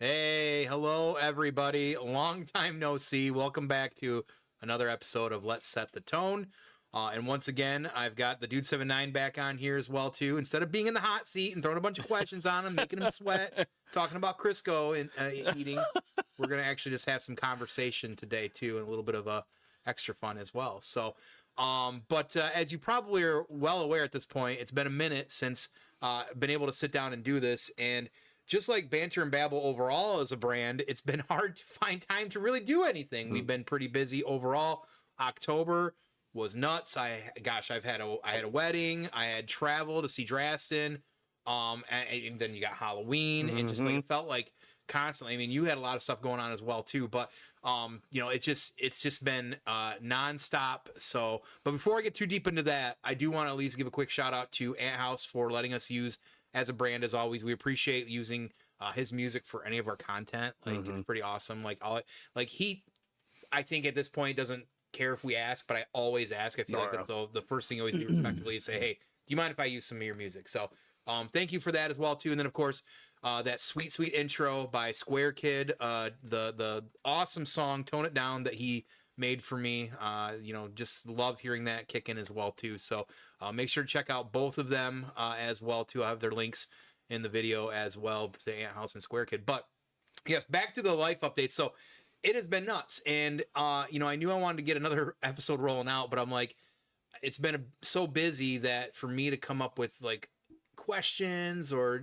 Hey, hello everybody. Long time no see. Welcome back to another episode of Let's Set the Tone. And once again, I've got the Dude79 back on here as well too. Instead of being in the hot seat and throwing a bunch of questions on him, making him sweat, talking about Crisco and eating, we're gonna actually just have some conversation today too, and a little bit of extra fun as well. So, but as you probably are well aware at this point, it's been a minute since I've been able to sit down and do this. And just like Banter and Babble overall as a brand, it's been hard to find time to really do anything. We've been pretty busy overall. October was nuts. I had a wedding. I had travel to see Drastin. And then you got Halloween, and just like it felt like constantly. I mean, you had a lot of stuff going on as well too, but it's just been nonstop. So, but before I get too deep into that, I do want to at least give a quick shout out to Ant House for letting us use as a brand. As always, we appreciate using his music for any of our content. Like it's pretty awesome. I think at this point doesn't care if we ask, but I always ask. I feel like that's the first thing I always do respectively is say, hey, do you mind if I use some of your music? So thank you for that as well too. And then of course that sweet intro by Square Kid, the awesome song Tone It Down that he made for me. Just love hearing that kick in as well too. So make sure to check out both of them as well too. I have their links in the video as well, the Ant House and Square Kid. But yes, back to the life updates. So it has been nuts, and I knew I wanted to get another episode rolling out, but I'm like, it's been so busy that for me to come up with like questions or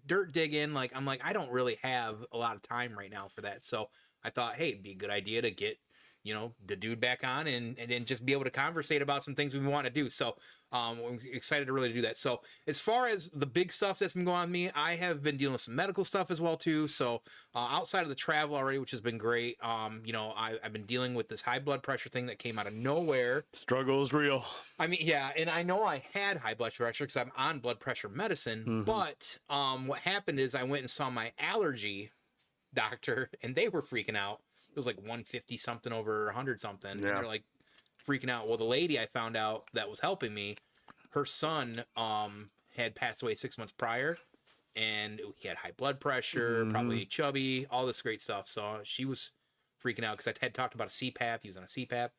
dirt digging, like I'm like, I don't really have a lot of time right now for that. So I thought, hey, it'd be a good idea to get the dude back on and then just be able to conversate about some things we want to do. So I'm excited to really do that. So as far as the big stuff that's been going on with me, I have been dealing with some medical stuff as well too. So outside of the travel already, which has been great, I've been dealing with this high blood pressure thing that came out of nowhere. Struggle is real. I mean, yeah, and I know I had high blood pressure because I'm on blood pressure medicine, but what happened is I went and saw my allergy doctor, and they were freaking out. It was like 150 something over 100 something. And they're like freaking out. Well, the lady I found out that was helping me, her son had passed away 6 months prior, and he had high blood pressure, probably chubby, all this great stuff. So she was freaking out because I had talked about a CPAP. He was on a CPAP.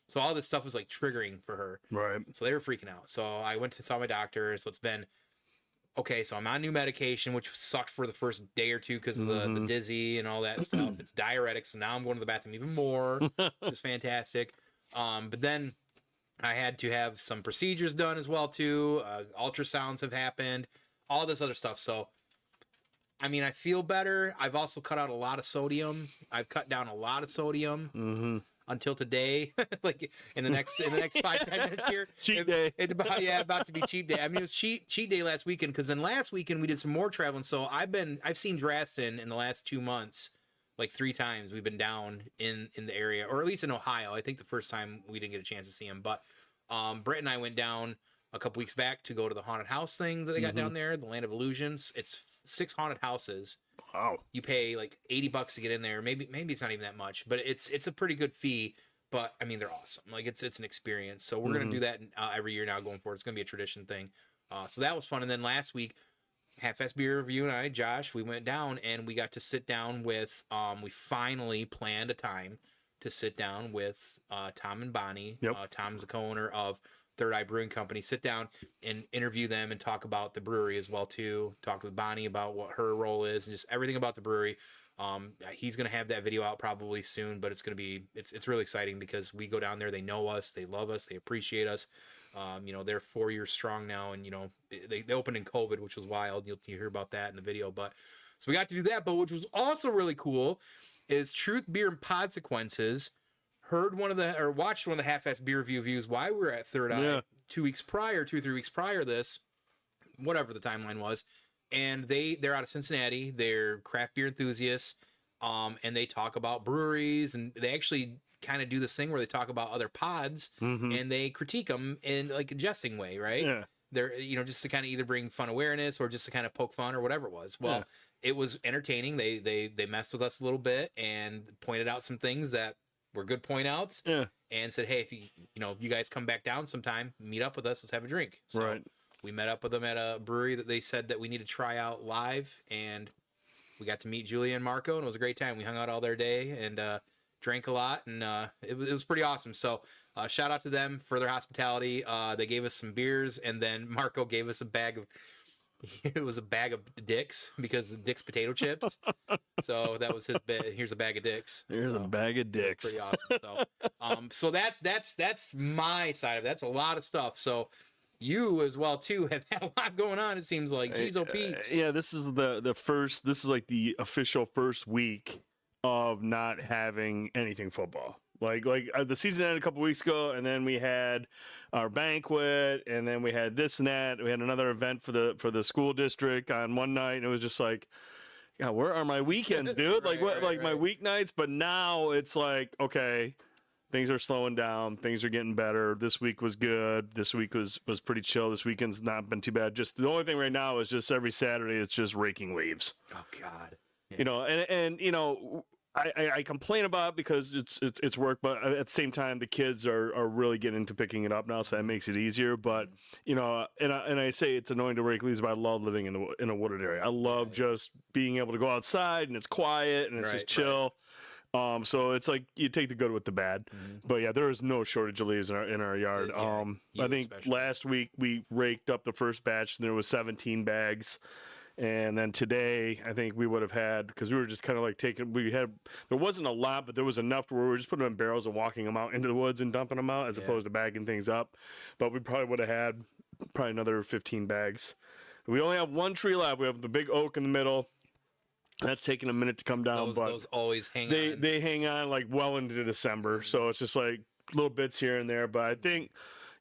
So all this stuff was like triggering for her. Right. So they were freaking out. So I went to saw my doctor. So it's been okay, so I'm on new medication, which sucked for the first day or two because of the dizzy and all that stuff. It's diuretics, so now I'm going to the bathroom even more, which is fantastic. But then I had to have some procedures done as well, too. Ultrasounds have happened, all this other stuff. So, I mean, I feel better. I've also cut out a lot of sodium. I've cut down a lot of sodium. Until today, like in the next 5-10 minutes here. Cheat day. It's about to be cheat day. I mean, it was cheat day last weekend because then last weekend we did some more traveling. So I've seen Drastin in the last 2 months, like 3 times. We've been down in the area, or at least in Ohio. I think the first time we didn't get a chance to see him, but Brett and I went down a couple weeks back to go to the haunted house thing that they got down there, the Land of Illusions. It's 6 haunted houses. Wow. You pay like $80 to get in there. Maybe it's not even that much, but it's a pretty good fee. But I mean, they're awesome. Like it's an experience. So we're gonna do that every year now going forward. It's gonna be a tradition thing. So that was fun. And then last week, Half-Ass Beer Review and I, Josh, we went down and we got to sit down with. We finally planned a time to sit down with Tom and Bonnie. Yep. Tom's the co-owner of Third Eye Brewing Company. Sit down and interview them and talk about the brewery as well too. Talk with Bonnie about what her role is and just everything about the brewery. He's gonna have that video out probably soon, but it's really exciting because we go down there. They know us, they love us, they appreciate us. They're 4 years strong now, and they opened in COVID, which was wild. You'll hear about that in the video. But so we got to do that. But which was also really cool is Truth Beer and Podsequences. Watched one of the Half-Ass Beer reviews while we were at Third Eye 2 weeks prior, 2 or 3 weeks prior to this, whatever the timeline was. And they're out of Cincinnati. They're craft beer enthusiasts. And they talk about breweries, and they actually kind of do this thing where they talk about other pods and they critique them in like a jesting way, right? Yeah. They're, just to kind of either bring fun awareness or just to kind of poke fun or whatever it was. Well, it was entertaining. They messed with us a little bit and pointed out some things that were good point outs. Yeah. And said, hey, if you guys come back down sometime, meet up with us, let's have a drink. So we met up with them at a brewery that they said that we need to try out live, and we got to meet Julia and Marco, and it was a great time. We hung out all their day and drank a lot, and it was pretty awesome. So shout out to them for their hospitality. They gave us some beers, and then Marco gave us a bag of it was a bag of Dick's, because Dick's potato chips. So that was his bit. Here's a bag of Dick's. Here's a bag of Dick's. Pretty awesome. So that's my side of it. That's a lot of stuff. So you as well too have had a lot going on. It seems like geez, oh Pete. Yeah, this is the first. This is like the official first week of not having anything football. Like the season ended a couple weeks ago, and then we had our banquet, and then we had this and that. We had another event for the school district on one night, and it was just like, yeah, where are my weekends, dude? Like my weeknights. But now it's like, okay, things are slowing down, things are getting better. This week was good. This week was pretty chill. This weekend's not been too bad. Just the only thing right now is just every Saturday it's just raking leaves. Oh God. Yeah. You know, and you know, I complain about it because it's work, but at the same time, the kids are really getting into picking it up now, so that makes it easier. But you know, and I say it's annoying to rake leaves, but I love living in a wooded area. I love just being able to go outside and it's quiet and it's just chill. Right. So it's like you take the good with the bad. But yeah, there is no shortage of leaves in our yard. I think last week we raked up the first batch and there was 17 bags. And then today, I think we would have had, because we were just kind of like there wasn't a lot, but there was enough to where we were just putting them in barrels and walking them out into the woods and dumping them out as opposed to bagging things up. But we probably would have had another 15 bags. We only have one tree left. We have the big oak in the middle. That's taking a minute to come down. Those always hang on. They hang on like well into December. So it's just like little bits here and there. But I think,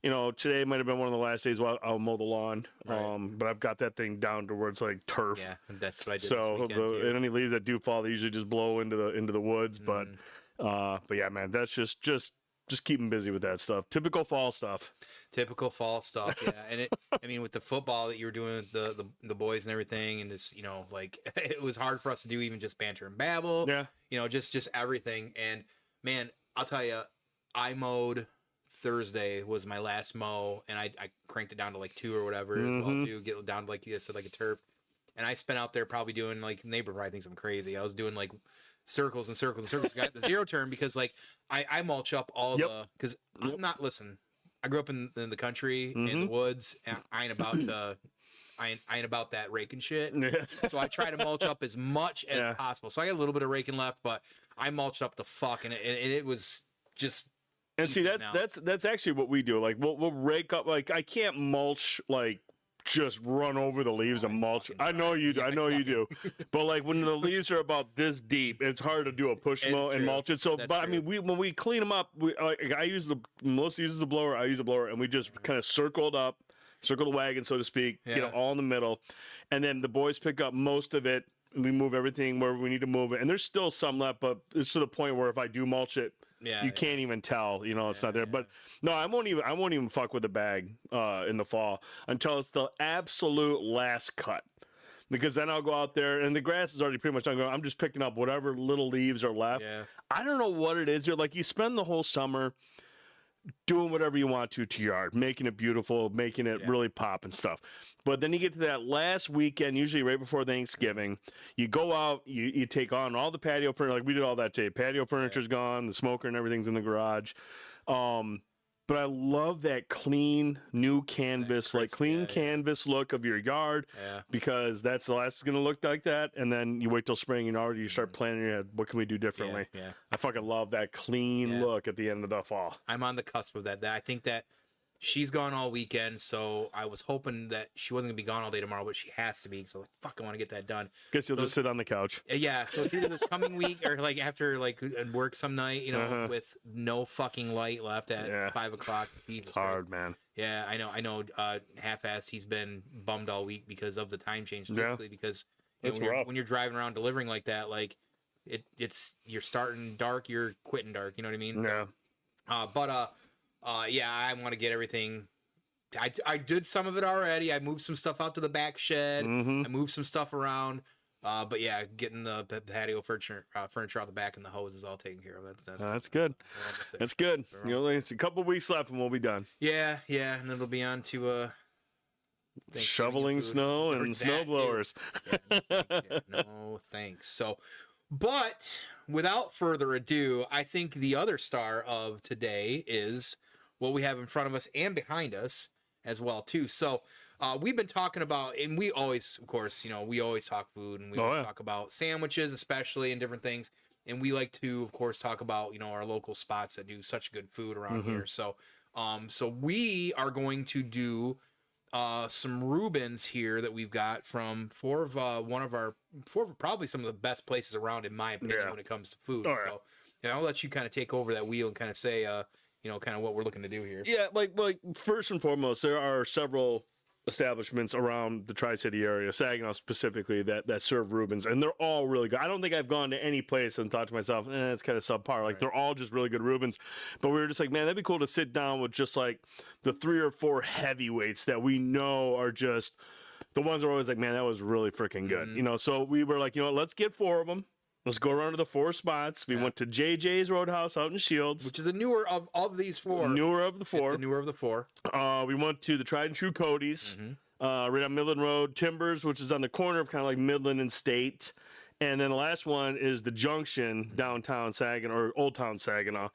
you know, today might have been one of the last days I'll mow the lawn. Right. But I've got that thing down to where it's like turf. Yeah, that's what I did. So and any leaves that do fall, they usually just blow into the woods. But yeah, man, that's just keeping busy with that stuff. Typical fall stuff. Yeah, and I mean, with the football that you were doing with the boys and everything, and just, you know, like it was hard for us to do even just banter and babble. Yeah. You know, just everything. And man, I'll tell you, I mowed. Thursday was my last mow, and I cranked it down to like 2 or whatever as well too, get down to like you said, like a turf. And I spent out there probably doing, like, neighbor probably thinks I'm crazy. I was doing like circles and circles and circles. Got the zero turn because like I mulch up all because I'm not, listen, I grew up in the country in the woods, and I ain't about that raking shit. So I try to mulch up as much as possible. So I got a little bit of raking left, but I mulched up the fuck, and it was just. And see, that's actually what we do. Like we'll rake up. Like I can't mulch like just run over the leaves and mulch. I know you do. I know you do. But like when the leaves are about this deep, it's hard to do a push mow and mulch it. So, I mean, when we clean them up, Melissa uses the blower, I use the blower, and we just kind of circle the wagon, so to speak, get it all in the middle, and then the boys pick up most of it. And we move everything where we need to move it, and there's still some left, but it's to the point where if I do mulch it. You can't even tell, you know, it's not there. But no, I won't even fuck with the bag in the fall until it's the absolute last cut. Because then I'll go out there and the grass is already pretty much done. I'm just picking up whatever little leaves are left. Yeah. I don't know what it is. You're like, you spend the whole summer doing whatever you want to your yard, making it beautiful, making it really pop and stuff. But then you get to that last weekend, usually right before Thanksgiving, you go out, you take on all the patio furniture, like we did all that today. Patio furniture's gone, the smoker and everything's in the garage. But I love that clean, new canvas, canvas look of your yard, because that's the last it's going to look like that. And then you wait till spring and already you start planning your head, what can we do differently? Yeah. I fucking love that clean look at the end of the fall. I'm on the cusp of that. I think that she's gone all weekend, so I was hoping that she wasn't going to be gone all day tomorrow, but she has to be. So like, fuck, I want to get that done. Guess you'll just sit on the couch. Yeah, so it's either this coming week or like after like work some night, you know, with no fucking light left at 5 o'clock. It's hard, man. Yeah, I know. Half-assed, he's been bummed all week because of the time change, specifically because you know, when you're driving around delivering like that, like it's you're starting dark, you're quitting dark. You know what I mean? Yeah. Yeah, I want to get everything. I did some of it already. I moved some stuff out to the back shed. I moved some stuff around. But yeah, getting the patio furniture out the back and the hose is all taken care of. That's good. That's good. You know, there's a couple weeks left and we'll be done. Yeah, and it'll be on to shoveling food, snow or and that snow too. blowers. Yeah, no thanks. Yeah, no thanks. So, but without further ado, I think the other star of today is what we have in front of us and behind us as well too. So we've been talking about, and we always, of course, we always talk food, and we always talk about sandwiches, especially, and different things. And we like to, of course, talk about our local spots that do such good food around here. So, so we are going to do some Reubens here that we've got from four of probably some of the best places around, in my opinion, when it comes to food. So, I'll let you kind of take over that wheel and kind of say, kind of what we're looking to do here. Yeah, like first and foremost, there are several establishments around the Tri-City area, Saginaw specifically, that serve Reubens, and they're all really good. I don't think I've gone to any place and thought to myself, it's kind of subpar. Like, they're all just really good Reubens. But we were just like, man, that'd be cool to sit down with just like the 3 or 4 heavyweights that we know are just the ones that are always like, man, that was really freaking good. So we were like, let's get 4 of them. Let's go around to the 4 spots. We went to JJ's Roadhouse out in Shields, which is a newer of these 4. Newer of the 4. It's the newer of the 4. We went to the Tried and True Cody's, right on Midland Road. Timbers, which is on the corner of kind of like Midland and State. And then the last one is the Junction, downtown Saginaw, or Old Town Saginaw.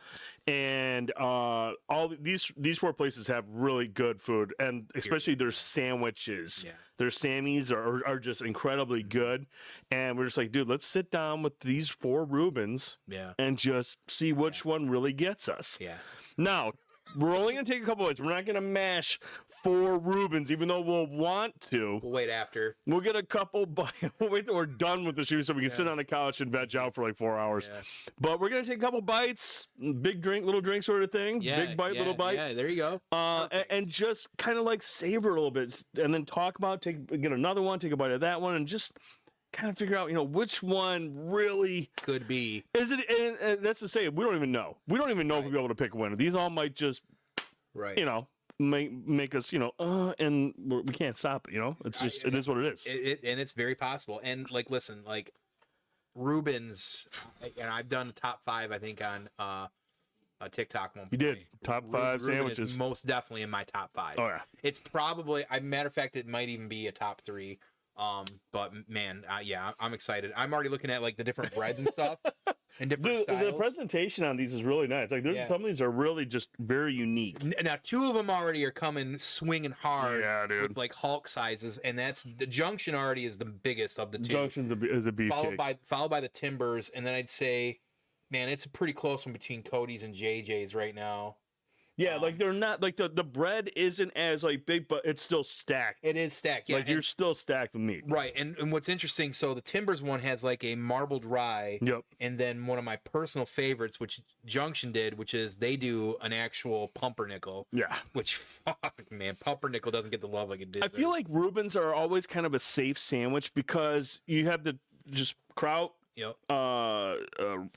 And all these 4 places have really good food, and especially their sandwiches. Yeah. Their Sammies are just incredibly good. And we're just like, dude, let's sit down with these 4 Reubens and just see which one really gets us. Yeah. Now, we're only going to take a couple bites. We're not going to mash 4 Reubens, even though we'll want to. We'll wait after. We'll get a couple bites. We'll wait till we're done with the show so we can sit on the couch and veg out for like 4 hours. Yeah. But we're going to take a couple bites, big drink, little drink sort of thing. Yeah, big bite, little bite. Yeah, there you go. And just kind of like savor a little bit, and then talk about, get another one, take a bite of that one, and just kind of figure out, which one really could be. Is it? And that's to say, we don't even know. We don't even know if we'll be able to pick a winner. These all might just, make us, and we can't stop it. It's just, it is what it is. And it's very possible. And like, listen, like Reubens, and I've done a top 5, I think, on a TikTok one. You did top 5 sandwiches. Is most definitely in my top 5. Oh yeah, it's probably. Matter of fact, it might even be a top 3. But man, I'm excited. I'm already looking at like the different breads and stuff and different styles. The presentation on these is really nice. Like, some of these are really just very unique. Now, 2 of them already are coming swinging hard with like Hulk sizes, and that's the Junction already is the biggest of the 2. Junction is a beefcake. Followed by the Timbers, and then I'd say, man, it's a pretty close one between Cody's and JJ's right now. Yeah, like they're not like the bread isn't as like big, but it's still stacked. It is stacked. Yeah, like you're still stacked with meat. Right, and what's interesting, so the Timbers one has like a marbled rye. Yep. And then one of my personal favorites, which Junction did, which is they do an actual pumpernickel. Yeah. Which fuck, man, pumpernickel doesn't get the love like it did. I feel like Reubens are always kind of a safe sandwich because you have the just kraut,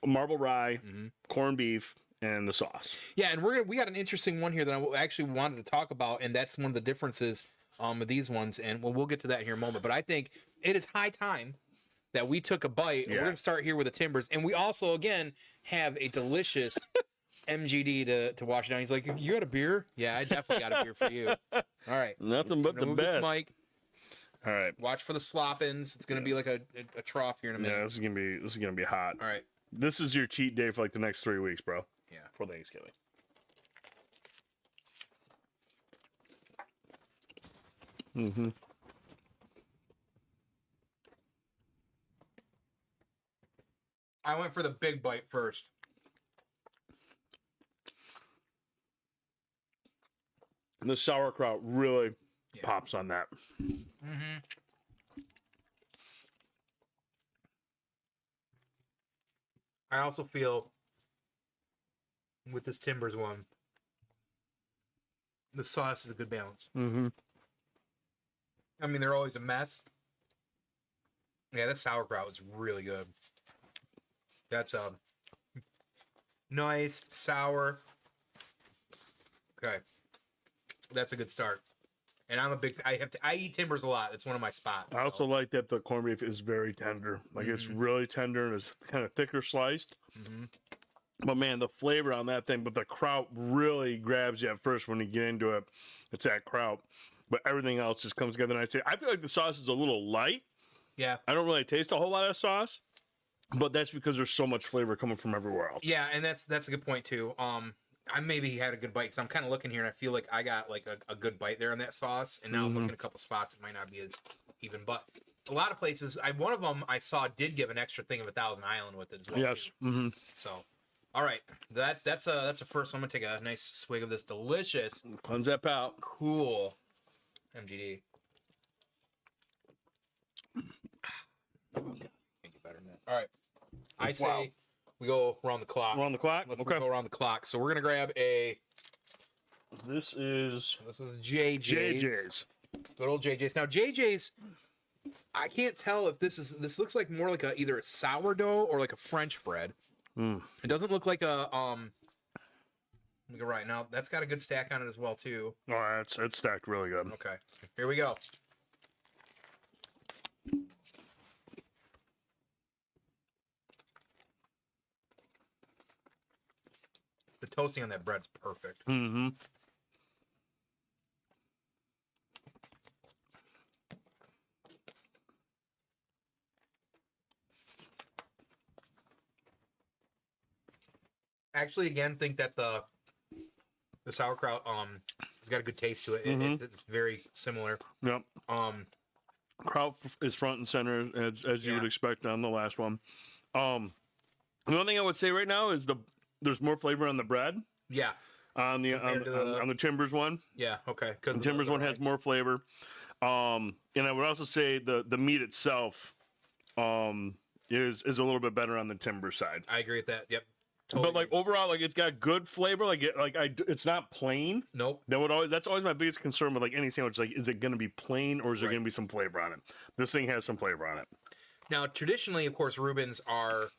marbled rye, corned beef, and the sauce. Yeah, and we got an interesting one here that I actually wanted to talk about, and that's one of the differences with these ones, and we'll get to that here in a moment. But I think it is high time that we took a bite. Yeah. We're going to start here with the Timbers, and we also, again, have a delicious MGD to wash it down. He's like, you got a beer? Yeah, I definitely got a beer for you. All right. Nothing but the best. This mic. All right. Watch for the slop-ins. It's going to be like a trough here in a minute. Yeah, this is gonna be hot. All right. This is your cheat day for like the next 3 weeks, bro. Yeah. For Thanksgiving. Mm-hmm. I went for the big bite first. And the sauerkraut really pops on that. Mm-hmm. I also feel with this Timbers one, the sauce is a good balance. Mm-hmm. I mean, they're always a mess. Yeah, that sauerkraut is really good. That's nice, sour. Okay. That's a good start. And I'm a big I eat Timbers a lot. That's one of my spots. I also like that the corned beef is very tender. Like it's really tender and it's kind of thicker sliced. Mm-hmm. But man, the flavor on that thing, but the kraut really grabs you at first when you get into it. It's that kraut. but everything else just comes together nicely. I feel like the sauce is a little light. Yeah. I don't really taste a whole lot of sauce, but that's because there's so much flavor coming from everywhere else. Yeah, and that's a good point too. I maybe had a good bite because I'm kind of looking here and I feel like I got like a good bite there on that sauce, and now I'm looking at a couple spots it might not be as even, but a lot of places, one of them I saw did give an extra thing of 1,000 Island with it as well. Yes. Mm-hmm. So, all right, that's a first. I'm gonna take a nice swig of this delicious, Cleanse that palate. cool MGD. Can't get better than that. All right, I say we go around the clock. We're on the clock. Let's Okay. go around the clock. So we're gonna grab a. This is JJ's. Good old JJ's. Now JJ's, I can't tell if this looks like more like either a sourdough or like a French bread. It doesn't look like a You're right. Now that's got a good stack on it as well too. Oh, it's stacked really good. Okay, here we go. The toasting on that bread's perfect. Mm-hmm. Actually, again, think that the sauerkraut has got a good taste to it. It's very similar. Yep. Kraut is front and center as you would expect on the last one. The only thing I would say right now is there's more flavor on the bread. Yeah. On the Timbers one. Yeah. Okay. Because the Timbers one has more flavor. And I would also say the meat itself is a little bit better on the Timber side. I agree with that. Yep. Totally. But like overall, like it's got good flavor. It's not plain. Nope. That's always my biggest concern with like any sandwich. Like, is it going to be plain or is there going to be some flavor on it? This thing has some flavor on it. Now, traditionally, of course, Reubens are,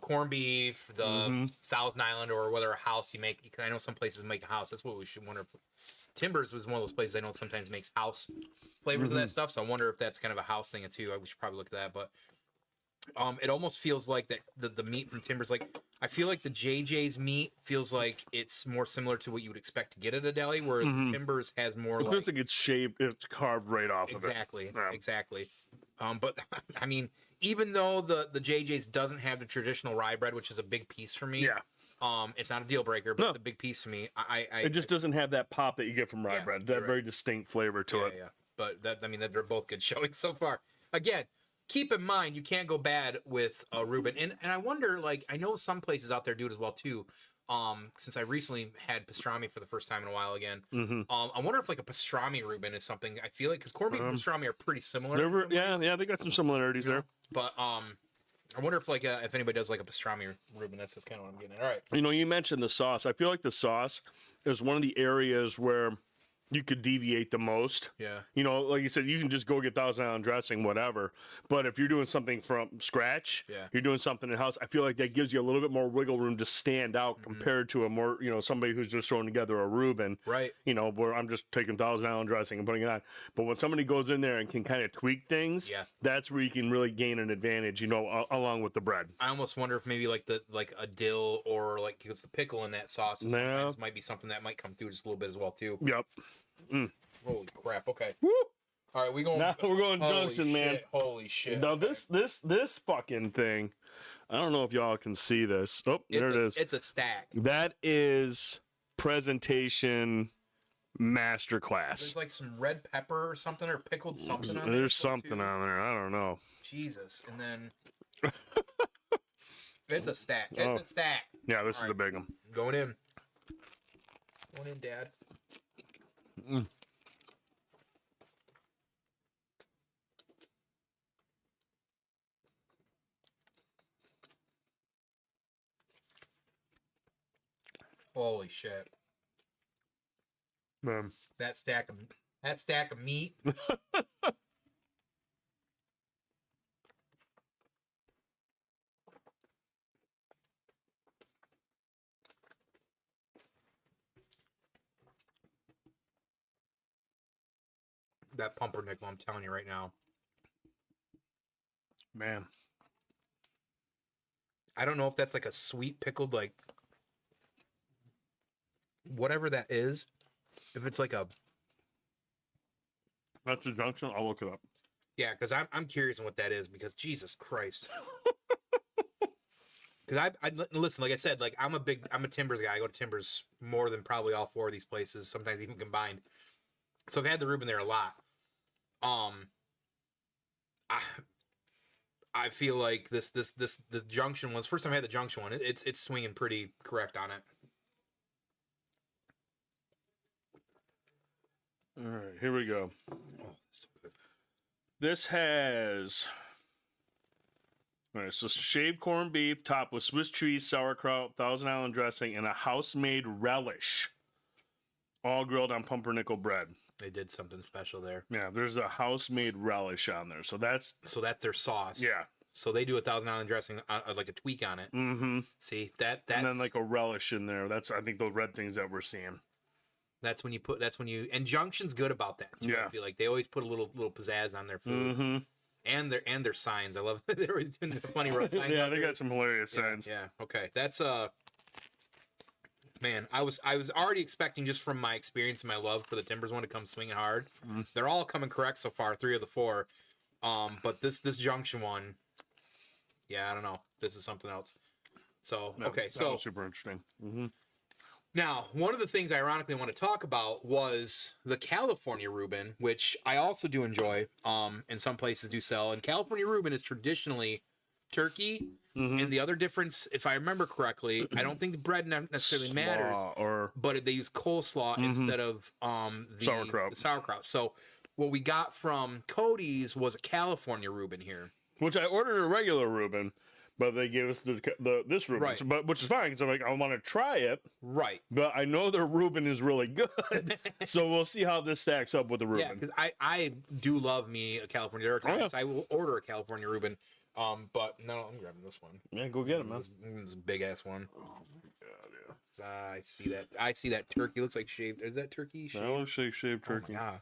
corned beef, the Thousand Island, or whether a house you make. I know some places make a house. That's what we should wonder. If Timbers was one of those places I know sometimes makes house flavors of that stuff. So I wonder if that's kind of a house thing too. We should probably look at that, but. It almost feels like that the meat from Timbers, like I feel like the JJ's meat feels like it's more similar to what you would expect to get at a deli, whereas the Timbers has more. It feels like it's shaped, it's carved right off of it. Exactly. But I mean, even though the JJ's doesn't have the traditional rye bread, which is a big piece for me. Yeah. It's not a deal breaker, but it's a big piece for me. It just doesn't have that pop that you get from rye bread. That very distinct flavor to it. Yeah. But they're both good showings so far. Again. Keep in mind, you can't go bad with Reuben. And I wonder, like, I know some places out there do it as well, too. Since I recently had pastrami for the first time in a while again. I wonder if, like, a pastrami Reuben is something, I feel like, because corned beef and pastrami are pretty similar. Yeah, they got some similarities there. But I wonder if, like, if anybody does, like, a pastrami Reuben. That's just kind of what I'm getting at. All right. You mentioned the sauce. I feel like the sauce is one of the areas where you could deviate the most. Yeah. Like you said, you can just go get Thousand Island dressing, whatever. But if you're doing something from scratch, you're doing something in house, I feel like that gives you a little bit more wiggle room to stand out compared to a more, somebody who's just throwing together a Reuben. Right. Where I'm just taking Thousand Island dressing and putting it on. But when somebody goes in there and can kind of tweak things, that's where you can really gain an advantage, along with the bread. I almost wonder if maybe like a dill or like, because the pickle in that sauce sometimes might be something that might come through just a little bit as well, too. Yep. Holy crap! Okay. Woo! All right, now we're going junction, man. Holy shit! Now this fucking thing, I don't know if y'all can see this. Oh, there it is. It's a stack. That is presentation masterclass. There's like some red pepper or something, or pickled something on there. There's something on there. I don't know. Jesus, and then it's a stack. It's a stack. Yeah, this is a big one. Going in, Dad. Holy shit! Man. That stack of meat. That pumpernickel, I'm telling you right now. Man. I don't know if that's like a sweet pickled, like, whatever that is. If it's like a That's the junction. I'll look it up. Yeah, because I'm curious on what that is, because Jesus Christ. Because I listen, like I said, like I'm a Timbers guy. I go to Timbers more than probably all four of these places, sometimes even combined. So I've had the Reuben there a lot. I feel like the junction was first time I had the junction one. It's swinging pretty correct on it. All right, here we go. Oh, that's so good. This has. All right, so shaved corned beef topped with Swiss cheese, sauerkraut, Thousand Island dressing, and a house-made relish, all grilled on pumpernickel bread. They did something special there. Yeah, there's a house-made relish on there, so that's their sauce. yeah. So they do a Thousand Island dressing, like a tweak on it. Mm-hmm. See that, and then like a relish in there. That's I think the red things that we're seeing. That's when you and Junction's good about that too. Yeah. I feel like they always put a little pizzazz on their food. Mm-hmm. And their signs. I love they're always doing the funny road signs. Yeah, they got some hilarious signs. Yeah. Okay. That's man, I was already expecting, just from my experience and my love for the Timbers one, to come swinging hard. Mm-hmm. They're all coming correct so far, 3 of the 4. But this Junction one, yeah, I don't know. This is something else. So okay, that was super interesting. Mm-hmm. Now, one of the things I ironically want to talk about was the California Reuben, which I also do enjoy. And some places do sell. And California Reuben is traditionally turkey. Mm-hmm. And the other difference, if I remember correctly, I don't think the bread necessarily matters, but they use coleslaw mm-hmm. instead of the sauerkraut. So what we got from Cody's was a California Reuben here, which I ordered a regular Reuben. But they gave us this Reuben, right. But which is fine because I'm like, I want to try it, right? But I know their Reuben is really good, so we'll see how this stacks up with the Reuben. Yeah, because I do love me a California. There are times I will order a California Reuben, but no, I'm grabbing this one. Yeah, go get it, man. This big ass one. Oh my god, yeah. I see that turkey. Looks like shaved. Is that turkey? Shaved? That looks like shaved turkey. Oh my god.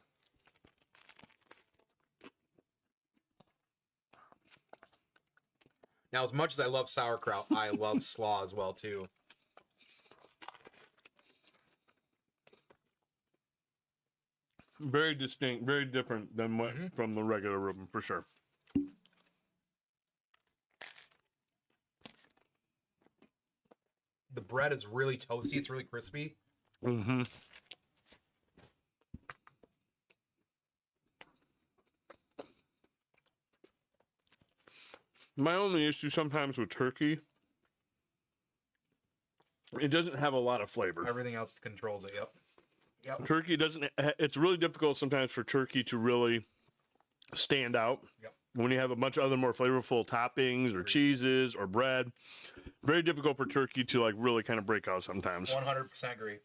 Now, as much as I love sauerkraut, I love slaw as well, too. Very distinct, very different than what mm-hmm. from the regular Reuben, for sure. The bread is really toasty. It's really crispy. Mm-hmm. My only issue sometimes with turkey, it doesn't have a lot of flavor. Everything else controls it, yep. Turkey doesn't, it's really difficult sometimes for turkey to really stand out. Yep. When you have a bunch of other more flavorful toppings or cheeses or bread, very difficult for turkey to like really kind of break out sometimes. 100% agree.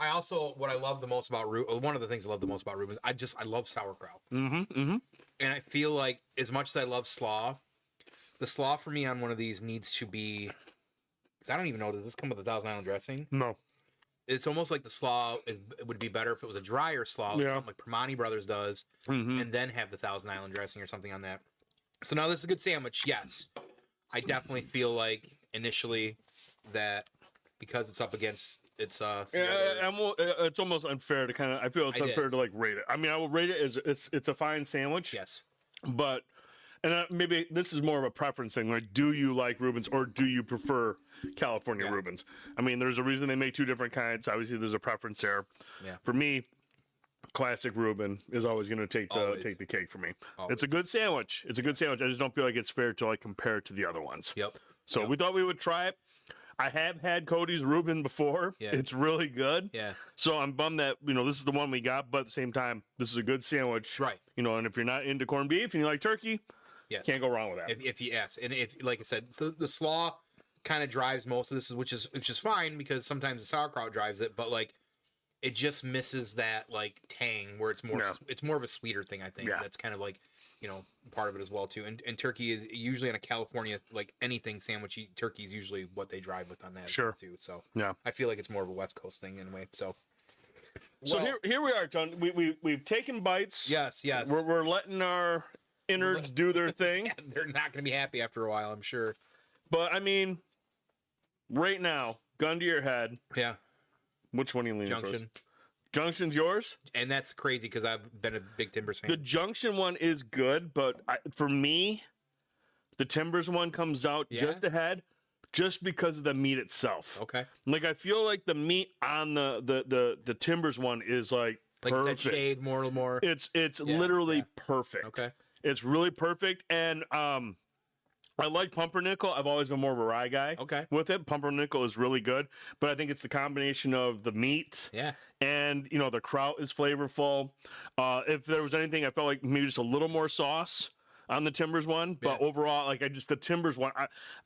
I also, what I love the most about one of the things I love the most about Reuben is I love sauerkraut. Mm-hmm, mm-hmm. And I feel like as much as I love slaw, the slaw for me on one of these needs to be, because I don't even know, does this come with a Thousand Island dressing? No. It's almost like the slaw would be better if it was a drier slaw, like Permani Brothers does, mm-hmm. and then have the Thousand Island dressing or something on that. So now this is a good sandwich, yes. I definitely feel like initially that because it's up against it's it's almost unfair to kind of, I feel it's unfair to like rate it. I mean, I will rate it as it's a fine sandwich. Yes. But maybe this is more of a preference thing. Like, do you like Reubens or do you prefer California Reubens? I mean, there's a reason they make 2 different kinds. Obviously, there's a preference there. Yeah. For me, classic Reuben is always going to take the cake for me. Always. It's a good sandwich. I just don't feel like it's fair to like compare it to the other ones. Yep. So we thought we would try it. I have had Cody's Reuben before. Yeah. It's really good. Yeah. So I'm bummed that, this is the one we got, but at the same time, this is a good sandwich. Right. And if you're not into corned beef and you like turkey, can't go wrong with that. If like I said, the slaw kind of drives most of this, which is fine because sometimes the sauerkraut drives it, but like it just misses that like tang where it's more of a sweeter thing, I think. Yeah. That's kind of like, part of it as well too. And turkey is usually on a California, like anything sandwich, turkey is usually what they drive with on that too. So I feel like it's more of a West Coast thing anyway. So here we are, Tony. We've taken bites. Yes. We're letting our innards do their thing. Yeah, they're not going to be happy after a while, I'm sure. But I mean, right now, gun to your head. Yeah. Which one are you leaning towards? Junction's yours? And that's crazy because I've been a big Timbers fan. The Junction one is good, but for me, the Timbers one comes out just ahead, just because of the meat itself. Okay. Like I feel like the meat on the Timbers one is like perfect. That shade more. It's literally perfect. Okay. It's really perfect, and I like pumpernickel. I've always been more of a rye guy. Okay. With it, pumpernickel is really good, but I think it's the combination of the meat. Yeah. And the kraut is flavorful. If there was anything, I felt like maybe just a little more sauce on the Timbers one, but overall, like the Timbers one,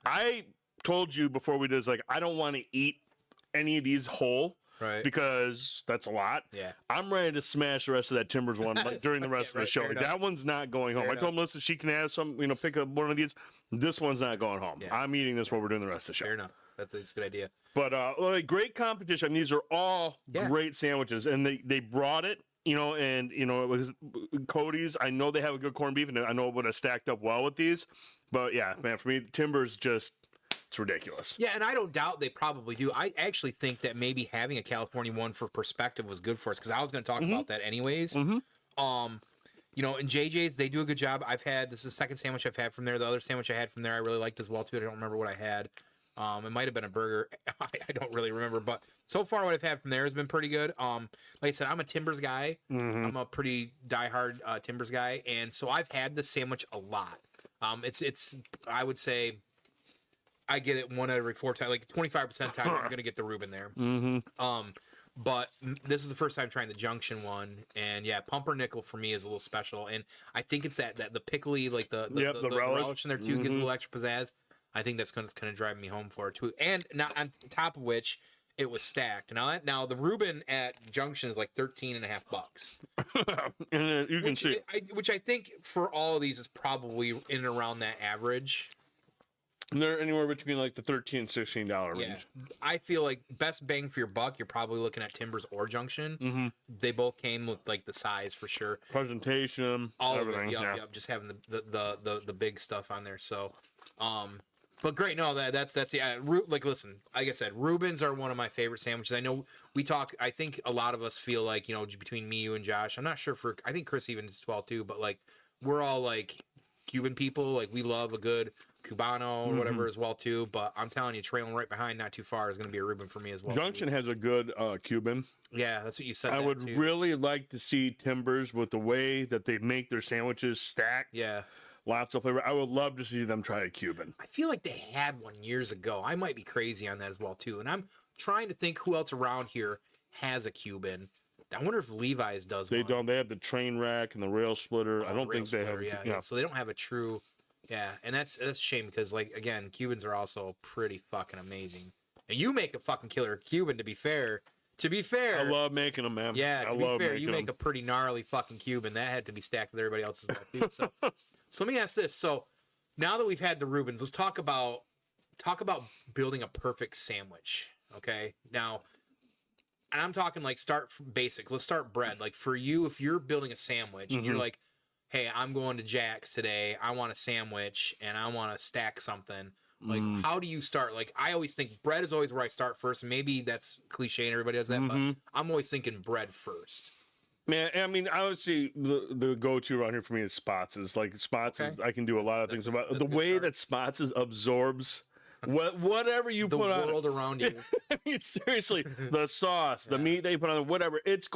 I told you before we did this, like I don't want to eat any of these whole. Right. Because that's a lot. Yeah. I'm ready to smash the rest of that Timbers one during the rest of the show. Like, that one's not going home. I told Melissa she can have some, pick up one of these. This one's not going home. Yeah. I'm eating this while we're doing the rest of the show. Fair enough. That's a good idea. But great competition. I mean, these are all great sandwiches, and they brought it. And it was Cody's. I know they have a good corned beef, and I know it would have stacked up well with these. But yeah, man, for me, Timbers just. It's ridiculous. Yeah, and I don't doubt they probably do. I actually think that maybe having a California one for perspective was good for us because I was going to talk about that anyways. And JJ's, they do a good job. This is the second sandwich I've had from there. The other sandwich I had from there I really liked as well too. I don't remember what I had. It might have been a burger. I don't really remember, but so far what I've had from there has been pretty good. Like I said, I'm a Timbers guy. I'm a pretty diehard Timbers guy, and so I've had this sandwich a lot. It's I would say. I get it one out of every 4 times, like 25% of the time I'm gonna get the Reuben there. But this is the first time trying the Junction one, and pumpernickel for me is a little special, and I think it's that the pickly, like the relish in there too, gives a little extra pizzazz. I think that's gonna drive me home for it too, and not on top of which it was stacked. Now the Reuben at Junction is like $13.50. And you can see, which I think for all of these is probably in and around that average. They're anywhere between like the $13 and $16 range. I feel like best bang for your buck, you're probably looking at Timbers or Junction. They both came with like the size for sure, presentation, all everything. of it. Yep. Just having the big stuff on there. So, but great. No, that's like listen, like I said, Reubens are one of my favorite sandwiches. I know we talk. I think a lot of us feel like between me, you, and Josh. I'm not sure I think Chris even is 12 too. But like we're all like Cuban people. Like we love a good Cubano or whatever as well too, but I'm telling you, trailing right behind, not too far, is going to be a Reuben for me as well. Junction has a good Cuban. Yeah, that's what you said. I would really like to see Timbers with the way that they make their sandwiches stacked. Yeah, lots of flavor. I would love to see them try a Cuban. I feel like they had one years ago. I might be crazy on that as well too, and I'm trying to think who else around here has a Cuban. I wonder if Levi's does. They don't. They have the train rack and the rail splitter. I don't think they have. Yeah, so they don't have a true. Yeah, and that's a shame because, like, again, Cubans are also pretty fucking amazing. And you make a fucking killer Cuban, to be fair. I love making them, man. Yeah, to be fair, you make a pretty gnarly fucking Cuban. That had to be stacked with everybody else's well, too. So let me ask this. So now that we've had the Reubens, let's talk about building a perfect sandwich, okay? Now, and I'm talking, like, start from basics. Let's start bread. Like, for you, if you're building a sandwich and you're like, hey, I'm going to Jack's today. I want a sandwich and I want to stack something. Like, how do you start? Like, I always think bread is always where I start first. Maybe that's cliche and everybody does that, but I'm always thinking bread first. Man, I mean, I would say the go-to around here for me is Spots. I can do a lot of things about the way that Spots absorbs whatever you put on the world around you. I mean, seriously, the sauce, the meat they put on, whatever, it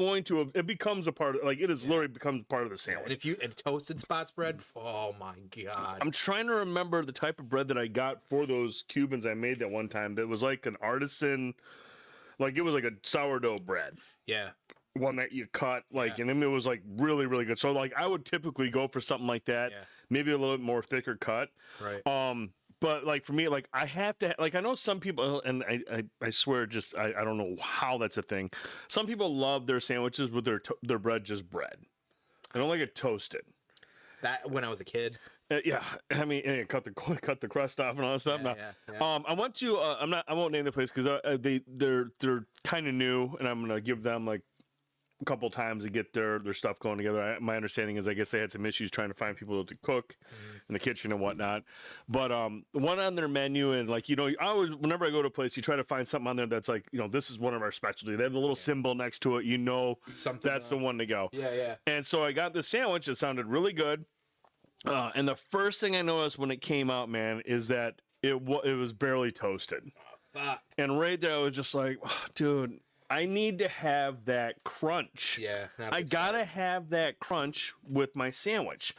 becomes a part of, like, it is literally becomes part of the sandwich. And toasted Spots bread, oh my god! I'm trying to remember the type of bread that I got for those Cubans I made that one time. That was like an artisan, like it was like a sourdough bread. Yeah. One that you cut, like, and then it was like really, really good. So like I would typically go for something like that, maybe a little bit more thicker cut. Right. But like for me, like I have to, like I know some people, and I swear, just I don't know how that's a thing. Some people love their sandwiches with their bread just bread. I don't like it toasted. That when I was a kid. Yeah, I mean, cut the crust off and all that stuff. I went to I won't name the place because they're kind of new, and I'm gonna give them like a couple times to get their stuff going together. My understanding is I guess they had some issues trying to find people to cook in the kitchen and whatnot. But one on their menu, and like, you know, I always, whenever I go to a place, you try to find something on there that's like, you know, this is one of our specialty. They have the little symbol next to it, you know, Something that's the one to go. Yeah. And so I got this sandwich. It sounded really good. And the first thing I noticed when it came out, man, is that it was barely toasted. Fuck. And right there, I was just like, oh, dude, I need to have that crunch. Yeah. I gotta have that crunch with my sandwich.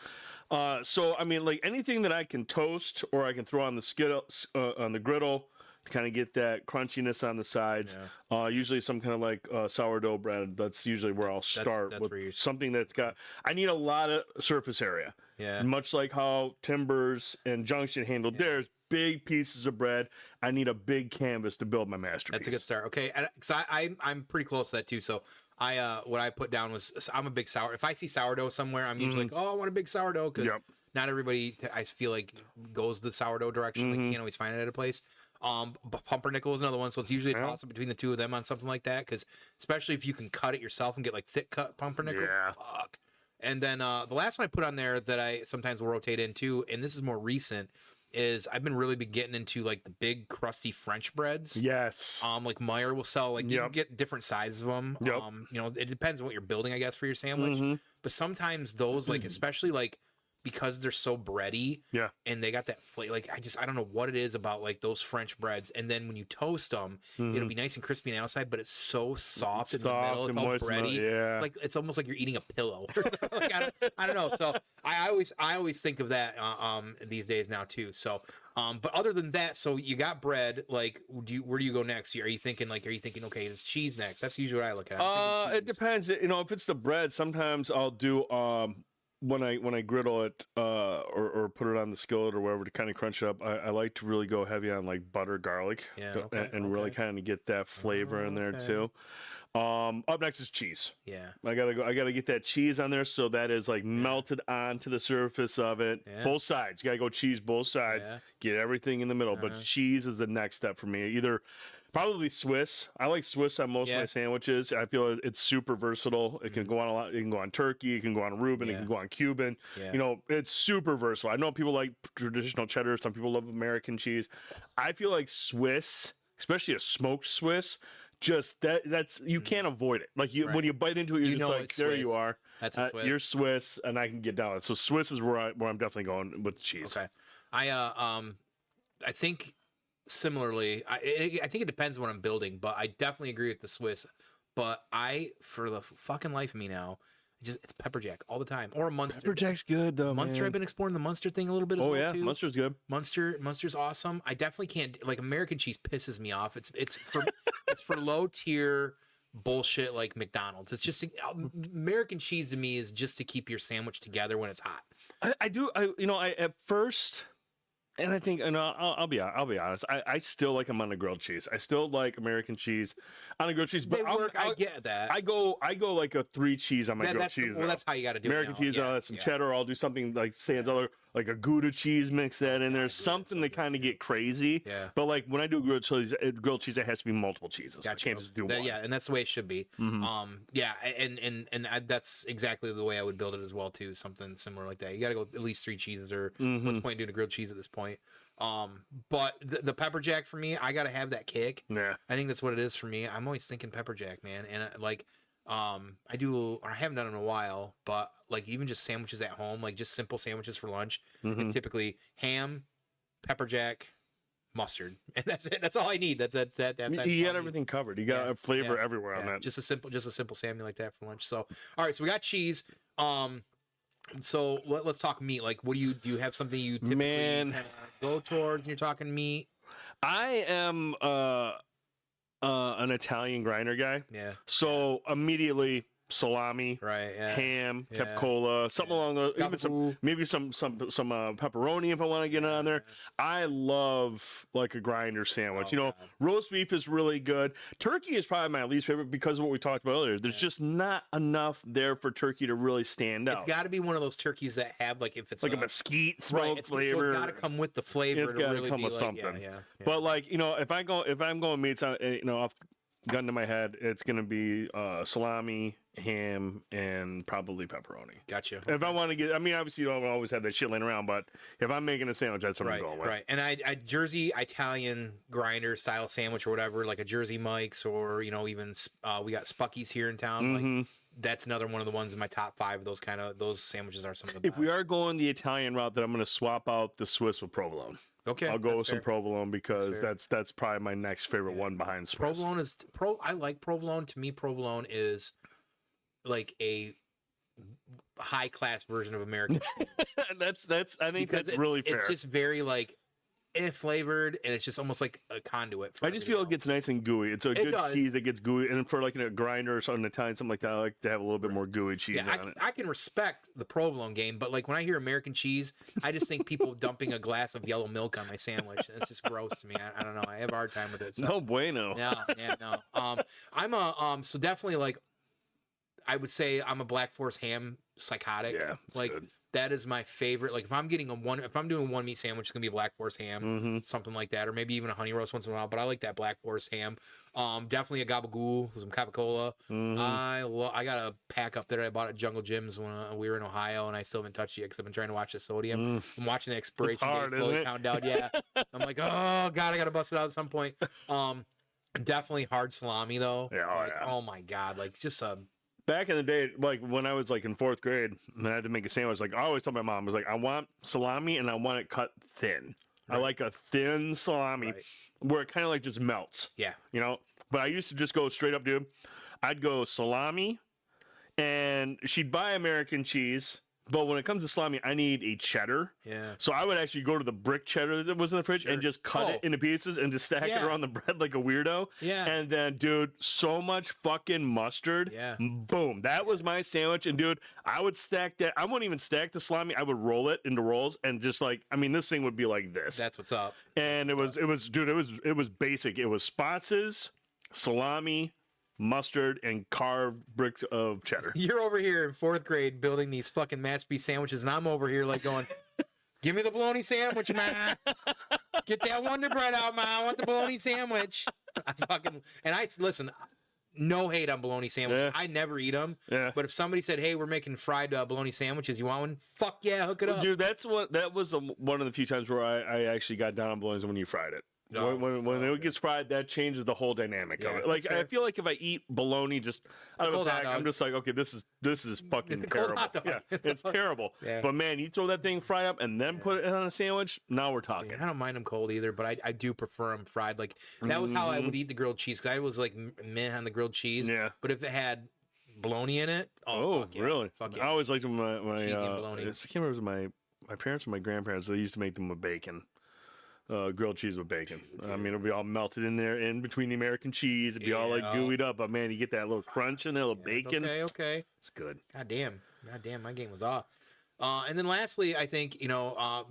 So I mean, like anything that I can toast or I can throw on the griddle to kind of get that crunchiness on the sides. Yeah. Usually some kind of like sourdough bread. That's usually where I'll start with something that's got. I need a lot of surface area. Yeah. Much like how Timbers and Junction handled theirs. Big pieces of bread. I need a big canvas to build my masterpiece. That's a good start. Okay, because I'm pretty close to that too. So what I put down was I'm a big sour. If I see sourdough somewhere, I'm usually like, oh, I want a big sourdough, because not everybody I feel like goes the sourdough direction. Like you can't always find it at a place. But pumpernickel is another one, so it's usually a toss up between the two of them on something like that. Because especially if you can cut it yourself and get like thick cut pumpernickel, fuck. And then the last one I put on there that I sometimes will rotate into, and this is more recent, is I've been really getting into like the big crusty French breads. Yes. Like Meyer will sell, like you can get different sizes of them. Yep. You know, it depends on what you're building, I guess, for your sandwich. But sometimes those, like, especially like because they're so bready, and they got that flavor. Like I don't know what it is about like those French breads. And then when you toast them, it'll be nice and crispy on the outside, but it's so soft in the middle. It's all bready. It's like it's almost like you're eating a pillow. Like, I don't know. So I always think of that these days now too. So but other than that, so you got bread. Like, where do you go next? Are you thinking okay, it's cheese next? That's usually what I look at. It depends. You know, if it's the bread, sometimes I'll do when I griddle it or put it on the skillet or whatever to kind of crunch it up, I like to really go heavy on like butter, garlic, and really kind of get that flavor in there too. Up next is cheese. Yeah, I gotta get that cheese on there, so that is like melted onto the surface of it. Both sides, you gotta go cheese both sides. Get everything in the middle, but cheese is the next step for me. Either probably Swiss. I like Swiss on most of my sandwiches. I feel it's super versatile. It can go on a lot. It can go on turkey. It can go on Reuben. It can go on Cuban. You know, it's super versatile. I know people like traditional cheddar. Some people love American cheese. I feel like Swiss, especially a smoked Swiss, just that's you can't avoid it. Like when you bite into it, you're just like, there you are. That's a Swiss. You're Swiss, and I can get down with it. So Swiss is where I'm definitely going with cheese. Okay, I think. Similarly, I think it depends on what I'm building, but I definitely agree with the Swiss. But for the fucking life of me now, it's pepper jack all the time, or a Munster. Pepper jack's good though. Munster, man. I've been exploring the Munster thing a little bit as well too. Munster's good. Munster's awesome. I definitely can't, like, American cheese pisses me off. It's for low tier bullshit like McDonald's. It's just American cheese to me is just to keep your sandwich together when it's hot. I at first. And I think, and I'll be honest, I still like them on a grilled cheese. I still like American cheese on a grilled cheese. But I get that. I go like a 3 cheese on my grilled cheese. That's how you got to do American it. Cheese, I'll add some cheddar. I'll do something like Sans other, like a Gouda cheese, mix that in there. Something to kind of get crazy. Yeah. But like when I do grilled cheese, it has to be multiple cheeses. Gotcha. I can't just do one. Yeah, and that's the way it should be. That's exactly the way I would build it as well too. Something similar like that. You got to go at least 3 cheeses, or what's the point of doing a grilled cheese at this point? But the pepper jack for me, I gotta have that kick. Yeah, I think that's what it is for me. I'm always thinking pepper jack, man, and I haven't done it in a while, but like even just sandwiches at home, like just simple sandwiches for lunch, it's typically ham, pepper jack, mustard, and that's it. That's all I need. That's you got everything covered. You got flavor everywhere on that. Just a simple salmon like that for lunch. So all right, so we got cheese. So let's talk meat. Like, what do you have something you typically go towards when you're talking meat? I am an Italian grinder guy. Yeah. So immediately salami, right? Yeah. Ham, capicola, something along those. Even some pepperoni if I want to get it on there. I love like a grinder sandwich. Roast beef is really good. Turkey is probably my least favorite because of what we talked about earlier. There's just not enough there for turkey to really stand out. It's got to be one of those turkees that have, like, if it's like a mesquite smoke flavor. So it's got to come with the flavor. It's got to come with something. Yeah. But like if I'm going meats, off gun to my head, it's gonna be salami ham, and probably pepperoni. Gotcha. If I want to get, I mean, obviously you don't always have that shit laying around, but if I'm making a sandwich, that's what I'm going with. Right. And I Jersey Italian grinder style sandwich or whatever, like a Jersey Mike's, or even we got Spucky's here in town. Like that's another one of the ones in my top 5. Those sandwiches are some of the best. If we are going the Italian route, then I'm going to swap out the Swiss with provolone. Okay, I'll go with some provolone because that's probably my next favorite one behind Swiss. Provolone is I like provolone. To me, provolone is like a high class version of American cheese. that's I think that's really fair. It's just very like flavored, and it's just almost like a conduit. I just feel it gets nice and gooey. It's a good cheese that gets gooey, and for like in a grinder or something Italian, something like that, I like to have a little bit more gooey cheese on it. I can respect the provolone game, but like when I hear American cheese, I just think people dumping a glass of yellow milk on my sandwich. It's just gross to me. I don't know. I have a hard time with it. So. No bueno. No. I'm a so definitely like I would say I'm a Black Forest ham psychotic. Yeah, like good. That is my favorite. Like if I'm doing a one meat sandwich, it's gonna be a Black Forest ham, something like that, or maybe even a honey roast once in a while. But I like that Black Forest ham. Definitely a gabagool, some capicola. I got a pack up there I bought at Jungle Gyms when we were in Ohio, and I still haven't touched it because I've been trying to watch the sodium. I'm watching the expiration date slowly count down. Yeah, I'm like, oh god, I gotta bust it out at some point. Definitely hard salami though. Yeah, oh my god, like just a. Back in the day, like when I was like in 4th grade and I had to make a sandwich, like I always told my mom, I was like, I want salami and I want it cut thin. Right. I like a thin salami where it kind of like just melts. Yeah. But I used to just go straight up, dude. I'd go salami and she'd buy American cheese. But when it comes to salami, I need a cheddar. Yeah. So I would actually go to the brick cheddar that was in the fridge and just cut it into pieces and just stack it around the bread like a weirdo. Yeah. And then, dude, so much fucking mustard. Yeah. Boom. That was my sandwich. And, dude, I would stack that. I wouldn't even stack the salami. I would roll it into rolls and just like, I mean, this thing would be like this. That's what's up. And it was basic. It was Spotz's, salami, mustard, and carved bricks of cheddar. You're over here in 4th grade building these fucking masterpiece sandwiches, and I'm over here like going, give me the bologna sandwich, man. Get that Wonder Bread out, man. I want the bologna sandwich. Listen, no hate on bologna sandwiches. Yeah. I never eat them. Yeah. But if somebody said, hey, we're making fried bologna sandwiches, you want one? Fuck yeah, hook it up. Dude, that was one of the few times where I actually got down on bologna when you fried it. When it gets fried, that changes the whole dynamic of it. Like I feel like if I eat bologna just out of a pack, I'm just like, okay, this is fucking terrible. Yeah, it's terrible. Yeah. But man, you throw that thing fried up and then put it on a sandwich. Now we're talking. I don't mind them cold either, but I do prefer them fried. Like that was how I would eat the grilled cheese because I was like meh on the grilled cheese. Yeah. But if it had bologna in it, fuck yeah. Really? Fuck yeah. I always liked them. I can't remember if it was my parents or my grandparents. They used to make them with bacon. Grilled cheese with bacon. I mean, it'll be all melted in there in between the American cheese. It'd be all like gooeyed up, but man, you get that little crunch in there, a little bacon. Okay. It's good. God damn, my game was off. And then lastly, I think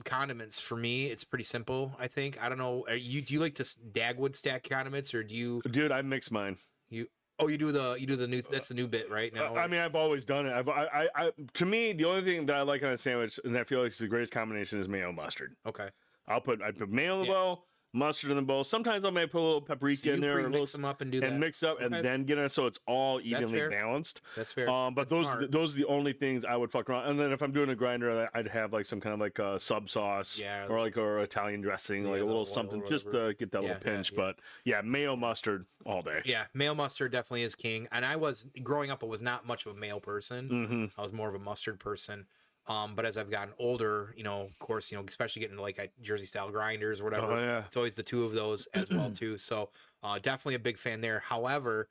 condiments for me, it's pretty simple. I think do you like to Dagwood stack condiments or do you? Dude, I mix mine. You do the new. That's the new bit right now. I mean, I've always done it. To me, the only thing that I like on a sandwich, and I feel like it's the greatest combination, is mayo and mustard. Okay. I put mayo in the bowl, mustard in the bowl. Sometimes I may put a little paprika in there, mix them up and do that, and mix up, and then get it so it's all evenly balanced. That's fair. But those are the only things I would fuck around. And then if I'm doing a grinder, I'd have like some kind of like a sub sauce, or Italian dressing, like a little something just to get that little pinch. Yeah. But yeah, mayo mustard all day. Yeah, mayo mustard definitely is king. And I was growing up, I was not much of a mayo person. I was more of a mustard person. But as I've gotten older, of course, especially getting into like Jersey style grinders or whatever, it's always the two of those as well too. So definitely a big fan there. However,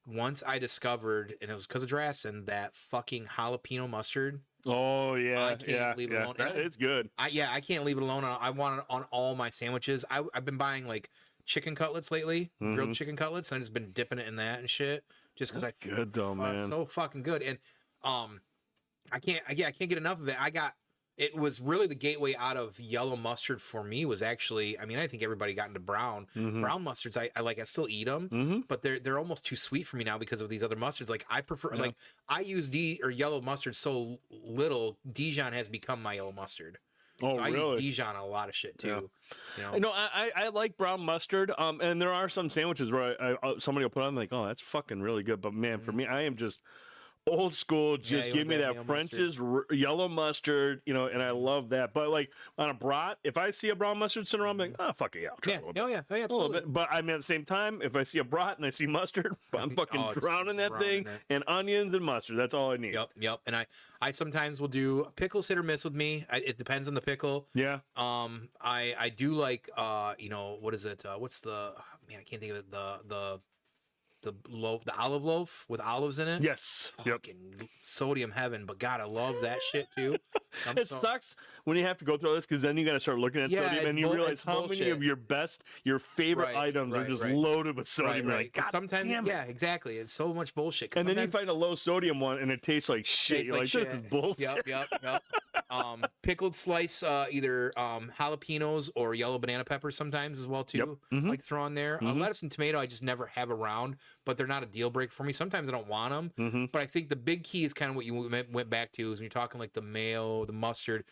once I discovered, and it was because of Drastin, that fucking jalapeno mustard. Oh yeah, I can't leave it alone. It's good. I can't leave it alone. I want it on all my sandwiches. I've been buying like chicken cutlets lately, grilled chicken cutlets, and I've just been dipping it in that and shit. Just because good though, man. It's so fucking good. And I can't get enough of it. It was really the gateway out of yellow mustard for me was actually, I mean, I think everybody got into brown. Brown mustards, I still eat them, but they're almost too sweet for me now because of these other mustards. Like I prefer, like I use yellow mustard so little, Dijon has become my yellow mustard. Oh, so really? I use Dijon a lot of shit too. Yeah. I like brown mustard. And there are some sandwiches where somebody will put on like, oh, that's fucking really good. But man, for me, I am just old school. Just you give me want that that French's yellow mustard, you know, and I love that. But like on a brat, if I see a brown mustard sitting around, I'm like, oh, fuck it, yeah, I'll try Yeah. a little bit. Oh yeah. Oh yeah. A little Absolutely. bit. But I mean, at the same time, if I see a brat and I see mustard, I'm fucking it's drowning that drowning thing it. and onions and mustard. That's all I need. Yep. Yep. And I sometimes will do pickles hit or miss with me. It depends on the pickle. Yeah. I do like you know, what is it? What's the man? I can't think of it. The loaf, the olive loaf with olives in it. Yes. Yep. Fucking sodium heaven, but God, I love that shit too. It sucks when you have to go through all this because then you got to start looking at sodium and you realize how many of your favorite items are just loaded with sodium. You're like, God sometimes, damn it. yeah, exactly. It's so much bullshit. And then you find a low sodium one and it tastes like shit. You're like, this is bullshit. Yep. Pickled slice, either jalapenos or yellow banana peppers sometimes as well too. Yep. Like throw on there. Lettuce and tomato I just never have around, but they're not a deal breaker for me. Sometimes I don't want them, but I think the big key is kind of what you went back to is when you're talking like the mayo, the mustard.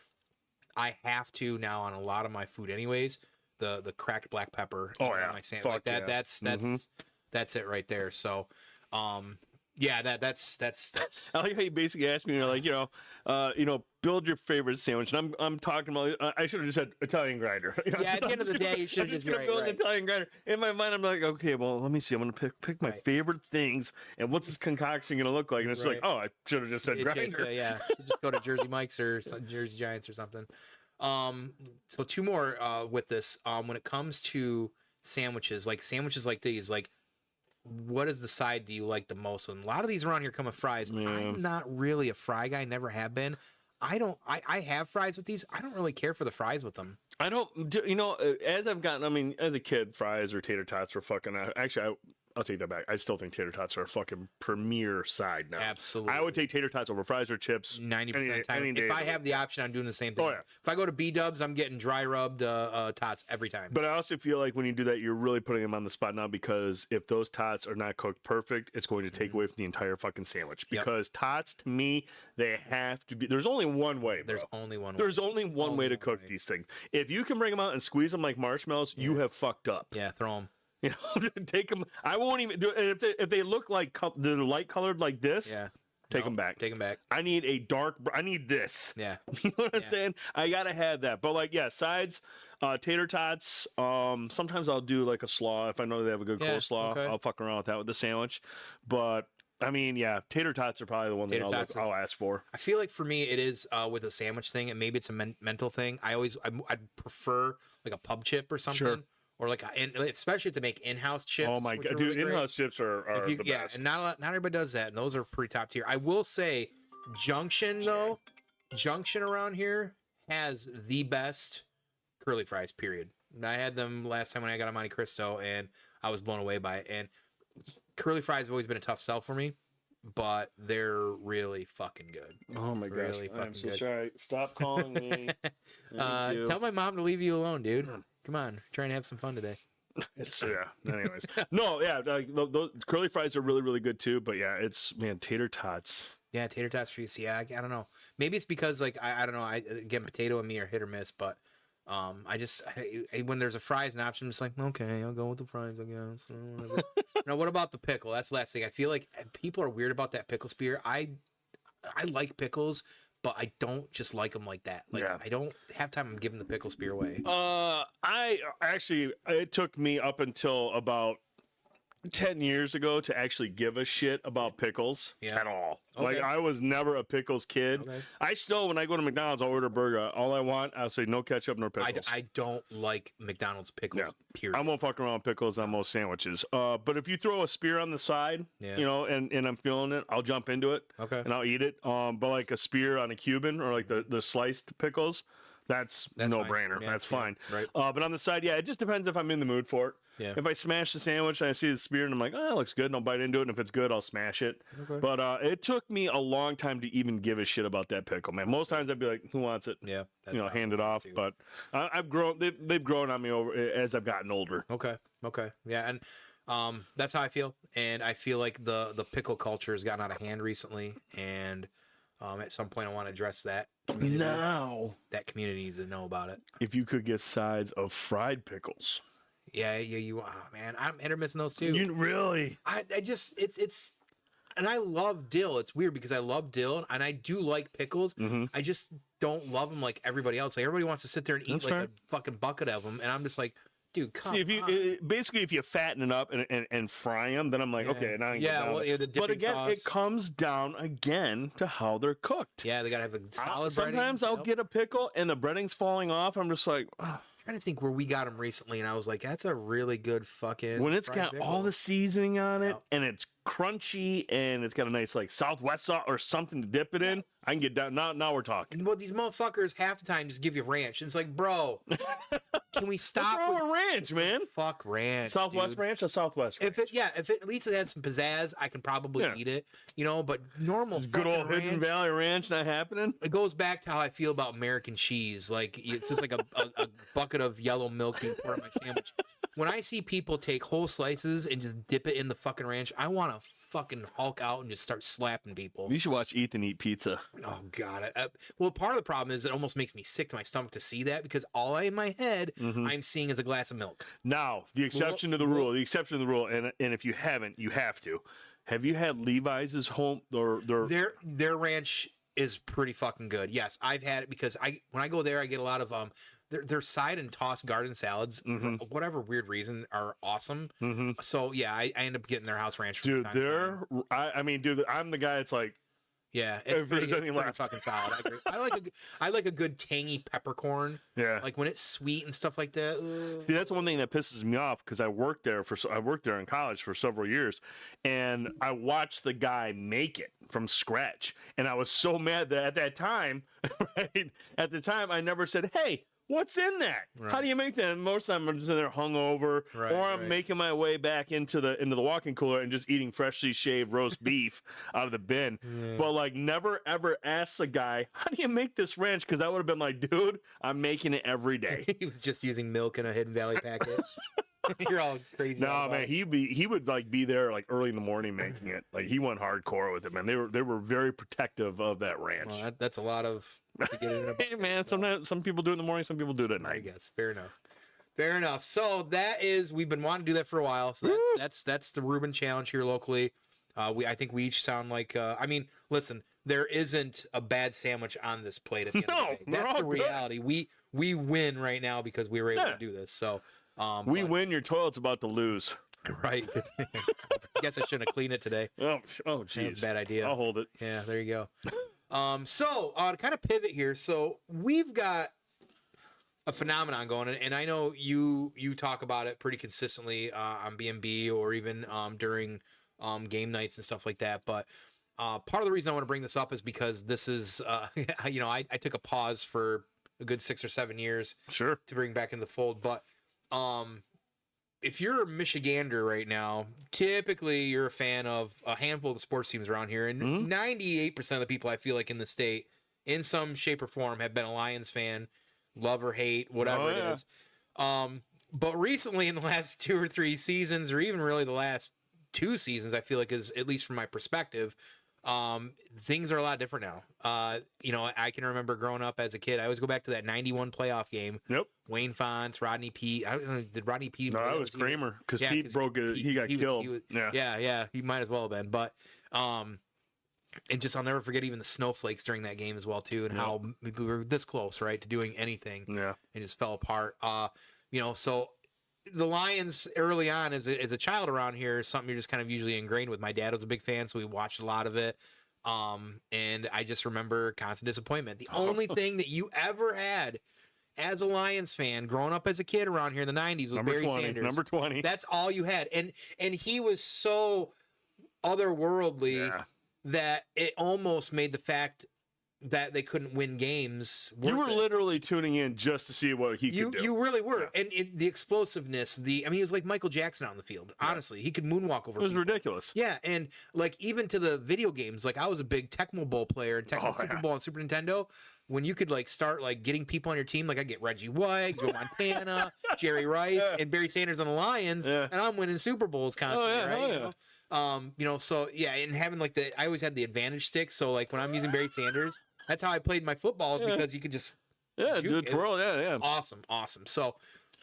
I have to now on a lot of my food anyways. The cracked black pepper. Oh yeah, my sandwich. Like that. Yeah. That's it right there. So, yeah, that's. I like how you basically asked me, you're like, build your favorite sandwich. And I'm talking about. I should have just said Italian grinder. Yeah, at the end of the day, you should just build an Italian grinder. In my mind, I'm like, okay, well, let me see. I'm gonna pick my favorite things, and what's this concoction gonna look like? And it's like, oh, I should have just said grinder. Yeah, just go to Jersey Mike's or Jersey Giants or something. So two more with this. When it comes to sandwiches like these, like, what is the side do you like the most? And a lot of these around here come with fries. Yeah. I'm not really a fry guy, never have been. I have fries with these. I don't really care for the fries with them. I don't, as I've gotten, as a kid, fries or tater tots were fucking, actually, I'll take that back. I still think tater tots are a fucking premier side now. Absolutely. I would take tater tots over fries or chips 90% of the time. If I have the option, I'm doing the same thing. Oh, yeah. If I go to B-dubs, I'm getting dry rubbed tots every time. But I also feel like when you do that, you're really putting them on the spot now because if those tots are not cooked perfect, it's going to take away from the entire fucking sandwich. Because tots, to me, they have to be. There's only one way. There's only one way. There's only one way to cook these things. If you can bring them out and squeeze them like marshmallows, you have fucked up. Yeah, throw them. Take them. I won't even do it. And if they look like they're light colored like this, take them back. Take them back. I need I need this. Yeah. You know what I'm saying? I gotta have that. But sides, tater tots. Sometimes I'll do like a slaw if I know they have a good coleslaw. Okay. I'll fuck around with that with the sandwich. But tater tots are probably the one that I'll ask for. I feel like for me it is with a sandwich thing, and maybe it's a mental thing. I'd prefer like a pub chip or something. Sure. Or especially to make in-house chips. Oh my god, dude! Really in-house chips are the best. Yeah, and not everybody does that, and those are pretty top tier. I will say, Junction around here has the best curly fries. Period. I had them last time when I got a Monte Cristo, and I was blown away by it. And curly fries have always been a tough sell for me, but they're really fucking good. Oh my gosh, really I'm so sorry. Stop calling me. Tell my mom to leave you alone, dude. Come on, trying to have some fun today. Anyways. No, yeah, those curly fries are really, really good too. But yeah, tater tots. Yeah, tater tots for you. See, I don't know. Maybe it's because I don't know. Again, potato and me are hit or miss. But when there's a fries an option, I'm just like, okay, I'll go with the fries, I guess. Now, what about the pickle? That's the last thing. I feel like people are weird about that pickle spear. I like pickles, but I don't just like them like that. I don't have time. I'm giving the pickle spear away. It took me up until about 10 years ago to actually give a shit about pickles at all. Okay. I was never a pickles kid. Okay. I still, when I go to McDonald's, I'll order a burger. All I want, I'll say no ketchup, no pickles. I don't like McDonald's pickles, period. I won't fuck around with pickles on most sandwiches. But if you throw a spear on the side, and I'm feeling it, I'll jump into it. Okay. And I'll eat it. But like a spear on a Cuban or like the sliced pickles, that's no brainer. Yeah, that's fine. Right. But on the side, it just depends if I'm in the mood for it. Yeah. If I smash the sandwich and I see the spear and I'm like, oh, it looks good, and I'll bite into it, and if it's good, I'll smash it. Okay. But it took me a long time to even give a shit about that pickle, man. Most times I'd be like, who wants it? Yeah. Hand it off. Too. But I've grown. They've grown on me over as I've gotten older. Okay. Yeah, and that's how I feel. And I feel like the pickle culture has gotten out of hand recently, and at some point I want to address that. That community needs to know about it. If you could get sides of fried pickles. Yeah, you. Oh man, I'm hit or missing those too. You really? I just it's. and I love dill. It's weird because I love dill and I do like pickles. I just don't love them like everybody else. Like everybody wants to sit there and eat a fucking bucket of them, and I'm just like, dude, come on. Basically, if you fatten it up and fry them, then I'm like, okay, now I can the dipping but again, sauce. it comes down again to how they're cooked. Yeah, they gotta have a solid breading. Sometimes I'll get a pickle and the breading's falling off. I'm just like, I'm trying to think where we got them recently, and I was like, that's a really good fucking. When it's got pickle. all the seasoning on it and it's crunchy and it's got a nice like Southwest sauce or something to dip it in, I can get down. Now we're talking. Well, these motherfuckers half the time just give you ranch. It's like, bro, can we stop with ranch, man? Fuck ranch. Southwest dude. ranch or Southwest ranch? If it at least it has some pizzazz, I can probably eat it. You know, but normal good old ranch, Hidden Valley Ranch not happening. It goes back to how I feel about American cheese. Like it's just like a bucket of yellow milk being poured on my sandwich. When I see people take whole slices and just dip it in the fucking ranch, I want to fucking Hulk out and just start slapping people. You should watch Ethan eat pizza. Oh god. Well, part of the problem is it almost makes me sick to my stomach to see that because all in my head I'm seeing is a glass of milk. Now, the exception to the rule, and if you haven't, you have to. Have you had Levi's home or their ranch is pretty fucking good. Yes, I've had it because when I go there I get a lot of their side and tossed garden salads, for whatever weird reason, are awesome. So yeah, I end up getting their house ranch. Dude, I'm the guy that's like, yeah, it's pretty fucking solid. I agree. I like a good tangy peppercorn. Yeah, like when it's sweet and stuff like that. Ugh. See, that's one thing that pisses me off because I worked there in college for several years, and I watched the guy make it from scratch, and I was so mad that at that time, right? At the time, I never said, "Hey, what's in that? Right. How do you make that?" And most of the time, I'm just in there hungover, or I'm making my way back into the walk-in cooler and just eating freshly shaved roast beef out of the bin. Yeah. But like, never ever ask the guy, "How do you make this ranch?" Because I would have been like, "Dude, I'm making it every day." He was just using milk in a Hidden Valley packet. You're all crazy. No, man, he would like be there like early in the morning making it. Like he went hardcore with it, man. They were very protective of that ranch. Well, that's a lot of. Hey, man, sometimes some people do it in the morning, some people do it at night. I guess fair enough. So we've been wanting to do that for a while. So that's the Reuben challenge here locally. I think we each sound like. I mean, listen, there isn't a bad sandwich on this plate at the end of the day. That's the reality. We win right now because we were able to do this. So. We win. Your toilet's about to lose. Right. I guess I shouldn't have cleaned it today. Oh, jeez. That's a bad idea. I'll hold it. Yeah, there you go. So to kind of pivot here, so we've got a phenomenon going, and I know you talk about it pretty consistently on B&B or even during game nights and stuff like that. But part of the reason I want to bring this up is because this is, I took a pause for a good 6 or 7 years, to bring back into the fold, but. If you're a Michigander right now, typically you're a fan of a handful of the sports teams around here, and 98% of the people I feel like in the state, in some shape or form, have been a Lions fan, love or hate, whatever it is. But recently, in the last 2 or 3 seasons, or even really the last 2 seasons, I feel like is, at least from my perspective, things are a lot different now. I can remember growing up as a kid. I always go back to that 91 playoff game. Yep. Wayne Fonts, Rodney Peete. Did Rodney Peete? No, that was Kramer because Pete broke it. He got killed. Yeah. He might as well have been. But and just I'll never forget even the snowflakes during that game as well too, and how we were this close, right, to doing anything. Yeah. And just fell apart. So. The Lions early on as a child around here is something you're just kind of usually ingrained with. My dad was a big fan, so we watched a lot of it. And I just remember constant disappointment. The only thing that you ever had as a Lions fan growing up as a kid around here in the 90s was Barry Sanders. Number 20. That's all you had. And he was so otherworldly that it almost made the fact that they couldn't win games. You were literally tuning in just to see what he could do. You really were. Yeah. And the explosiveness, he was like Michael Jackson on the field. Honestly, he could moonwalk over. It was ridiculous. Yeah, and like even to the video games, like I was a big Tecmo Bowl player, and Tecmo Super Bowl on Super Nintendo. When you could like start like getting people on your team, like I get Reggie White, Joe Montana, Jerry Rice, and Barry Sanders on the Lions, and I'm winning Super Bowls constantly, right? So and having like I always had the advantage stick, so like when I'm using Barry Sanders. That's how I played my footballs because you could just do a twirl. Yeah. Awesome. So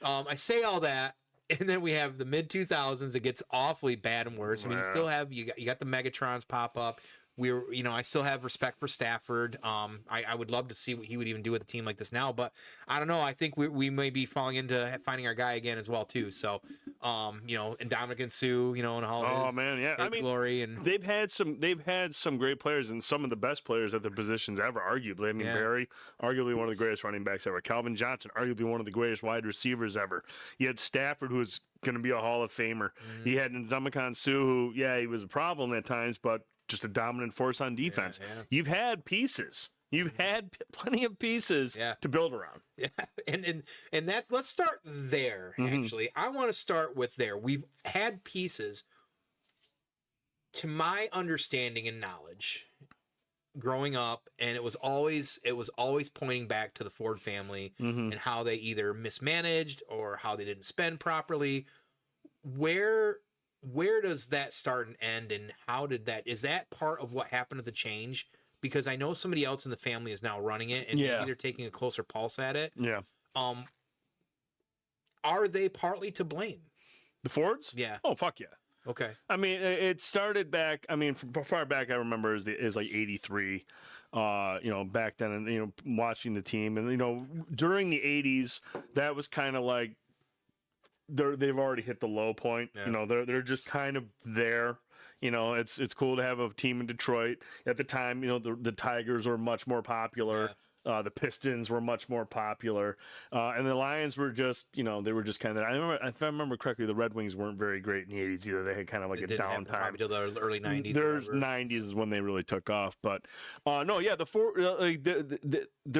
I say all that And then we have the mid 2000s. It gets awfully bad and worse. I mean, you still have you got the Megatrons pop up. I still have respect for Stafford. I would love to see what he would even do with a team like this now, but I don't know. I think we may be falling into finding our guy again as well too. So, and Dominican Sue, and all his glory, and they've had some great players and some of the best players at their positions ever, arguably. I mean, Barry, arguably one of the greatest running backs ever. Calvin Johnson, arguably one of the greatest wide receivers ever. You had Stafford, who was going to be a Hall of Famer. He had Ndamukong Suh, who, he was a problem at times, but just a dominant force on defense. Yeah. You've had pieces. You've had plenty of pieces to build around. Yeah, and let's start there. Actually, I want to start with there. We've had pieces. To my understanding and knowledge, growing up, and it was always pointing back to the Ford family and how they either mismanaged or how they didn't spend properly. Where does that start and end, and how did that? Is that part of what happened at the change? Because I know somebody else in the family is now running it, and maybe they're taking a closer pulse at it. Yeah. Are they partly to blame? The Fords? Yeah. Oh, fuck yeah. Okay. I mean, it started back. I mean, from far back, I remember is like '83. Back then, and watching the team, and during the '80s, that was kind of like. They've already hit the low point. Yeah. They're just kind of there. It's cool to have a team in Detroit. At the time, the Tigers were much more popular. Yeah. The Pistons were much more popular. And the Lions were just, they were just kind of, if I remember correctly, the Red Wings weren't very great in the 80s either. They had kind of like a downtime. Until the early 90s. There's 90s is when they really took off. But, there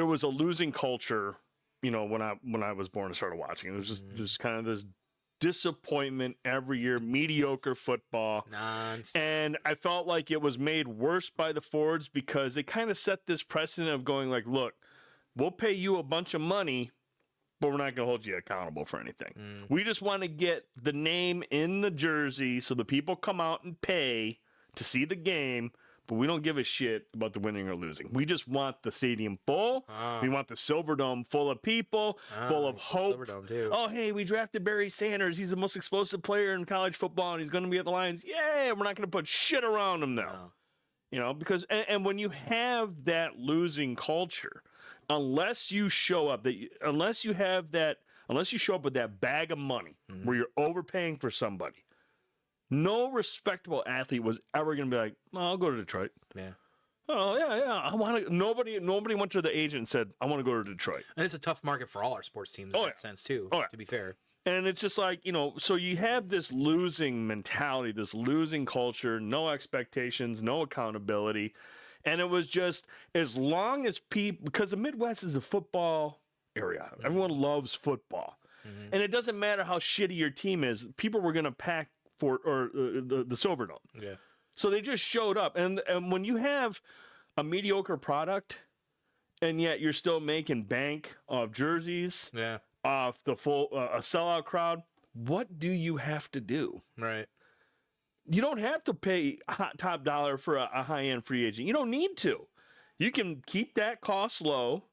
was a losing culture. When I was born and started watching, it was just kind of this disappointment every year, mediocre football. Nonsense. And I felt like it was made worse by the Fords because they kind of set this precedent of going like, look, we'll pay you a bunch of money, but we're not going to hold you accountable for anything. We just want to get the name in the jersey so the people come out and pay to see the game. But we don't give a shit about the winning or losing. We just want the stadium full. We want the Silverdome full of people, full of hope. Silverdome too. Oh, hey, we drafted Barry Sanders. He's the most explosive player in college football, and he's going to be at the Lions. Yeah, we're not going to put shit around him, though. No. Because and when you have that losing culture, unless you show up with that bag of money where you're overpaying for somebody, no respectable athlete was ever going to be like, I'll go to Detroit. Yeah. Oh, yeah. I want to. Nobody went to the agent and said, I want to go to Detroit. And it's a tough market for all our sports teams in that sense, too, to be fair. And it's just like, so you have this losing mentality, this losing culture, no expectations, no accountability. And it was just as long as people, because the Midwest is a football area. Everyone loves football. And it doesn't matter how shitty your team is. People were going to pack for the Silverdome. Yeah. So they just showed up. And when you have a mediocre product and yet you're still making bank off jerseys, off the full a sellout crowd, what do you have to do? Right. You don't have to pay top dollar for a high-end free agent. You don't need to. You can keep that cost low,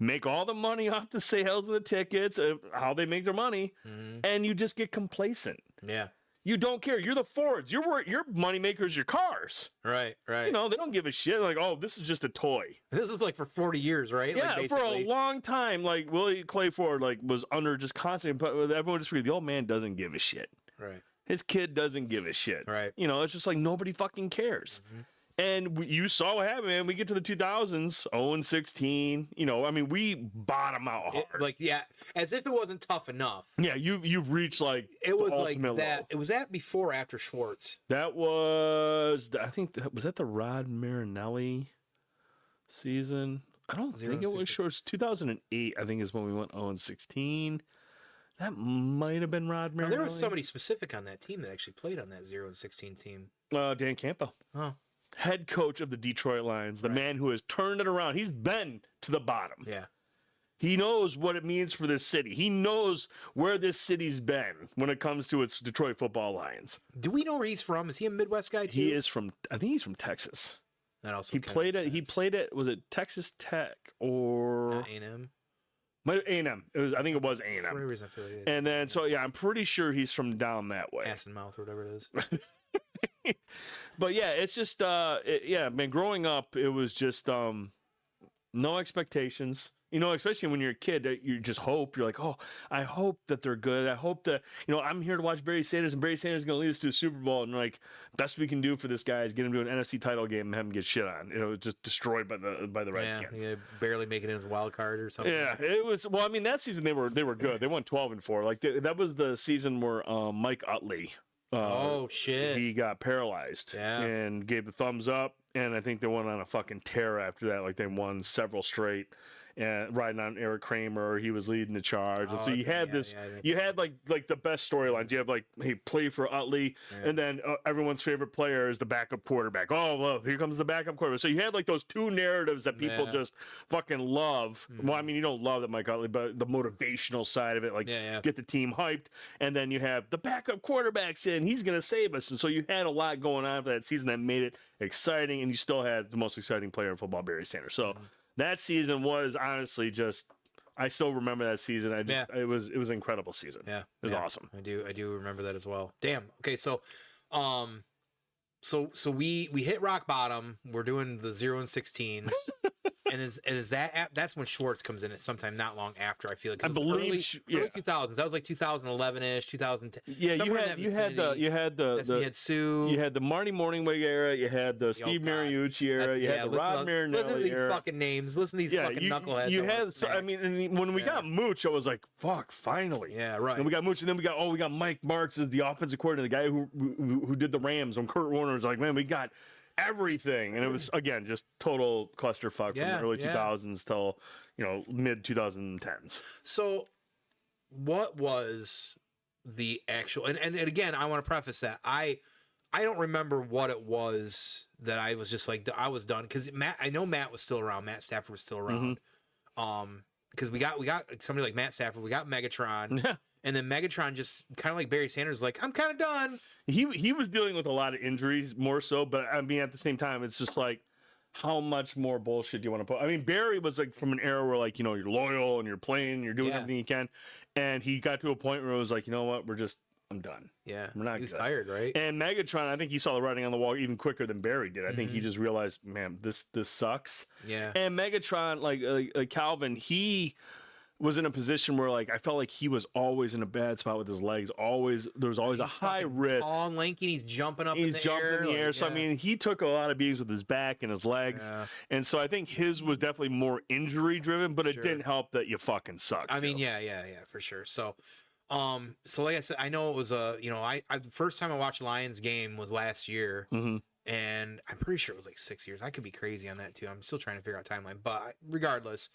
make all the money off the sales of the tickets, how they make their money, and you just get complacent. Yeah. You don't care. You're the Fords. Your moneymaker is your cars. Right. They don't give a shit. Like, oh, this is just a toy. This is like for 40 years, right? Yeah, like for a long time. Like, Willie Clay Ford was under just constant, but everyone just agreed the old man doesn't give a shit. Right. His kid doesn't give a shit. Right. It's just like nobody fucking cares. And you saw what happened, man. We get to the 2000s, 0-16. We bottom out hard. As if it wasn't tough enough. Yeah, you've reached like it was like that. Low. It was that before or after Schwartz. That was, I think, was that the Rod Marinelli season? I don't think it was Schwartz. 2008, I think, is when we went 0-16. That might have been Rod Marinelli. There was somebody specific on that team that actually played on that 0-16 team. Dan Campbell. Oh. Head coach of the Detroit Lions, the man who has turned it around. He's been to the bottom. Yeah. He knows what it means for this city. He knows where this city's been when it comes to its Detroit Football Lions. Do we know where he's from? Is he a Midwest guy too? He is from, I think he's from Texas. That also he played at, was it Texas Tech or A&M? A&M. I think it was A&M. For any reason, I feel like And then, so yeah, I'm pretty sure he's from down that way. ass and mouth or whatever it is. But yeah, it's just, yeah, man, growing up, it was just no expectations. You know, especially when you're a kid, you just hope. You're like, oh, I hope that they're good. I hope that, you know, I'm here to watch Barry Sanders, and Barry Sanders is going to lead us to a Super Bowl. And like, best we can do for this guy is get him to an NFC title game and have him get shit on. You know, just destroyed by the Redskins. Yeah, barely making it as a wild card or something. Yeah, it was. Well, I mean, that season they were good. They won 12-4. Like that was the season where Mike Utley. Oh shit! He got paralyzed and gave the thumbs up, and I think they went on a fucking tear after that. Like they won several straight. And riding on Eric Kramer, he was leading the charge. Oh, so you had you had like the best storylines. You have like, hey, play for Utley, and then everyone's favorite player is the backup quarterback. Oh, well, here comes the backup quarterback. So you had like those two narratives that people just fucking love. Well, I mean, you don't love that Mike Utley, but the motivational side of it, like get the team hyped, and then you have the backup quarterback's in, he's gonna save us. And so you had a lot going on for that season that made it exciting, and you still had the most exciting player in football, Barry Sanders. So. That season was honestly just, I still remember that season. It was an incredible season. Yeah. It was awesome. I do remember that as well. Damn. Okay. So we hit rock bottom. We're doing the 0 and 16s. And is that's when Schwartz comes in at sometime not long after, I feel like. I believe early 2000s. That was like 2011ish, 2010. Yeah, you had Sue. You had the Marty Morningweg era. You had the Steve Mariucci era. You had the Rob Marinelli era. Listen to these fucking names. Listen to these fucking knuckleheads. You had. So, I mean, and when we got Mooch, I was like, "Fuck, finally!" Yeah, right. And we got Mooch, and then we got Mike Marks as the offensive coordinator, the guy who did the Rams. When Kurt Warner was like, "Man, we got." Everything, and it was again just total clusterfuck from the early 2000s till mid 2010s. So, what was the actual? And again, I want to preface that I don't remember what it was that I was just like I was done because I know Matt was still around. Matt Stafford was still around. Because we got somebody like Matt Stafford, we got Megatron. Yeah. And then Megatron just kind of like Barry Sanders, like, I'm kind of done. He was dealing with a lot of injuries more so, but I mean, at the same time, it's just like, how much more bullshit do you want to put? I mean, Barry was like from an era where like, you're loyal and you're playing, you're doing everything you can. And he got to a point where it was like, you know what, I'm done. Yeah. We're not He was tired, right? And Megatron, I think he saw the writing on the wall even quicker than Barry did. I think he just realized, man, this sucks. Yeah. And Megatron, like Calvin, he was in a position where like I felt like he was always in a bad spot with his legs. There was always a high risk. Tall and lanky, and he's jumping up in the air. So I mean, he took a lot of beatings with his back and his legs. Yeah. And so I think his was definitely more injury driven, but it didn't help that you fucking sucked. I mean, yeah, for sure. So like I said, I know it was the first time I watched Lions game was last year. And I'm pretty sure it was like 6 years. I could be crazy on that too. I'm still trying to figure out timeline, but regardless,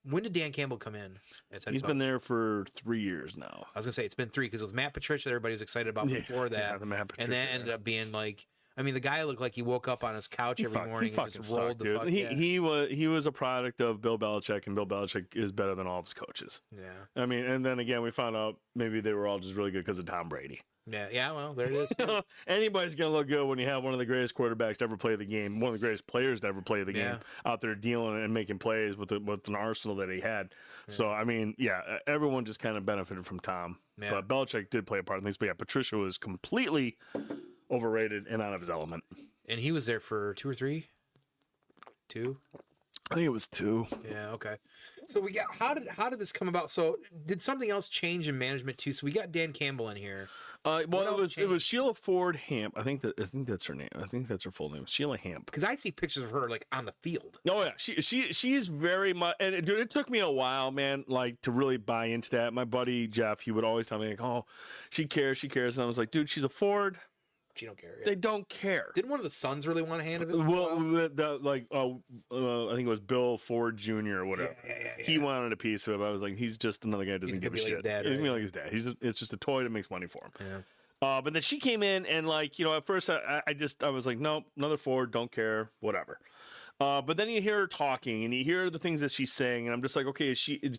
when did Dan Campbell come in? He's been there for 3 years now. I was gonna say it's been 3 because it was Matt Patricia that everybody was excited about before that. Yeah, the Matt Patricia, and that ended up being like, I mean, the guy looked like he woke up on his couch every morning and just rolled the fuck. He was a product of Bill Belichick, and Bill Belichick is better than all of his coaches. Yeah. I mean, and then again, we found out maybe they were all just really good because of Tom Brady. Yeah, well, there it is. Anybody's going to look good when you have one of the greatest quarterbacks to ever play the game, one of the greatest players to ever play the game out there dealing and making plays with an arsenal that he had. Yeah. So, I mean, everyone just kind of benefited from Tom. Yeah. But Belichick did play a part in things. But yeah, Patricia was completely overrated and out of his element. And he was there for 2 or 3? 2? I think it was 2. Yeah, okay. So we got how did this come about? So did something else change in management too? So we got Dan Campbell in here. Well, it was Sheila Ford Hamp. I think that's her name. I think that's her full name, Sheila Hamp. Because I see pictures of her like on the field. Oh yeah, she's very much. And dude, it took me a while, man, like to really buy into that. My buddy Jeff, he would always tell me like, "Oh, she cares." And I was like, "Dude, she's a Ford." She don't care. Yeah. They don't care. Didn't one of the sons really want a hand of it? Well, I think it was Bill Ford Jr. or whatever. Yeah. He wanted a piece of it. But I was like, he's just another guy who doesn't give a shit. He's gonna be like his dad. It's just a toy that makes money for him. Yeah. But then she came in and like, at first I was like, nope, another Ford, don't care, whatever. But then you hear her talking and you hear the things that she's saying, and I'm just like, okay,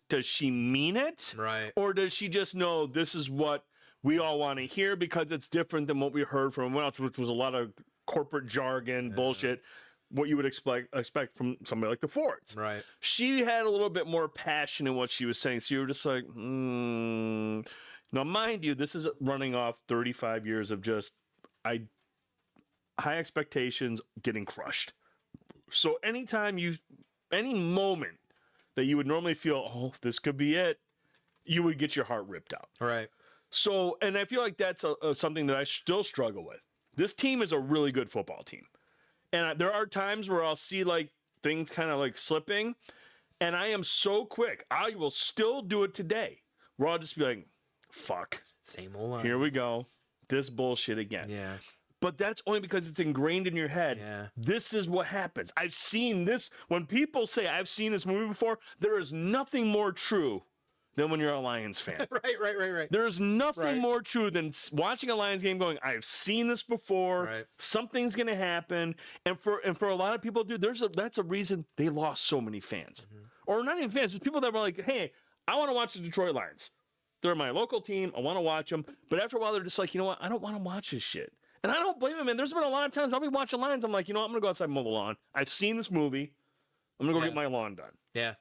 does she mean it? Right. Or does she just know this is what we all want to hear because it's different than what we heard from everyone else, which was a lot of corporate jargon, bullshit. what you would expect from somebody like the Fords. Right. She had a little bit more passion in what she was saying. So you were just like, Now, mind you, this is running off 35 years of just high expectations getting crushed. So any moment that you would normally feel, oh, this could be it, you would get your heart ripped out. Right. So, and I feel like that's something that I still struggle with. This team is a really good football team. And there are times where I'll see like things kind of like slipping, and I am so quick. I will still do it today, where I'll just be like, fuck. Same old lines. Here we go. This bullshit again. Yeah. But that's only because it's ingrained in your head. Yeah. This is what happens. I've seen this. When people say I've seen this movie before, there is nothing more true than when you're a Lions fan. Right. There is nothing more true than watching a Lions game going, I've seen this before. Right. Something's going to happen. And for a lot of people, dude, that's a reason they lost so many fans. Mm-hmm. Or not even fans, just people that were like, hey, I want to watch the Detroit Lions. They're my local team. I want to watch them. But after a while, they're just like, you know what? I don't want to watch this shit. And I don't blame them, man. There's been a lot of times I'll be watching Lions. I'm like, you know what? I'm going to go outside and mow the lawn. I've seen this movie. I'm going to go get my lawn done. Yeah.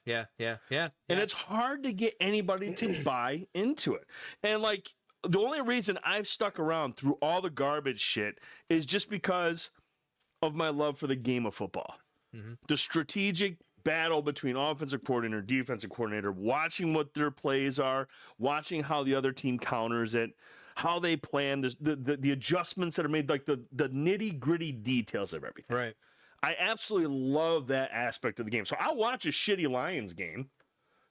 And it's hard to get anybody to buy into it. And like, the only reason I've stuck around through all the garbage shit is just because of my love for the game of football. Mm-hmm. The strategic battle between offensive coordinator, defensive coordinator, watching what their plays are, watching how the other team counters it, how they plan, the adjustments that are made, like the nitty gritty details of everything. Right. I absolutely love that aspect of the game. So I'll watch a shitty Lions game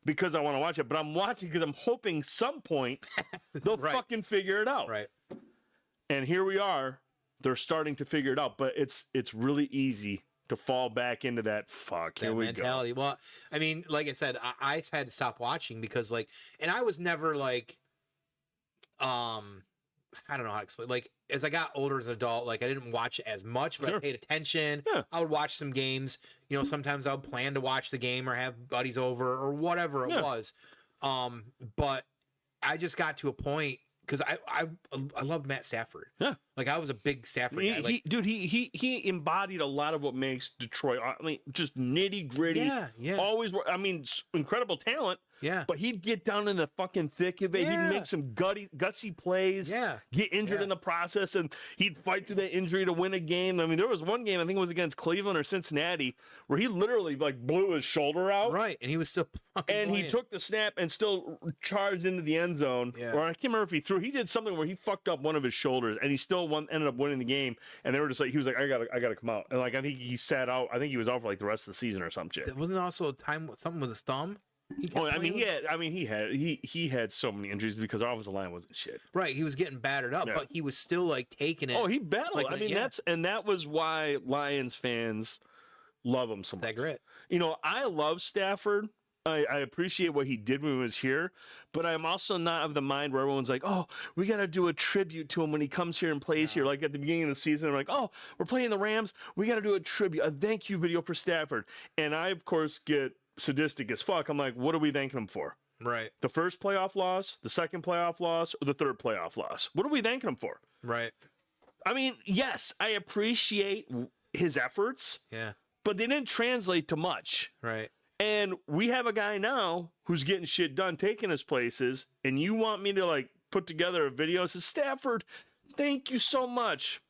because I want to watch it, but I'm watching because I'm hoping some point they'll fucking figure it out. Right. And here we are. They're starting to figure it out, but it's really easy to fall back into that here we mentality. Go. Well, I mean, like I said, I had to stop watching because and I was never like, I don't know how to explain. Like, as I got older as an adult, I didn't watch it as much, but I paid attention. Yeah. I would watch some games. You know, sometimes I would plan to watch the game or have buddies over or whatever it was. But I just got to a point because I loved Matt Stafford. Yeah. I was a big Stafford guy. He embodied a lot of what makes Detroit. I mean, just nitty gritty. Yeah. Always. I mean, incredible talent. Yeah. But he'd get down in the fucking thick of it. Yeah. He'd make some gutsy plays. Yeah. Get injured in the process, and he'd fight through that injury to win a game. I mean, there was one game, I think it was against Cleveland or Cincinnati, where he literally blew his shoulder out. Right. And he was still And he took the snap and still charged into the end zone. Yeah. Or I can't remember if he threw. He did something where he fucked up one of his shoulders, and he still ended up winning the game. And they were just like, he was like, I gotta come out. And I think he sat out. I think he was out for the rest of the season or some shit. Wasn't also a time with something with his thumb? He had so many injuries because our offensive line wasn't shit. Right, he was getting battered up, but he was still taking it. Oh, he battled. That was why Lions fans love him so much. That grit. You know, I love Stafford. I appreciate what he did when he was here, but I'm also not of the mind where everyone's like, oh, we got to do a tribute to him when he comes here and plays here. Like at the beginning of the season, I'm like, oh, we're playing the Rams. We got to do a tribute, a thank you video for Stafford. And I, of course, get sadistic as fuck. I'm like, what are we thanking him for? Right. The first playoff loss, the second playoff loss, or the third playoff loss? What are we thanking him for? Right. I mean, yes, I appreciate his efforts. Yeah. But they didn't translate to much. Right. And we have a guy now who's getting shit done, taking us places, and you want me to put together a video that says, Stafford, thank you so much.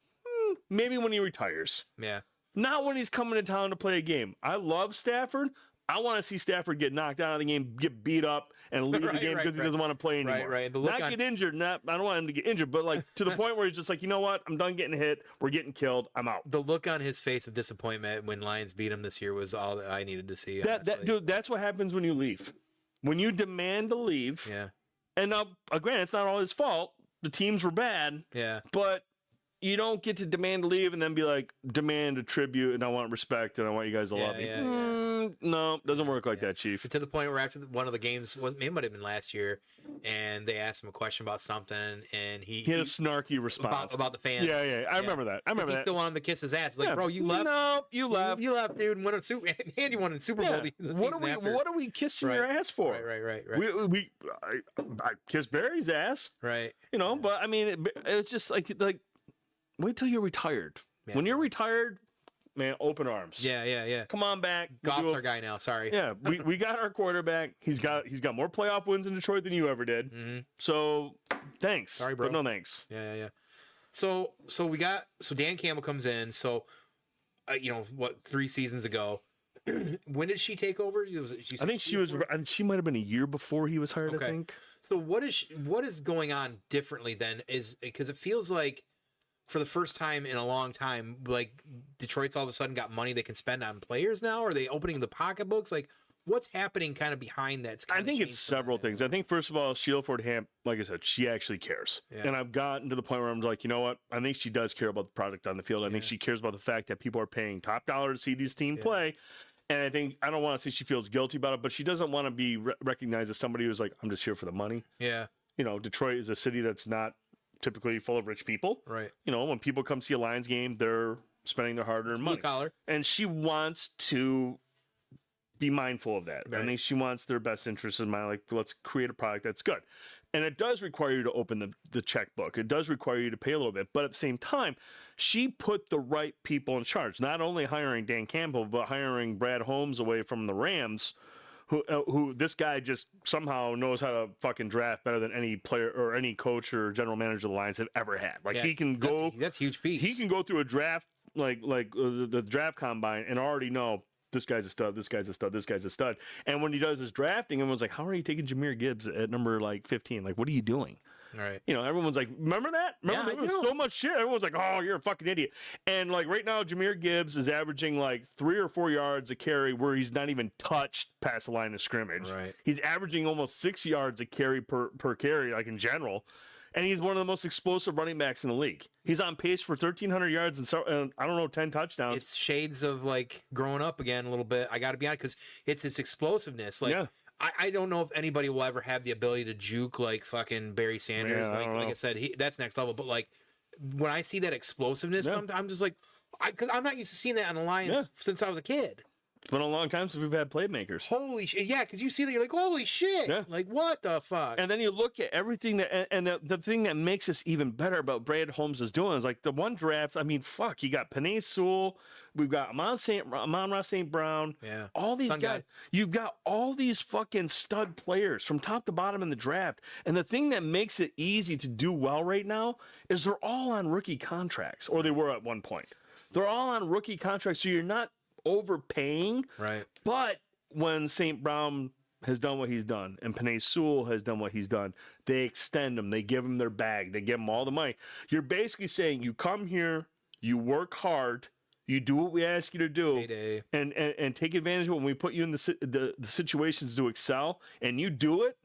Maybe when he retires. Yeah. Not when he's coming to town to play a game. I love Stafford. I want to see Stafford get knocked out of the game, get beat up, and leave the game because he doesn't want to play anymore. Right. Get injured. I don't want him to get injured, but to the point where he's just like, you know what? I'm done getting hit. We're getting killed. I'm out. The look on his face of disappointment when Lions beat him this year was all that I needed to see. Dude, that's what happens when you leave. When you demand to leave. Yeah. And now, granted, it's not all his fault. The teams were bad. Yeah. But you don't get to demand to leave and then be like, demand a tribute and I want respect and I want you guys to love me. No, doesn't work like that, Chief. To the point where after one of the games, it might have been last year, and they asked him a question about something, and he had a snarky response. About the fans. Yeah. I remember that. He still wanted him to kiss his ass. It's like, bro, you left. No, you left. You left, dude, and won Andy won in Super Bowl. What are we kissing your ass for? Right. I kissed Barry's ass. Right. You know, but I mean, it's just like wait till you're retired. Yeah. When you're retired, man, open arms. Yeah. Come on back. Goff's our guy now. Sorry. Yeah, we got our quarterback. He's got more playoff wins in Detroit than you ever did. Mm-hmm. So thanks. Sorry, bro. But no thanks. Yeah. So Dan Campbell comes in. So, 3 seasons ago. When did she take over? I think she might have been a year before he was hired. Okay. I think. So what is going on differently then? Is because it feels like for the first time in a long time, like Detroit's all of a sudden got money they can spend on players now. Are they opening the pocketbooks? Like what's happening kind of behind that? I think it's several things. I think first of all, Sheila Ford Hamp, like I said, she actually cares. Yeah. And I've gotten to the point where I'm like, you know what? I think she does care about the product on the field. I think she cares about the fact that people are paying top dollar to see this team play. And I don't want to say she feels guilty about it, but she doesn't want to be recognized as somebody who's like, I'm just here for the money. Yeah. Detroit is a city that's not typically full of rich people. Right. When people come see a Lions game, they're spending their hard-earned money. Blue collar. And she wants to be mindful of that. Right. I think she wants their best interests in mind. Like, let's create a product that's good. And it does require you to open the checkbook. It does require you to pay a little bit. But at the same time, she put the right people in charge. Not only hiring Dan Campbell, but hiring Brad Holmes away from the Rams, who this guy just somehow knows how to fucking draft better than any player or any coach or general manager the Lions have ever had. Like he can go. That's a huge piece. He can go through a draft like the draft combine and already know. This guy's a stud. This guy's a stud. This guy's a stud. And when he does his drafting, everyone's like, "How are you taking Jahmyr Gibbs at number 15? Like, what are you doing?" Right. Everyone's like, "Remember that? Remember there was so much shit." Everyone's like, "Oh, you're a fucking idiot." And like right now, Jahmyr Gibbs is averaging like 3 or 4 yards a carry, where he's not even touched past the line of scrimmage. Right. He's averaging almost 6 yards a carry per carry, like in general. And he's one of the most explosive running backs in the league. He's on pace for 1,300 yards and 10 touchdowns. It's shades of like growing up again a little bit. I got to be honest, because it's his explosiveness. Like I don't know if anybody will ever have the ability to juke like fucking Barry Sanders. Like I said, that's next level. But like when I see that explosiveness, I'm just like, because I'm not used to seeing that on the Lions since I was a kid. It's been a long time since we've had playmakers. Holy shit. Yeah, because you see that, you're like, holy shit. Yeah. Like, what the fuck? And then you look at everything and the thing that makes us even better about Brad Holmes is doing is like the one draft. I mean, fuck, you got Penei Sewell. We've got Amon-Ra St. Brown. Yeah. All these guys. You've got all these fucking stud players from top to bottom in the draft. And the thing that makes it easy to do well right now is they're all on rookie contracts, or they were at one point. They're all on rookie contracts, so you're not overpaying, right? But when St. Brown has done what he's done and Penei Sewell has done what he's done, they extend them, they give them their bag, they give them all the money. You're basically saying you come here, you work hard, you do what we ask you to do, and take advantage of when we put you in the situations to excel, and you do it.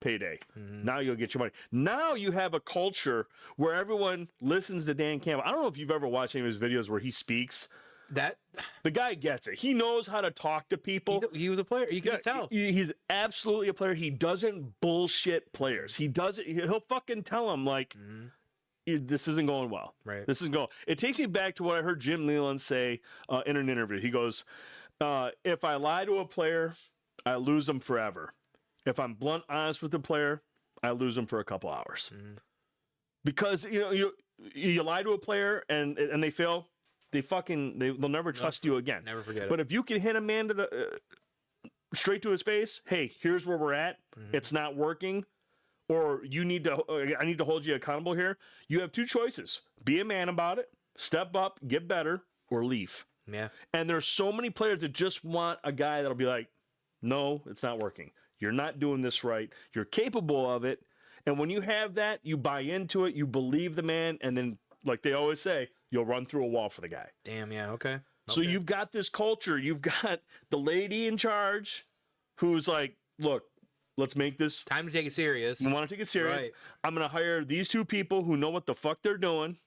Payday. Mm-hmm. Now you'll get your money. Now you have a culture where everyone listens to Dan Campbell. I don't know if you've ever watched any of his videos where he speaks. That the guy gets it. He knows how to talk to people. He was a player. You can just tell. He's absolutely a player. He doesn't bullshit players. He doesn't. He'll fucking tell them like, this isn't going well. Right. This isn't going. It takes me back to what I heard Jim Leland say in an interview. He goes, "If I lie to a player, I lose them forever. If I'm blunt, honest with the player, I lose them for a couple hours. Because you lie to a player and they fail." They'll never trust you again. Never forget it. But if you can hit a man to the straight to his face, hey, here's where we're at. It's not working, or I need to hold you accountable here. You have two choices: be a man about it, step up, get better, or leave. Yeah. And there's so many players that just want a guy that'll be like, no, it's not working. You're not doing this right. You're capable of it. And when you have that, you buy into it. You believe the man, and then, like they always say, you'll run through a wall for the guy. Damn, yeah, okay. So you've got this culture. You've got the lady in charge who's like, look, let's make this. Time to take it serious. We want to take it serious. Right. I'm going to hire these two people who know what the fuck they're doing.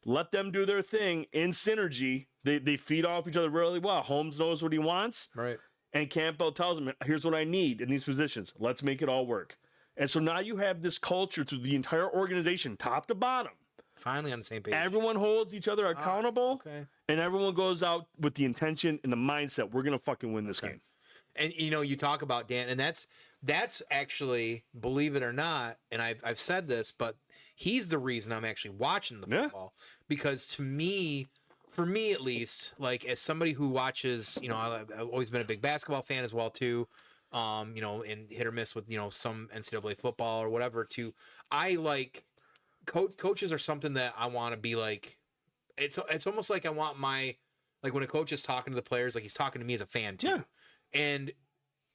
Let them do their thing in synergy. They feed off each other really well. Holmes knows what he wants. Right. And Campbell tells him, here's what I need in these positions. Let's make it all work. And so now you have this culture through the entire organization, top to bottom. Finally on the same page. Everyone holds each other accountable, and everyone goes out with the intention and the mindset, we're going to fucking win this game. And, you talk about Dan, and that's actually, believe it or not, and I've said this, but he's the reason I'm actually watching the football. Because to me, for me at least, like as somebody who watches, you know, I've always been a big basketball fan as well too. You know, and hit or miss with, you know, some NCAA football or whatever too. I like coaches are something that I want to be like. It's almost like I want like when a coach is talking to the players, like he's talking to me as a fan too. Yeah. And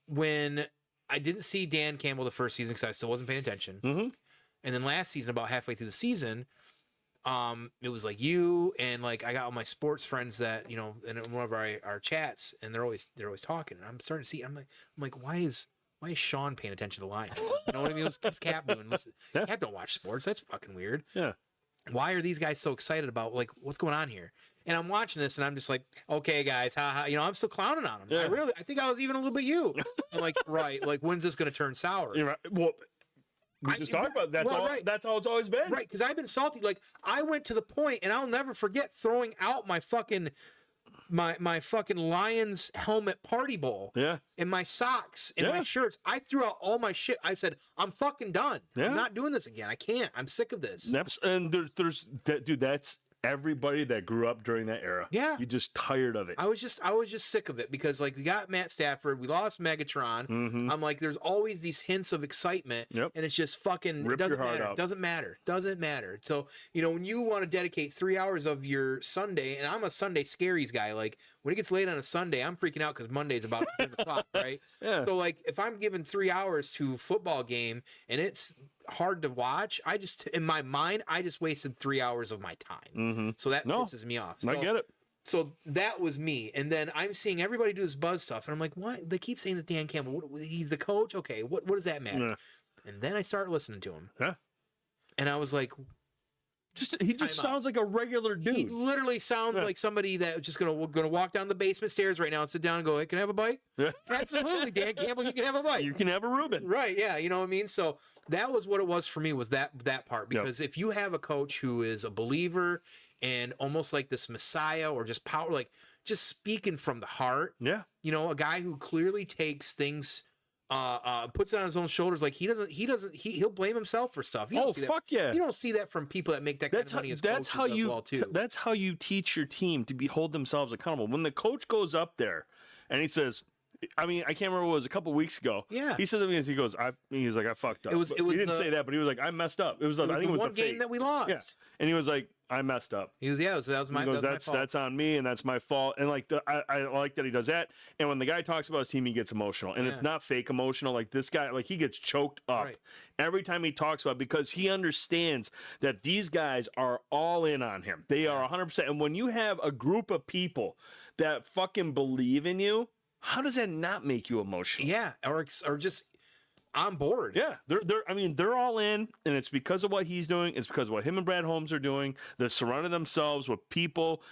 when I didn't see Dan Campbell the first season because I still wasn't paying attention. Mm-hmm. And then last season, about halfway through the season, it was like you and like I got all my sports friends that, you know, in one of our chats, and they're always talking. And I'm starting to see. I'm like, why is Sean paying attention to the line? You know what I mean? What's Cap doing? Listen, yeah. Cap don't watch sports. That's fucking weird. Yeah. Why are these guys so excited about like what's going on here? And I'm watching this, and I'm just like, okay, guys, haha. You know, I'm still clowning on them. Yeah. I think I was even a little bit you. I'm like, right, like when's this going to turn sour? You're right. Well. We just talked about that. That's how it's always been. Right, because I've been salty. Like I went to the point, and I'll never forget throwing out my fucking my fucking Lions helmet party bowl. Yeah. And my socks and my shirts. I threw out all my shit. I said, I'm fucking done. Yeah. I'm not doing this again. I can't. I'm sick of this. And there's dude, that's everybody that grew up during that era. Yeah. You're just tired of it. I was just sick of it because like we got Matt Stafford, we lost Megatron. Mm-hmm. I'm like, there's always these hints of excitement, and it's just fucking rip your heart out. Doesn't matter. So, you know, when you want to dedicate 3 hours of your Sunday, and I'm a Sunday scaries guy, like when it gets late on a Sunday, I'm freaking out because Monday's about to turn the clock, right? Yeah. So like if I'm giving 3 hours to a football game and it's hard to watch, I just in my mind I just wasted 3 hours of my time. Mm-hmm. So that pisses me off. I get it. So that was me, and then I'm seeing everybody do this buzz stuff, and I'm like, what? They keep saying that Dan Campbell, he's the coach. Okay, what does that matter? Yeah. And then I start listening to him, and I was like, he just sounds like a regular dude. He literally sounds like somebody that just gonna walk down the basement stairs right now and sit down and go, hey, can I have a bite? Yeah. Absolutely, Dan Campbell, you can have a bite. You can have a Reuben. Right, yeah, you know what I mean? So that was what it was for me, was that part. Because if you have a coach who is a believer and almost like this messiah or just power, like just speaking from the heart, you know, a guy who clearly takes things puts it on his own shoulders. Like he'll blame himself for stuff. You don't see that from people that make that kind of money as coaches as well too. That's how you teach your team to hold themselves accountable. When the coach goes up there and he says, I mean, I can't remember what it was a couple weeks ago. Yeah. He says something as he goes, he's like, I fucked up. He didn't say that, but he was like, I messed up. I think it was one the game that we lost. Yeah. And he was like, I messed up. He was, that was my fault. That's on me and that's my fault. And like I like that he does that. And when the guy talks about his team, he gets emotional. And it's not fake emotional. Like this guy, like he gets choked up every time he talks about it, because he understands that these guys are all in on him. They are 100%. And when you have a group of people that fucking believe in you, how does that not make you emotional? Yeah, or just on board. Yeah, they're all in, and it's because of what he's doing. It's because of what him and Brad Holmes are doing. They're surrounding themselves with people,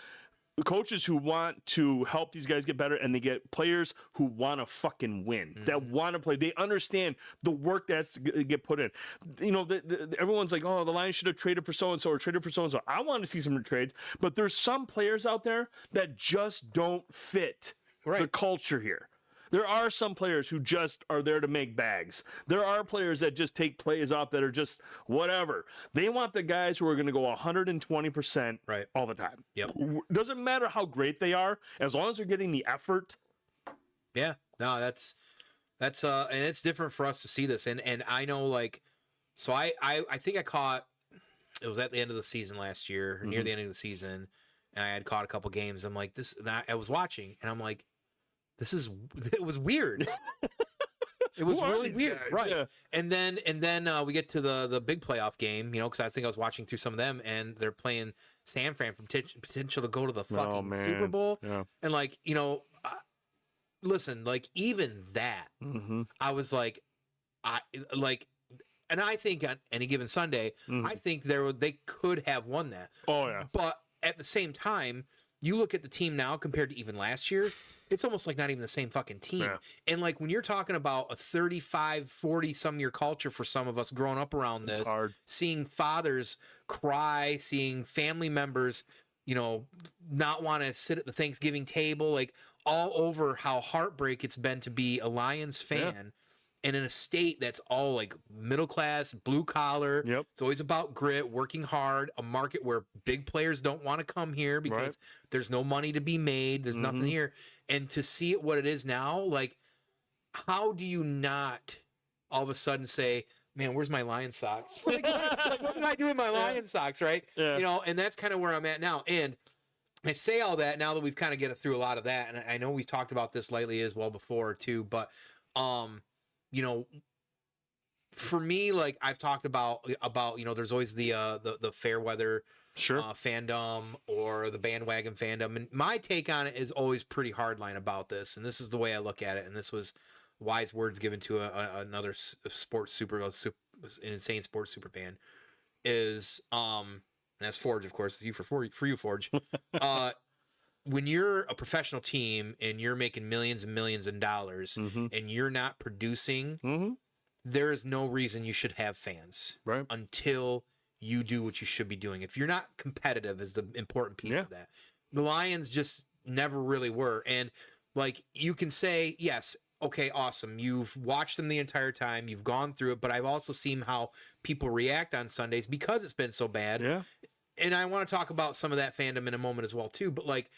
coaches who want to help these guys get better, and they get players who want to fucking win, that want to play. They understand the work that has to get put in. You know, everyone's like, oh, the Lions should have traded for so-and-so or traded for so-and-so. I want to see some trades, but there's some players out there that just don't fit the culture here. There are some players who just are there to make bags. There are players that just take plays off that are just whatever. They want the guys who are going to go 120% all the time. Yep. Doesn't matter how great they are, as long as they're getting the effort. Yeah. No, that's and it's different for us to see this. And I know, like, so I think I caught, it was at the end of the season last year, near the end of the season, and I had caught a couple games. I'm like, this, and I was watching, and I'm like, it was weird. It was really weird, guys? Right? Yeah. And then we get to the big playoff game, you know, because I think I was watching through some of them, and they're playing San Fran for potential to go to the fucking Super Bowl, and like, you know, listen, like even that, I was like, and I think on any given Sunday, I think they could have won that. Oh yeah, but at the same time, you look at the team now compared to even last year, it's almost like not even the same fucking team. Yeah. And like when you're talking about a 35, 40 some year culture for some of us growing up around this, seeing fathers cry, seeing family members, you know, not want to sit at the Thanksgiving table, like all over how heartbreak it's been to be a Lions fan. And in a state that's all like middle class, blue collar, Yep. it's always about grit, working hard, a market where big players don't want to come here because there's no money to be made. There's nothing here. And to see it what it is now, like, how do you not all of a sudden say, man, where's my Lion socks? Like, what did I do with my Lion socks, right? Yeah. You know, and that's kind of where I'm at now. And I say all that now that we've kind of get through a lot of that. And I know we've talked about this lately as well before too, but, you know, for me, like I've talked about, you know, there's always the fair weather fandom or the bandwagon fandom. And my take on it is always pretty hardline about this. And this is the way I look at it. And this was wise words given to another sports an insane sports super fan is, and that's Forge, of course, it's for you, Forge. When you're a professional team and you're making millions and millions of dollars and you're not producing, there is no reason you should have fans until you do what you should be doing. If you're not competitive is the important piece of that. The Lions just never really were. And like, you can say, yes, okay, awesome. You've watched them the entire time. You've gone through it, but I've also seen how people react on Sundays because it's been so bad. Yeah. And I want to talk about some of that fandom in a moment as well too. But like,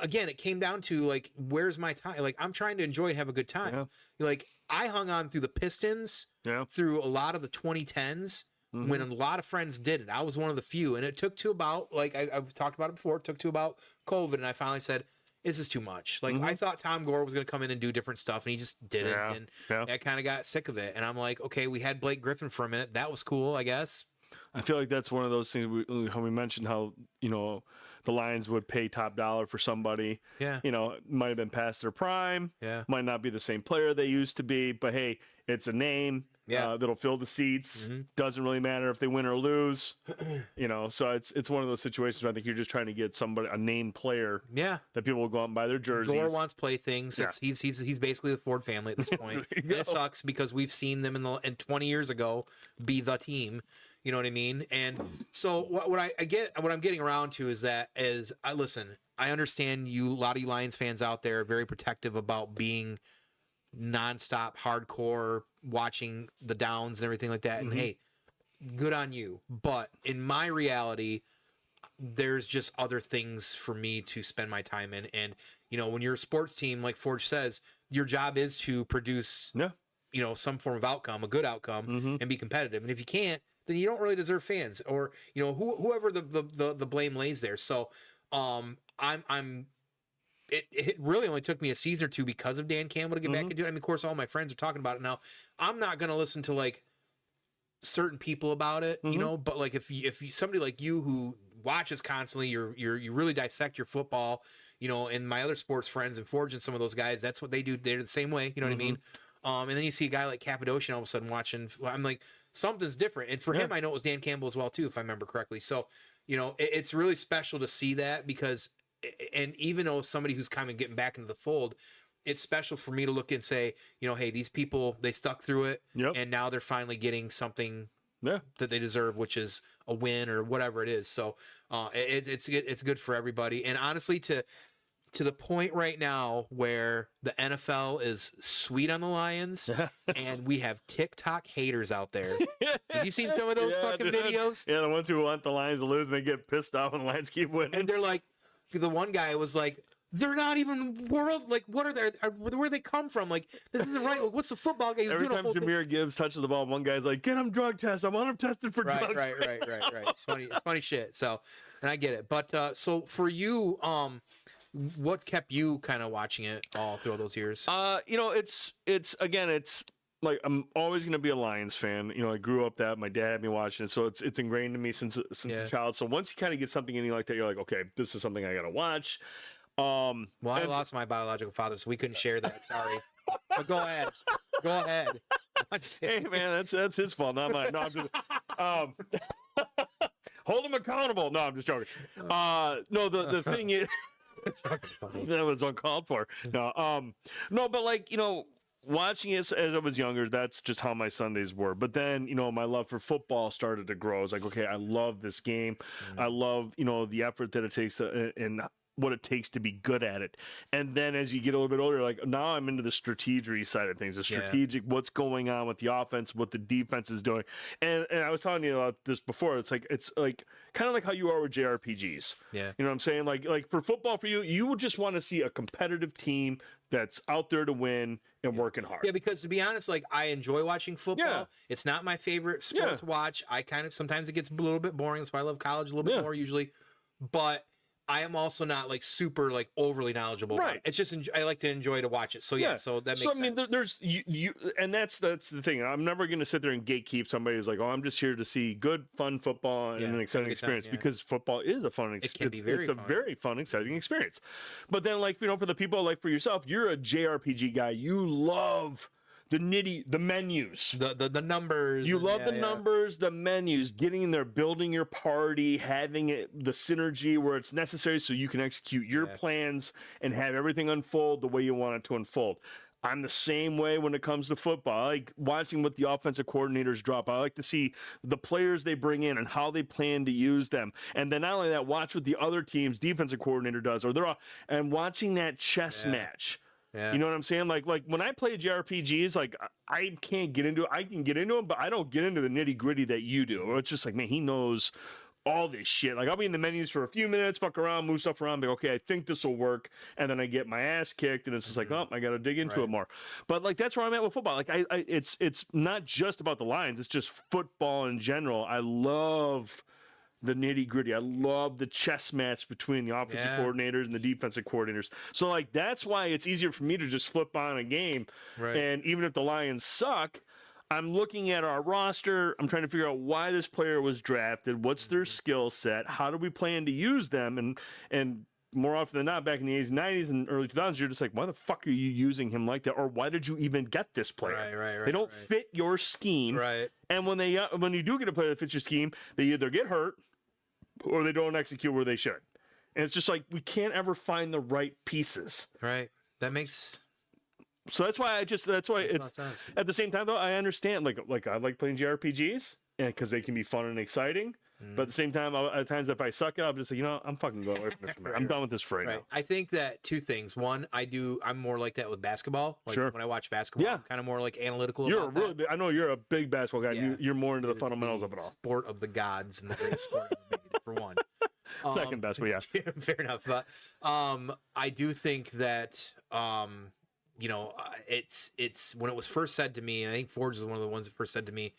again, it came down to like, where's my time? Like, I'm trying to enjoy and have a good time. Yeah. Like, I hung on through the Pistons, through a lot of the 2010s when a lot of friends didn't. I was one of the few, and it took to about, like I've talked about it before, it took to about COVID, and I finally said, this is too much. Like, I thought Tom Gore was going to come in and do different stuff, and he just didn't. And I kind of got sick of it. And I'm like, okay, we had Blake Griffin for a minute. That was cool, I guess. I feel like that's one of those things how we mentioned how, you know, the Lions would pay top dollar for somebody. Yeah. You know, it might have been past their prime. Yeah. Might not be the same player they used to be, but hey, it's a name that'll fill the seats. Doesn't really matter if they win or lose. You know, so it's one of those situations where I think you're just trying to get somebody, a named player. Yeah. That people will go out and buy their jerseys. Gore wants playthings. Yeah. He's basically the Ford family at this point. And it sucks because we've seen them in 20 years ago be the team. You know what I mean? And so what I'm getting around to is I understand a lot of you Lions fans out there are very protective about being nonstop hardcore, watching the downs and everything like that. And hey, good on you. But in my reality, there's just other things for me to spend my time in. And, you know, when you're a sports team, like Forge says, your job is to produce, you know, some form of outcome, a good outcome, and be competitive. And if you can't, then you don't really deserve fans, or, you know, whoever the blame lays there. So, it really only took me a season or two because of Dan Campbell to get back into it. I mean, of course, all my friends are talking about it now. I'm not going to listen to like certain people about it, you know, but like if you somebody like you who watches constantly, you really dissect your football, you know, and my other sports friends and Forge and some of those guys, that's what they do. They're the same way. You know what I mean? And then you see a guy like Cappadocian all of a sudden watching, I'm like, something's different. And for him, I know it was Dan Campbell as well too, if I remember correctly. So, you know, it's really special to see that because, and even though somebody who's kind of getting back into the fold, it's special for me to look and say, you know, hey, these people, they stuck through it, and now they're finally getting something that they deserve, which is a win or whatever it is. So it's good for everybody. And honestly, to the point right now where the NFL is sweet on the Lions and we have TikTok haters out there. Have you seen some of those fucking videos? Yeah, the ones who want the Lions to lose and they get pissed off when the Lions keep winning. And they're like, the one guy was like, they're not even world. Like, what are they? Where they come from? Like, this isn't right. What's the football guy? Every time Jahmyr Gibbs touches the ball, one guy's like, get him drug test. I want him tested for drugs. Right. It's funny. It's funny shit. So, and I get it. But so for you, what kept you kind of watching it all through all those years? You know, it's like I'm always going to be a Lions fan. You know, I grew up that my dad had me watching it, so it's ingrained in me since a child. So once you kind of get something in you like that, you're like, okay, this is something I got to watch. Well, I lost my biological father, so we couldn't share that. Sorry, but go ahead. Hey man, that's his fault, not mine. No, I'm just hold him accountable. No, I'm just joking. No, the thing is. That was uncalled for. No, but like, you know, watching it as I was younger, that's just how my Sundays were. But then, you know, my love for football started to grow. I was like, okay, I love this game. I love, you know, the effort that it takes to, and what it takes to be good at it. And then as you get a little bit older, like now I'm into the strategery side of things, the strategic, what's going on with the offense, what the defense is doing. And I was telling you about this before. It's like kind of like how you are with JRPGs. Yeah. You know what I'm saying? Like for football, for you would just want to see a competitive team that's out there to win and working hard. Yeah, because to be honest, like I enjoy watching football. Yeah. It's not my favorite sport to watch. I kind of sometimes it gets a little bit boring. That's why I love college a little bit more usually. But I am also not like super like overly knowledgeable about it. It's just I like to enjoy to watch it. So so that makes sense. So I mean, there's you, and that's the thing. I'm never going to sit there and gatekeep somebody who's like, oh, I'm just here to see good, fun football and an exciting experience because football is a fun experience. It can be very fun. It's a very fun, exciting experience. But then, like for the people like for yourself, you're a JRPG guy. You love the menus, the numbers. You love the numbers, the menus, getting in there, building your party, having the synergy where it's necessary so you can execute your plans and have everything unfold the way you want it to unfold. I'm the same way when it comes to football. I like watching what the offensive coordinators drop. I like to see the players they bring in and how they plan to use them. And then not only that, watch what the other team's defensive coordinator does, and watching that chess match. Yeah. You know what I'm saying? Like when I play JRPGs, like I can't get into it. I can get into them, but I don't get into the nitty gritty that you do. It's just like, man, he knows all this shit. Like I'll be in the menus for a few minutes, fuck around, move stuff around, be okay, I think this will work, and then I get my ass kicked, and it's just like, oh, I got to dig into it more. But like that's where I'm at with football. Like it's not just about the Lions. It's just football in general. I love the nitty gritty. I love the chess match between the offensive coordinators and the defensive coordinators. So like that's why it's easier for me to just flip on a game. Right. And even if the Lions suck, I'm looking at our roster. I'm trying to figure out why this player was drafted. What's their skill set? How do we plan to use them? And more often than not, back in the 80s, 90s, and early 2000s, you're just like, why the fuck are you using him like that? Or why did you even get this player? Right. They don't fit your scheme. Right. And when you do get a player that fits your scheme, they either get hurt or they don't execute where they should. And it's just like, we can't ever find the right pieces. Right. That makes... So that's why it's sense. At the same time though, I understand like I like playing JRPGs and because they can be fun and exciting. But at the same time, at times if I suck it, I'm just like, I'm fucking going away from this. I'm done with this for right now. I think that two things. One, I'm more like that with basketball. Like when I watch basketball, I'm kind of more like analytical. I know you're a big basketball guy. You're more into the fundamentals of it all. Sport of the gods and the greatest sport for one. Second best, but yeah. Fair enough. But I do think that it's when it was first said to me, and I think Forge was one of the ones that first said to me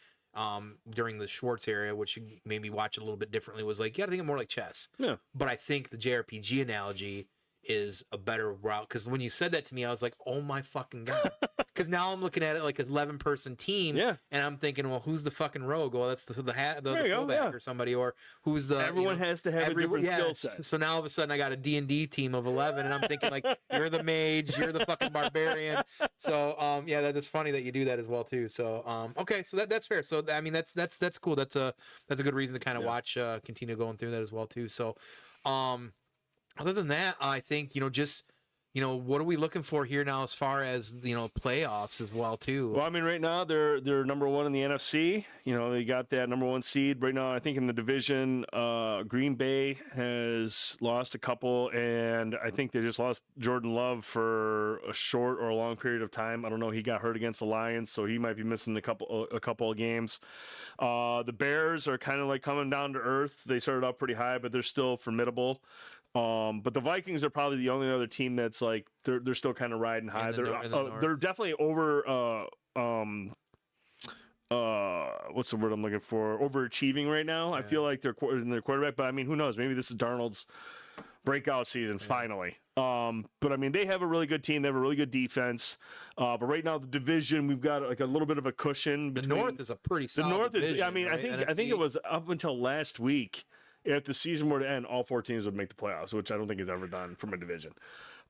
during the Schwartz era, which made me watch it a little bit differently, was like, I think I'm more like chess. Yeah. But I think the JRPG analogy is a better route, because when you said that to me, I was like, oh my fucking God. Because now I'm looking at it like an 11-person team, and I'm thinking, well, who's the fucking rogue? Well, that's the fullback or somebody, or who's the... Everyone has to have a different skill set. So now all of a sudden I got a D&D team of 11, and I'm thinking like, you're the mage, you're the fucking barbarian. So, that's funny that you do that as well too. So, okay, so that's fair. So, I mean, that's cool. That's a good reason to kind of watch, continue going through that as well too. So, other than that, I think, what are we looking for here now as far as, playoffs as well, too? Well, I mean, right now they're number one in the NFC. They got that number one seed right now. I think in the division, Green Bay has lost a couple, and I think they just lost Jordan Love for a short or a long period of time. I don't know. He got hurt against the Lions, so he might be missing a couple of games. The Bears are kind of like coming down to earth. They started out pretty high, but they're still formidable. But the Vikings are probably the only other team that's like they're still kind of riding high. They're definitely over what's the word I'm looking for? Overachieving right now. Yeah. I feel like they're in their quarterback, but I mean, who knows? Maybe this is Darnold's breakout season finally. But I mean, they have a really good team. They have a really good defense. But right now, the division, we've got like a little bit of a cushion. The North is a pretty solid division. I mean, right? I think it was up until last week. If the season were to end, all 4 teams would make the playoffs, which I don't think is ever done from a division.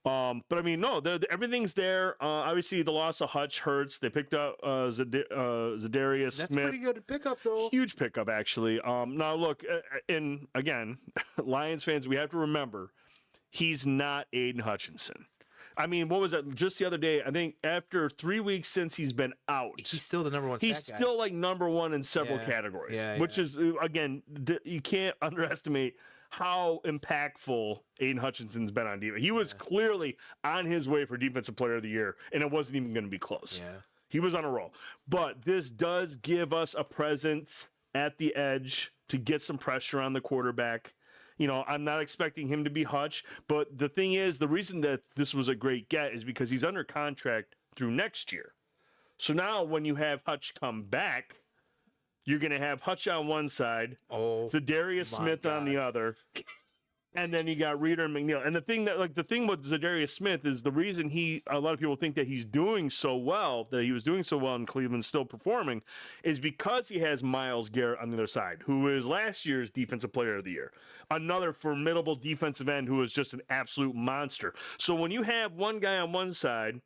But I mean, no, everything's there. Obviously, the loss of Hutch hurts. They picked up Zadarius Smith. That's pretty good pickup, though. Huge pickup, actually. Now, look, and again, Lions fans, we have to remember, he's not Aiden Hutchinson. I mean, what was that? Just the other day, I think after 3 weeks since he's been out, he's still the number one. He's still like number one in several categories, which is, again, you can't underestimate how impactful Aiden Hutchinson's been on defense. He was clearly on his way for Defensive Player of the Year, and it wasn't even going to be close. Yeah. He was on a roll. But this does give us a presence at the edge to get some pressure on the quarterback. You know, I'm not expecting him to be Hutch, but the thing is, the reason that this was a great get is because he's under contract through next year. So now when you have Hutch come back, you're going to have Hutch on one side, Zadarius Smith on the other, and then you got Reader and McNeil. And the thing with Zadarius Smith is the reason a lot of people think that he's doing so well, that he was doing so well in Cleveland, still performing, is because he has Myles Garrett on the other side, who is last year's Defensive Player of the Year. Another formidable defensive end who is just an absolute monster. So when you have one guy on one side,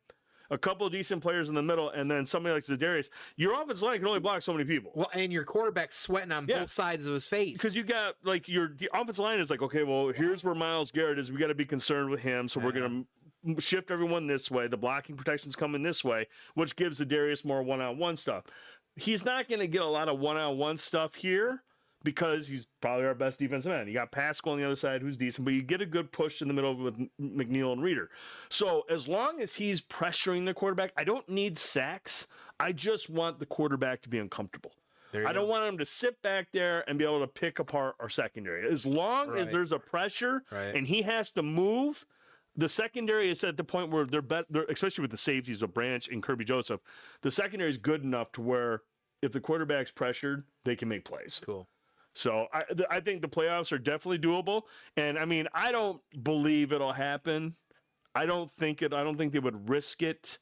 a couple of decent players in the middle, and then somebody like Zadarius, your offensive line can only block so many people. Well, and your quarterback's sweating on both sides of his face. Because you got, like, the offensive line is like, okay, well, here's where Myles Garrett is. We got to be concerned with him, so we're going to shift everyone this way. The blocking protection's coming this way, which gives Zadarius more one-on-one stuff. He's not going to get a lot of one-on-one stuff here, because he's probably our best defensive end. You got Pascal on the other side who's decent, but you get a good push in the middle with McNeil and Reader. So as long as he's pressuring the quarterback, I don't need sacks. I just want the quarterback to be uncomfortable. I don't want him to sit back there and be able to pick apart our secondary. As long as there's a pressure and he has to move, the secondary is at the point where they're especially with the safeties, with Branch and Kirby Joseph, the secondary is good enough to where if the quarterback's pressured, they can make plays. Cool. So I think the playoffs are definitely doable. And I mean, I don't believe it'll happen. I don't think they would risk it.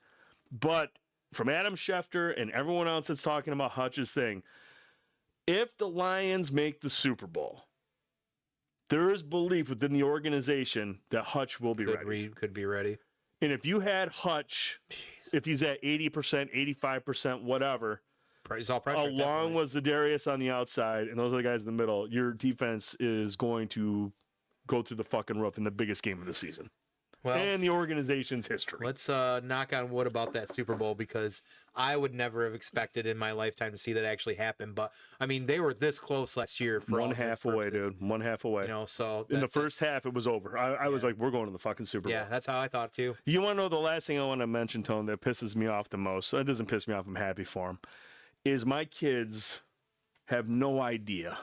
But from Adam Schefter and everyone else that's talking about Hutch's thing, if the Lions make the Super Bowl, there is belief within the organization that Hutch will be ready. Could be ready. And if you had Hutch, if he's at 80%, 85%, whatever, He's all pressure along with Zadarius on the outside, and those are the guys in the middle, your defense is going to go through the fucking roof in the biggest game of the season. Well, and the organization's history. Let's knock on wood about that Super Bowl, because I would never have expected in my lifetime to see that actually happen. But I mean, they were this close last year. For one half away, dude. 1 half away. You know, so in the first half, it was over. I was like, we're going to the fucking Super Bowl. Yeah, that's how I thought too. You want to know the last thing I want to mention, Tone, that pisses me off the most? That doesn't piss me off. I'm happy for them. Is my kids have no idea.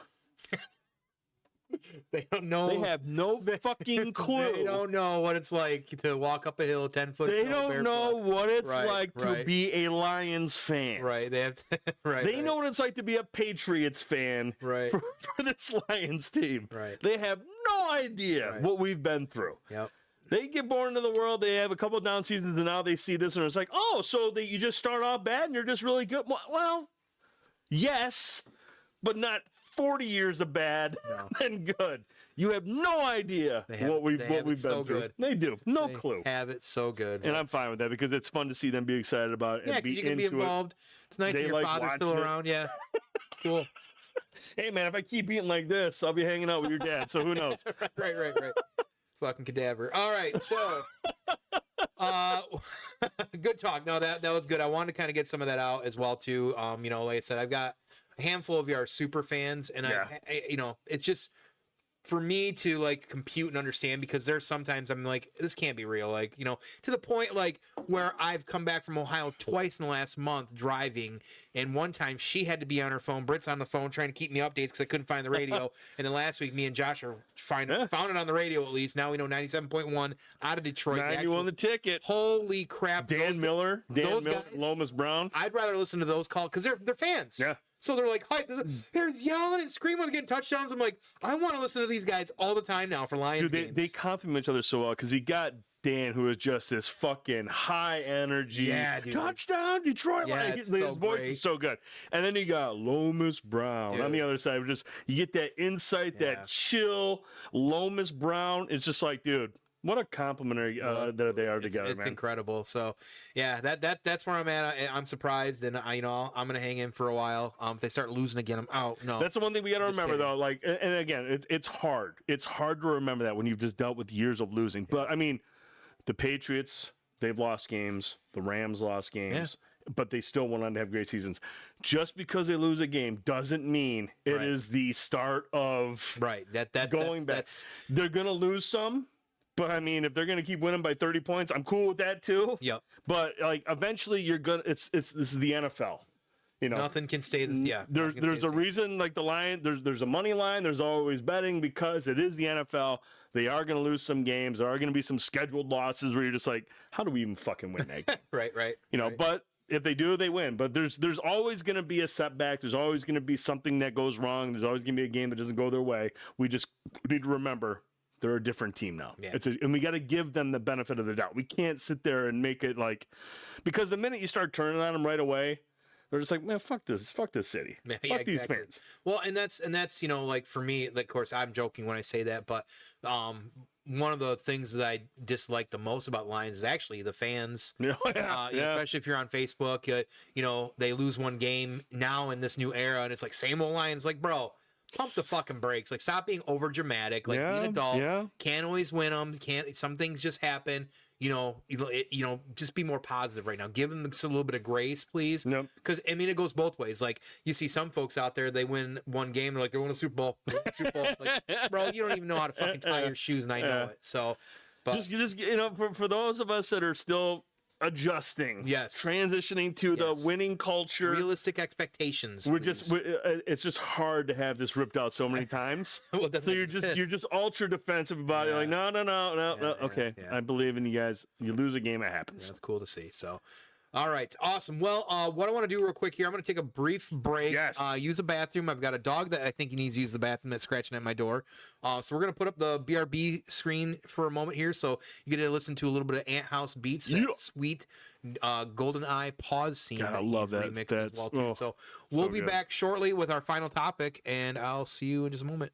They don't know. They have no fucking clue. They don't know what it's like to walk up a hill 10 foot. They don't know what it's like to be a Lions fan. Right. They have to, They know what it's like to be a Patriots fan. Right. For this Lions team. Right. They have no idea what we've been through. Yep. They get born into the world. They have a couple of down seasons, and now they see this, and it's like, oh, so you just start off bad, and you're just really good. Well, yes, but not 40 years of bad and good. You have no idea what we've been through. Good. They do. No clue. Have it so good. And I'm fine with that, because it's fun to see them be excited about it. Yeah, because you can be involved. It's nice that your father's still around. Yeah. Cool. Hey, man, if I keep eating like this, I'll be hanging out with your dad, so who knows? Right. Fucking cadaver. All right, so good talk. No, that was good. I wanted to kind of get some of that out as well too. You know, like I said, I've got a handful of our super fans, and I you know, it's just for me to like compute and understand, because there's sometimes I'm like, this can't be real. Like, you know, to the point like where I've come back from Ohio twice in the last month driving, and one time she had to be on her phone. Britt's on the phone trying to keep me updates because I couldn't find the radio. And then last week, me and Josh are found it on the radio at least. Now we know 97.1 out of Detroit. 90 on the ticket. Holy crap. Dan Miller, guys, Lomas Brown. I'd rather listen to those calls because they're fans. Yeah. So they're like, hi, they're yelling and screaming when they're getting touchdowns. I'm like, I want to listen to these guys all the time now for Lions games. They compliment each other so well, because he got Dan, who is just this fucking high energy, touchdown Detroit. Yeah, his voice is so good. And then you got Lomas Brown on the other side. You get that insight, that chill Lomas Brown. It's just like, dude, what a complimentary that they are together, it's man. Incredible. So, yeah, that's where I'm at. I'm surprised, and I'm gonna hang in for a while. If they start losing again, I'm out. No, that's the one thing we got to remember, though. Like, and again, it's hard. It's hard to remember that when you've just dealt with years of losing. But I mean, the Patriots, they've lost games. The Rams lost games. but they still went on to have great seasons. Just because they lose a game doesn't mean it is the start of going back. They're going to lose some. But I mean, if they're going to keep winning by 30 points, I'm cool with that too. Yep. But like, eventually, you're gonna. This is the NFL. You know, nothing can stay. There's a reason. Like the line, there's a money line. There's always betting because it is the NFL. They are going to lose some games. There are going to be some scheduled losses where you're just like, how do we even fucking win that game? Right. You know, but if they do, they win. But there's always going to be a setback. There's always going to be something that goes wrong. There's always going to be a game that doesn't go their way. We just need to remember. They're a different team now. Yeah. And we got to give them the benefit of the doubt. We can't sit there and make it like, because the minute you start turning on them right away, they're just like, man, fuck this city. Fuck these fans. Well, and that's you know, like for me, like, of course, I'm joking when I say that, but one of the things that I dislike the most about Lions is actually the fans. Especially if you're on Facebook, you know, they lose one game now in this new era, and it's like same old Lions. Like, bro, pump the fucking brakes. Like, stop being over dramatic. Like, be an adult. Can't always win them. Some things just happen. You know, just be more positive right now. Give them a little bit of grace, please. Because I mean, it goes both ways. Like, you see some folks out there, they win one game, they're like, they're winning a Super Bowl. Like, bro, you don't even know how to fucking tie your shoes, and I know it. So, but just you know, for those of us that are still adjusting, transitioning to the winning culture, realistic expectations. It's just hard to have this ripped out so many times. Well, so you're just ultra defensive about it. Like, no. Okay, I believe in you guys. You lose a game, it happens. That's cool to see. So, all right, awesome. Well, what I want to do real quick here, I'm going to take a brief break. Use a bathroom. I've got a dog that I think he needs to use the bathroom that's scratching at my door. So we're going to put up the BRB screen for a moment here, so you get to listen to a little bit of Ant House Beats, that sweet Golden Eye pause scene. God, I love that. Remixed as well too. So we'll be back shortly with our final topic, and I'll see you in just a moment.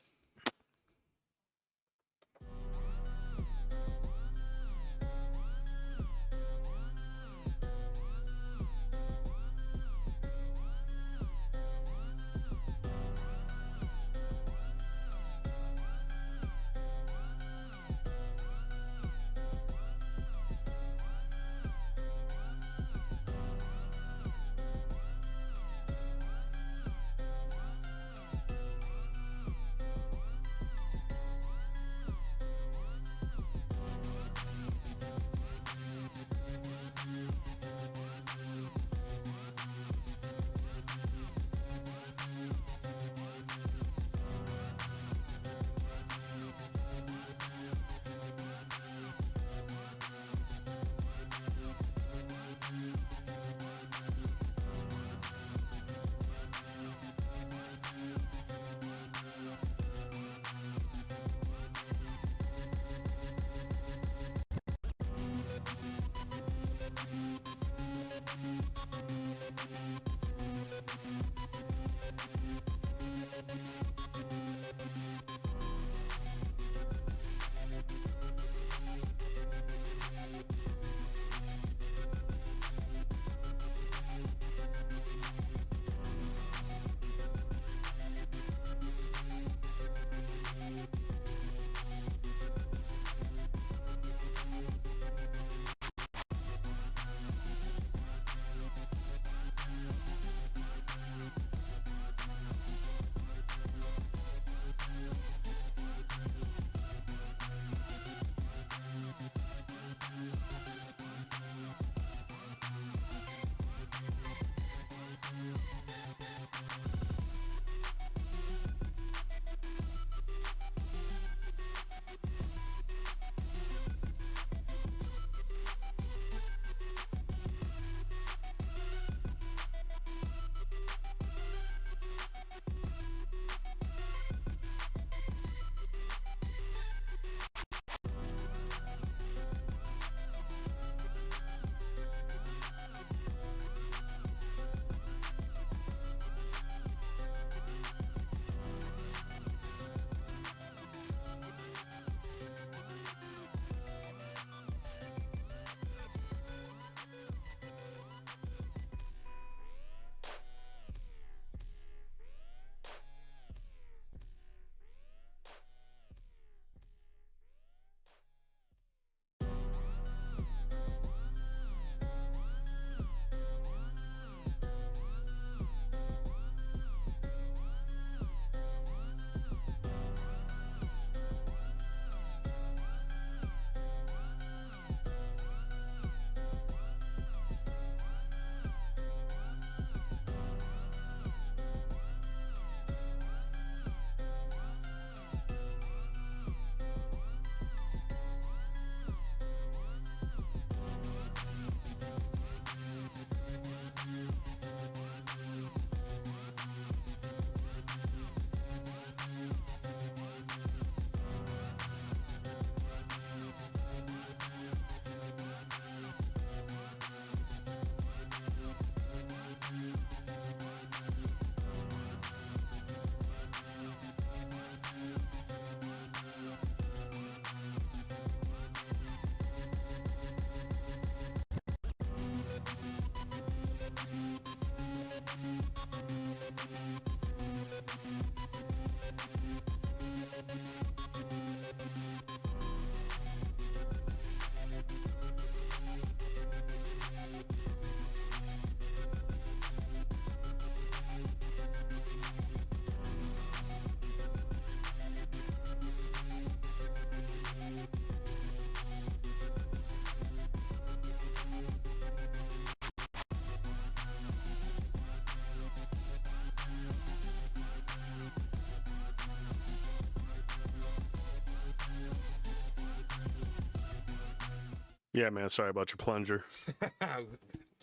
Yeah, man. Sorry about your plunger.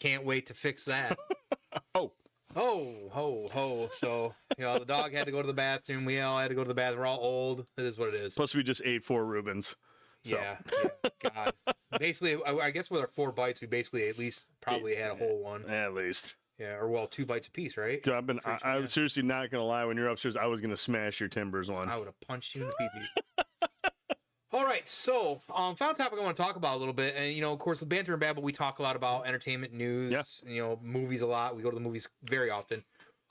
Can't wait to fix that. Oh. Oh, ho, ho. So, the dog had to go to the bathroom. We all had to go to the bathroom. We're all old. It is what it is. Plus, we just ate 4 Reubens. So. Yeah. God. Basically, I guess with our 4 bites, we basically at least probably had a whole one. At least. Yeah, or 2 bites apiece, right? Dude, I'm seriously not going to lie. When you're upstairs, I was going to smash your timbers one. I would have punched you in the pee-pee. All right, so final topic I want to talk about a little bit, and of course, the Banter and Babble, we talk a lot about entertainment news, movies a lot. We go to the movies very often,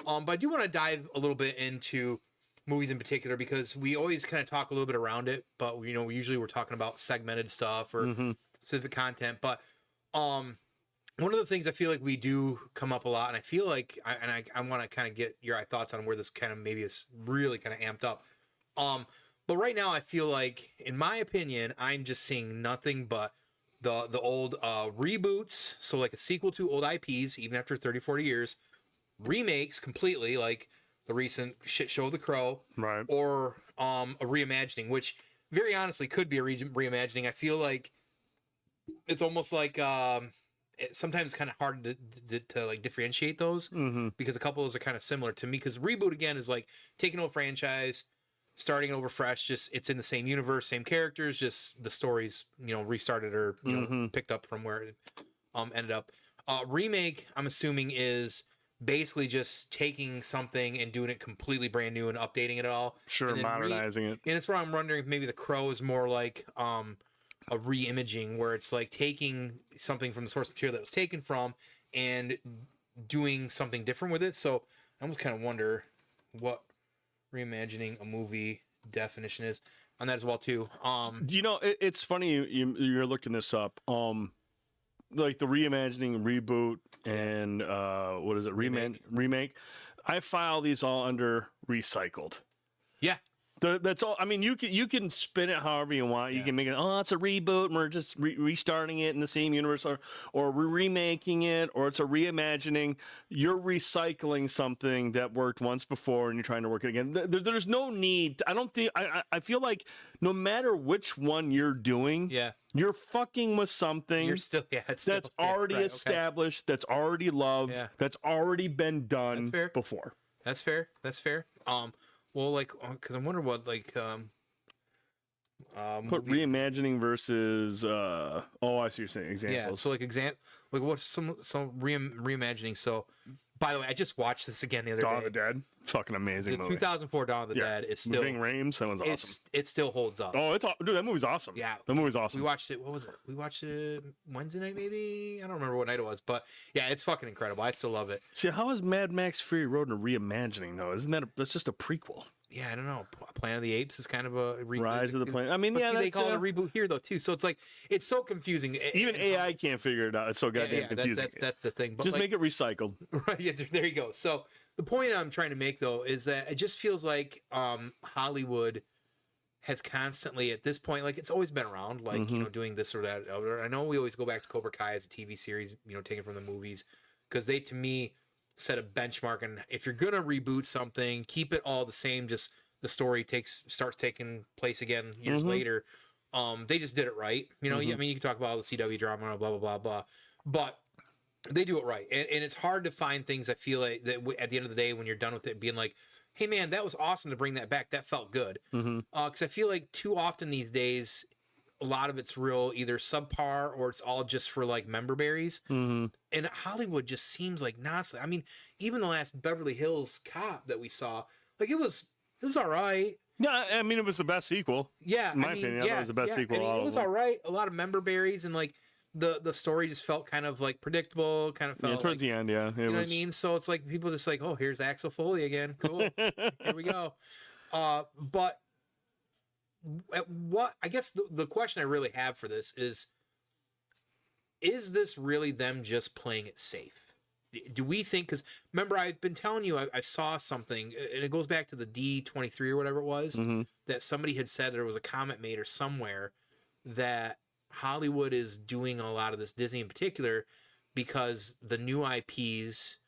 but I do want to dive a little bit into movies in particular because we always kind of talk a little bit around it, but we usually we're talking about segmented stuff or specific content. But one of the things I feel like we do come up a lot, and I feel like I want to kind of get your thoughts on where this kind of maybe is really kind of amped up. But right now, I feel like, in my opinion, I'm just seeing nothing but the old reboots. So like a sequel to old IPs, even after 30, 40 years, remakes completely, like the recent shit show The Crow, right? Or a reimagining, which very honestly could be a reimagining. I feel like it's almost like it's sometimes kind of hard to like differentiate those because a couple of those are kind of similar to me. Because reboot again is like taking an old franchise, starting over fresh, just it's in the same universe, same characters, just the stories, restarted or picked up from where it ended up. Remake, I'm assuming, is basically just taking something and doing it completely brand new and updating it all. Sure, modernizing it. And it's where I'm wondering if maybe The Crow is more like a re-imaging, where it's like taking something from the source material that was taken from and doing something different with it. So I almost kind of wonder what reimagining a movie definition is on that as well too. It's funny you're looking this up. Like the reimagining, reboot, and what is it? Remake. I file these all under recycled. Yeah. That's all. I mean, you can spin it however you want. You can make it, it's a reboot, and we're just restarting it in the same universe, or we're remaking it, or it's a reimagining. You're recycling something that worked once before, and you're trying to work it again. There's no need. I don't think. I feel like no matter which one you're doing, you're fucking with something. You're still that's already established. Okay. That's already loved. Yeah. That's already been done before. That's fair. Well, like, because I'm wondering what, like, put reimagining versus, I see what you're saying, examples. Yeah, so, like, what's some reimagining? So, by the way, I just watched this again the other day. Dawn of the Dead. Fucking amazing movie. 2004 Dawn of the Dead is still... Ving Rhames, that one's awesome. It still holds up. Oh, dude, that movie's awesome. Yeah. That movie's awesome. We watched it, what was it? We watched it Wednesday night, maybe? I don't remember what night it was, but yeah, it's fucking incredible. I still love it. See, how is Mad Max Fury Road a reimagining, though? Isn't that's just a prequel? Yeah, I don't know. Planet of the Apes is kind of a Rise of the Planet. I mean, they call it a reboot here, though, too. So it's like, it's so confusing. Even AI can't figure it out. It's so goddamn confusing. That's the thing. But just make it recycled. Right, yeah, there you go. So the point I'm trying to make, though, is that it just feels like Hollywood has constantly, at this point, like, it's always been around, like, doing this or that. I know we always go back to Cobra Kai as a TV series, taken from the movies, because they, to me, set a benchmark. And if you're going to reboot something, keep it all the same, just the story starts taking place again years later. They just did it right. I mean, you can talk about all the CW drama, blah, blah, blah, blah, but they do it right. And it's hard to find things, I feel like, that at the end of the day, when you're done with it, being like, hey, man, that was awesome to bring that back. That felt good. Because I feel like too often these days, a lot of it's real either subpar or it's all just for like member berries. And Hollywood just seems like nonsense. I mean, even the last Beverly Hills Cop that we saw, like it was all right. Yeah, I mean, it was the best sequel. Yeah, in my opinion, it was the best sequel. I mean, it was all right. A lot of member berries and like the story just felt kind of like predictable, kind of felt towards the end, yeah. you know what I mean? So it's like people just like, oh, here's Axel Foley again. Cool. Here we go. But what I guess the question I really have for this is this really them just playing it safe? Do we think, because remember I've been telling you I saw something, and it goes back to the D23 or whatever it was, that somebody had said there was a comment made or somewhere that Hollywood is doing a lot of this, Disney in particular, because the new IPs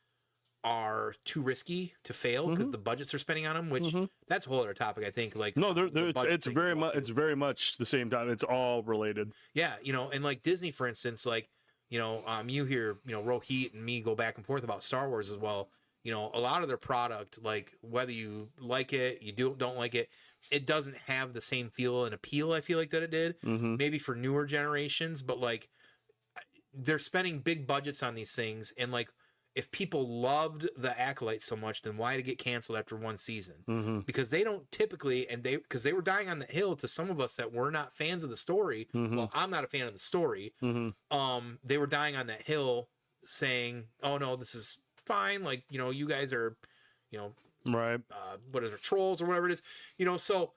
are too risky to fail because the budgets they're spending on them, which that's a whole other topic. I think like no, it's very much the same time. It's all related. Yeah, you know, and like Disney, for instance, like, you know, you hear, you know, Rohit and me go back and forth about Star Wars as well. You know, a lot of their product, like whether you like it, you don't like it, it doesn't have the same feel and appeal, I feel like, that it did. Maybe for newer generations, but like they're spending big budgets on these things, and like if people loved the Acolyte so much, then why did it get canceled after one season? Because they don't typically, and because they were dying on the hill to some of us that were not fans of the story. Well, I'm not a fan of the story. They were dying on that hill saying, oh no, this is fine. Like, you know, you guys are, you know, right. What are the trolls or whatever it is, you know? So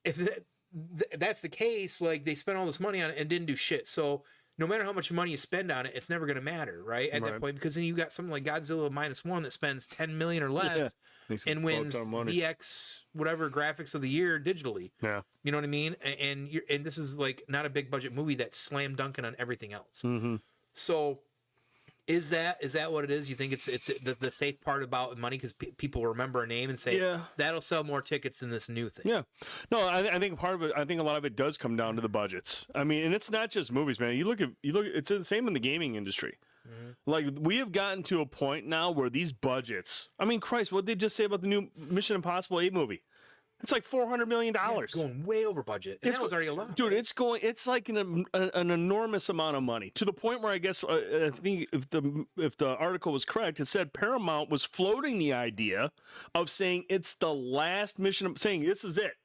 if that's the case, like they spent all this money on it and didn't do shit. So no matter how much money you spend on it, it's never going to matter, right? At that point, because then you got something like Godzilla -1 that spends 10 million or less and wins VX whatever graphics of the year digitally. Yeah, you know what I mean? And this is like not a big budget movie that's slam dunking on everything else. So is that what it is? You think it's the safe part about money because people remember a name and say, that'll sell more tickets than this new thing? Yeah. No, I think part of it, I think a lot of it does come down to the budgets. I mean, and it's not just movies, man. You look at it's the same in the gaming industry. Like, we have gotten to a point now where these budgets, I mean, Christ, what did they just say about the new Mission Impossible 8 movie? It's like $400 million. Yeah, it's going way over budget. And that was already a lot. Dude, right? It's like an enormous amount of money, to the point where I guess, I think if the article was correct, it said Paramount was floating the idea of saying it's the last Mission, saying this is it.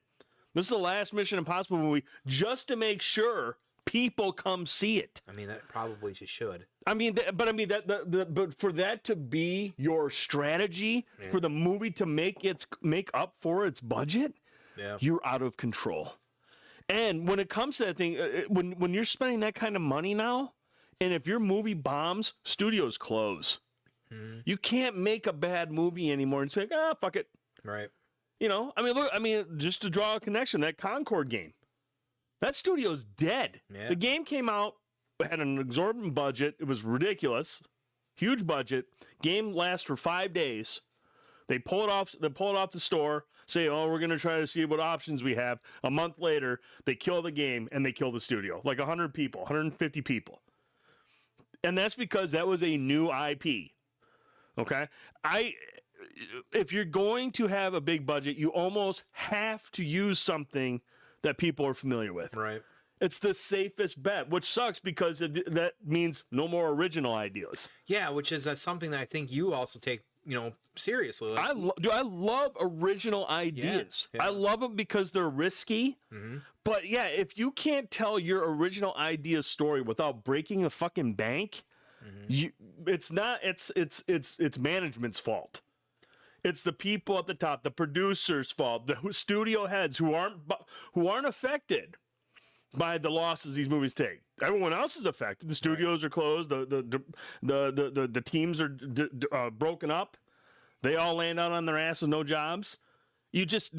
This is the last Mission Impossible movie, just to make sure people come see it. I mean, that probably should. I mean, but for that to be your strategy for the movie to make up for its budget, you're out of control. And when it comes to that thing, when you're spending that kind of money now, and if your movie bombs, studios close. You can't make a bad movie anymore and say, fuck it. Right. You know, just to draw a connection, that Concord game, that studio's dead. Yeah. The game came out, had an exorbitant budget. It was ridiculous. Huge budget. Game lasts for 5 days. They pull it off the store, say, oh, we're going to try to see what options we have. A month later, they kill the game and they kill the studio. Like 100 people, 150 people. And that's because that was a new IP. Okay? If you're going to have a big budget, you almost have to use something that people are familiar with. Right. It's the safest bet, which sucks because that means no more original ideas. Yeah, which is something that I think you also take, seriously. Like, I love original ideas. Yeah. I love them because they're risky. But yeah, if you can't tell your original idea story without breaking the fucking bank, it's management's fault. It's the people at the top, the producers' fault, the studio heads who aren't affected by the losses these movies take. Everyone else is affected. The studios are closed. The teams are broken up. They all land out on their ass with no jobs. It's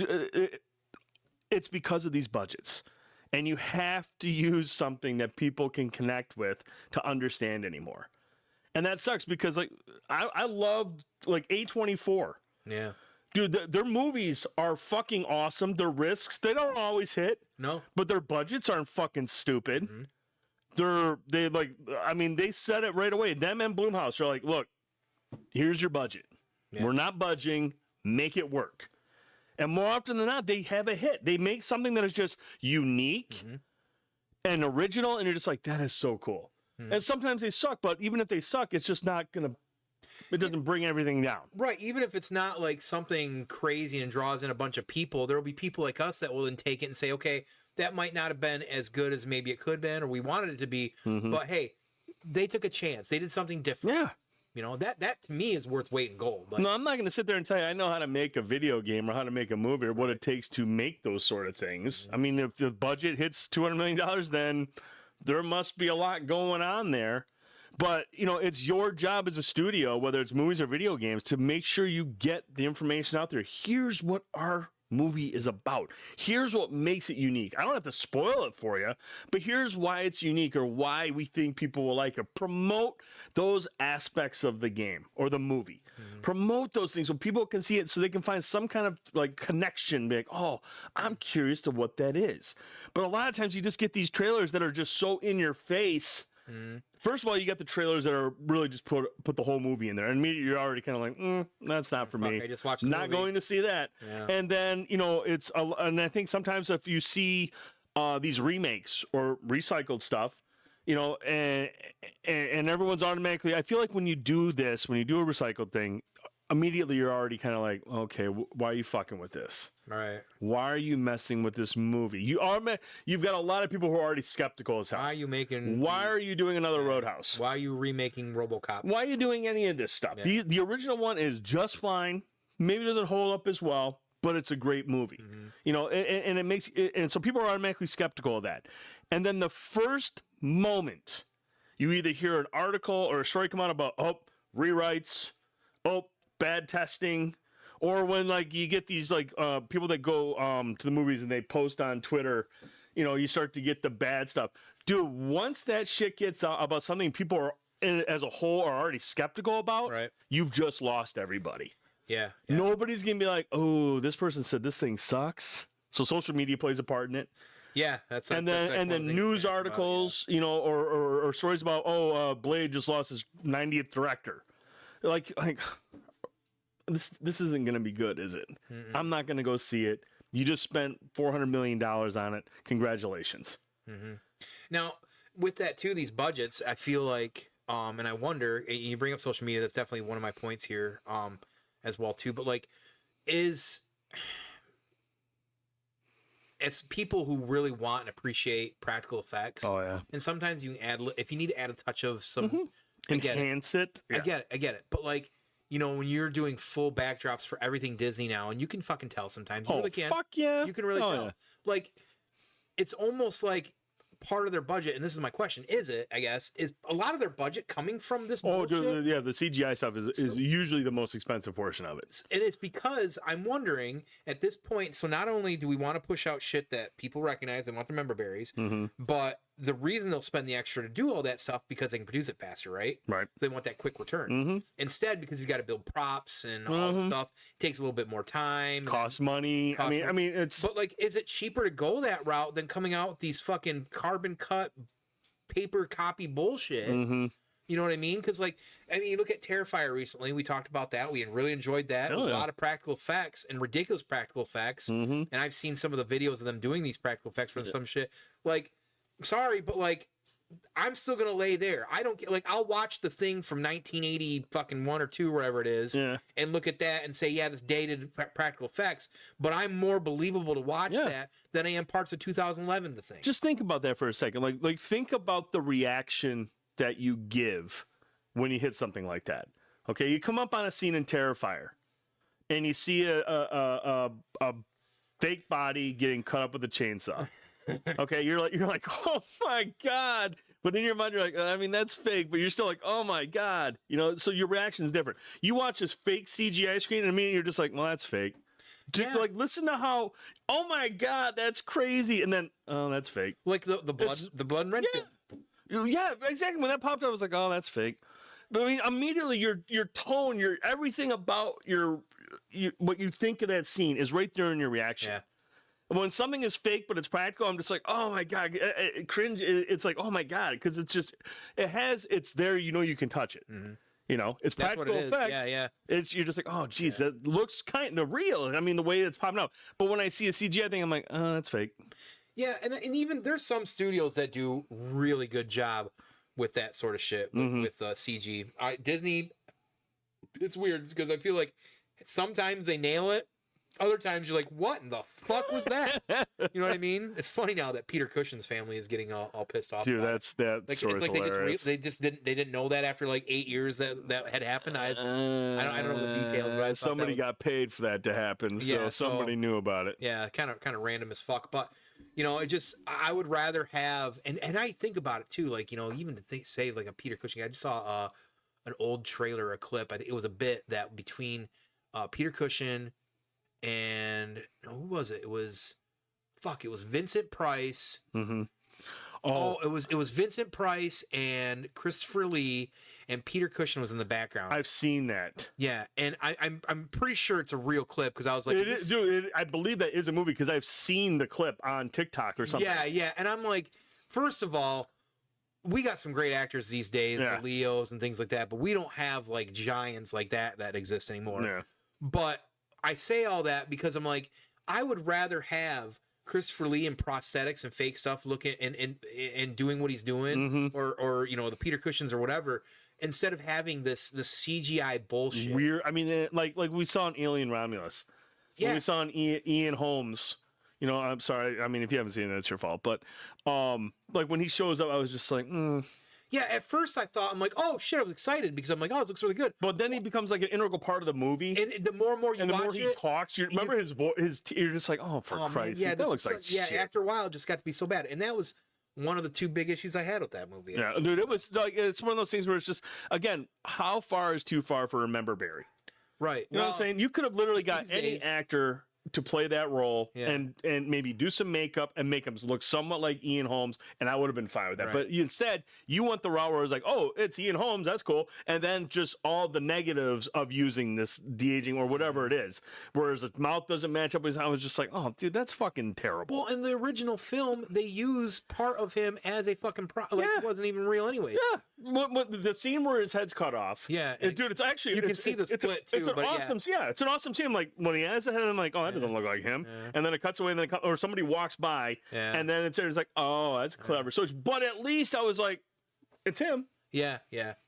because of these budgets, and you have to use something that people can connect with to understand anymore. And that sucks because I love A24. Yeah. Dude, their movies are fucking awesome. Their risks, they don't always hit. No. But their budgets aren't fucking stupid. They said it right away. Them and Blumhouse are like, look, here's your budget. Yeah. We're not budging. Make it work. And more often than not, they have a hit. They make something that is just unique and original, and you're just like, that is so cool. And sometimes they suck, but even if they suck, it's just not going to... It doesn't bring everything down. Right. Even if it's not something crazy and draws in a bunch of people, there will be people like us that will then take it and say, okay, that might not have been as good as maybe it could have been, or we wanted it to be. But hey, they took a chance. They did something different. Yeah. You know, that to me is worth weight in gold. Like, No, I'm not going to sit there and tell you I know how to make a video game or how to make a movie or what it takes to make those sort of things. I mean, if the budget hits $200 million, then there must be a lot going on there. But, you know, it's your job as a studio, whether it's movies or video games, to make sure you get the information out there. Here's what our movie is about. Here's what makes it unique. I don't have to spoil it for you, but here's why it's unique or why we think people will like it. Promote those aspects of the game or the movie. Promote those things so people can see it, so they can find some kind of like connection. Be like, oh, I'm curious to what that is. But a lot of times you just get these trailers that are just so in your face. First of all, you got the trailers that are really just put the whole movie in there, and immediately you're already kind of like, that's not for me. I just watched the not movie. going to see that. Yeah. And then and I think sometimes if you see these remakes or recycled stuff, and everyone's automatically. I feel like when you do this, when you do a recycled thing, immediately you're already kind of like, okay, why are you fucking with this? Right. Why are you messing with this movie? You've got a lot of people who are already skeptical as hell. Why are you making? Why are you doing another Roadhouse? Why are you remaking RoboCop? Why are you doing any of this stuff? Yeah. The original one is just fine. Maybe it doesn't hold up as well, but it's a great movie. And it makes and so people are automatically skeptical of that. And then the first moment you either hear an article or a story come out about rewrites, bad testing, or when like you get these like people that go to the movies and they post on Twitter, you start to get the bad stuff. Dude, once that shit gets out about something people are as a whole are already skeptical about, Right. You've just lost everybody. Yeah. Nobody's gonna be like, oh, this person said this thing sucks. So social media plays a part in it. Yeah, that's And that's then one of the things news that's about, articles, or stories about Blade just lost his 90th director. Like this isn't gonna be good, is it? I'm not gonna go see it. You just spent $400 million on it. Congratulations. Now, with that too, these budgets, I feel like, and I wonder, and you bring up social media, that's definitely one of my points here, as well too. But like, it's people who really want and appreciate practical effects. Oh yeah. And sometimes you can add, if you need to add a touch of some, Enhance it. Yeah. I get it. But like, when you're doing full backdrops for everything Disney now, and you can fucking tell sometimes, you really can. Fuck yeah. You can really tell. Yeah. Like, it's almost like part of their budget, and this is my question, is a lot of their budget coming from this bullshit? Dude, yeah, the CGI stuff is usually the most expensive portion of it. And it's because I'm wondering at this point, so not only do we want to push out shit that people recognize and want their member berries, but the reason they'll spend the extra to do all that stuff because they can produce it faster, right? Right. So they want that quick return. Instead, because you've got to build props and all the stuff, it takes a little bit more time. Costs money. I mean, it's. But like, is it cheaper to go that route than coming out with these fucking carbon cut paper copy bullshit? You know what I mean? Because like, you look at Terrifier recently. We talked about that. We really enjoyed that. It was a lot of practical effects and ridiculous practical effects. And I've seen some of the videos of them doing these practical effects for some shit. Like, I'm sorry, but like, I'm still gonna lay there. I don't get like, I'll watch the thing from 1980 fucking 1 or 2, wherever it is, and look at that and say, yeah, this dated practical effects. But I'm more believable to watch that than I am parts of 2011 to think. Just think about that for a second. Like think about the reaction that you give when you hit something like that. Okay, you come up on a scene in Terrifier, and you see a fake body getting cut up with a chainsaw. Okay, you're like, oh my god. But in your mind, you're like, that's fake. But you're still like, oh my god. So your reaction is different. You watch this fake CGI screen, and immediately you're just like, well, that's fake. Just like, listen to how, oh my god, that's crazy. And then, oh, that's fake. Like the blood and red. Yeah, exactly. When that popped up, I was like, oh, that's fake. But I mean, immediately your tone, your everything about your what you think of that scene is right there in your reaction. Yeah. When something is fake but it's practical, I'm just like, oh my god, cringe. It's like, oh my god, because it's there. You can touch it. It's That's practical what it is. effect. Yeah. You're just like, oh geez, that looks kind of real. I mean, the way it's popping out. But when I see a CGI thing, I'm like, oh, that's fake. Yeah, and even there's some studios that do really good job with that sort of shit with CG. Disney, it's weird because I feel like sometimes they nail it, Other times you're like, what in the fuck was that? You know what I mean? It's funny now that Peter Cushing's family is getting all pissed off. Dude, about that's like, sort it's of like hilarious. they just didn't know that after like 8 years that had happened. I don't know the details, but I thought somebody got paid for that to happen, so Yeah, somebody knew about it. Yeah, kind of random as fuck. But it just I would rather have and I think about it too. Like even to say like a Peter Cushing. I just saw an old trailer, a clip. I think it was a bit that between Peter Cushing and who was it? It was Vincent Price. Mm-hmm. Oh, it was Vincent Price and Christopher Lee, and Peter Cushing was in the background. I've seen that. Yeah, and I'm pretty sure it's a real clip because I was like, dude, I believe that is a movie because I've seen the clip on TikTok or something. Yeah, and I'm like, first of all, we got some great actors these days, the Leos and things like that, but we don't have like giants like that exist anymore. Yeah. But I say all that because I'm like, I would rather have Christopher Lee in prosthetics and fake stuff looking and doing what he's doing, or the Peter Cushings or whatever, instead of having this CGI bullshit. Weird. I mean, like we saw in Alien Romulus. Yeah. When we saw in Ian Holmes. I'm sorry. I mean, if you haven't seen it, it's your fault. But like when he shows up, I was just like, Yeah, at first I'm like, oh shit, I was excited because I'm like, oh, this looks really good. But then he becomes like an integral part of the movie. And the more and more you watch it, the more he talks, remember his voice, you're just like, oh, for Christ's sake, that looks like shit. Yeah, after a while, it just got to be so bad. And that was one of the two big issues I had with that movie. Yeah, dude, it was like, it's one of those things where it's just, again, how far is too far for Remember Barry? Right. You know what I'm saying? You could have literally got any actor to play that role and maybe do some makeup and make him look somewhat like Ian Holmes, and I would have been fine with that. Right. But instead, you want the route where it's like, oh, it's Ian Holmes, that's cool, and then just all the negatives of using this de-aging or whatever it is, whereas his mouth doesn't match up with his, I was just like, oh, dude, that's fucking terrible. Well, in the original film, they used part of him as a fucking it wasn't even real anyways. Yeah. The scene where his head's cut off. Yeah. Dude, it's actually... You can see the split, too. It's an awesome scene. Like, when he has the head, I'm like, oh, that doesn't look like him. Yeah. And then it cuts away, and then or somebody walks by, and then it's like, oh, that's clever. So, but at least I was like, it's him. Yeah.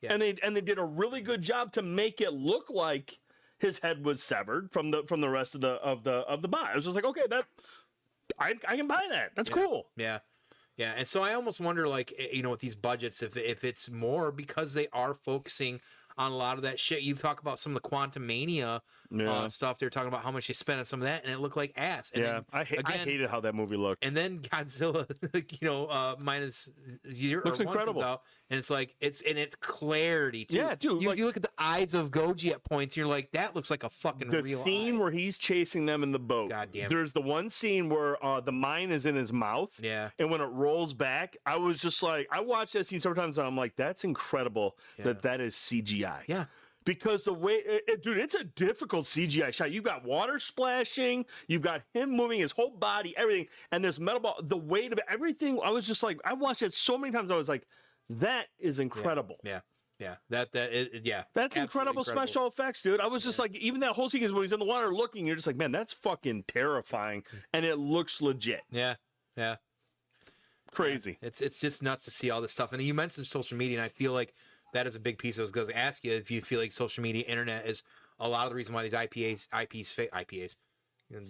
And they did a really good job to make it look like his head was severed from the rest of the body. I was just like, okay, that I can buy that. That's cool. Yeah. Yeah, and so I almost wonder, like, with these budgets, if it's more because they are focusing on a lot of that shit. You talk about some of the Quantum Mania stuff. They're talking about how much they spent on some of that, and it looked like ass. And then, I hated how that movie looked. And then Godzilla, minus year looks incredible. Out, and it's like it's clarity too. Yeah, dude. You look at the eyes of Goji at points, and you're like, that looks like a fucking real The scene where he's chasing them in the boat. God damn it. There's the one scene where the mine is in his mouth. Yeah. And when it rolls back, I was just like, I watched that scene sometimes, and I'm like, that's incredible that is CGI. Yeah. Because the way, dude, it's a difficult CGI shot. You've got water splashing, you've got him moving his whole body, everything, and this metal ball, the weight of everything. I was just like, I watched it so many times. I was like, that is incredible. Yeah. That's incredible special effects, dude. I was just like, even that whole sequence when he's in the water looking, you're just like, man, that's fucking terrifying, and it looks legit. Yeah. Crazy. Yeah. It's just nuts to see all this stuff. And you mentioned social media, and I feel like that is a big piece. I was going to ask you if you feel like social media, internet is a lot of the reason why these IPs,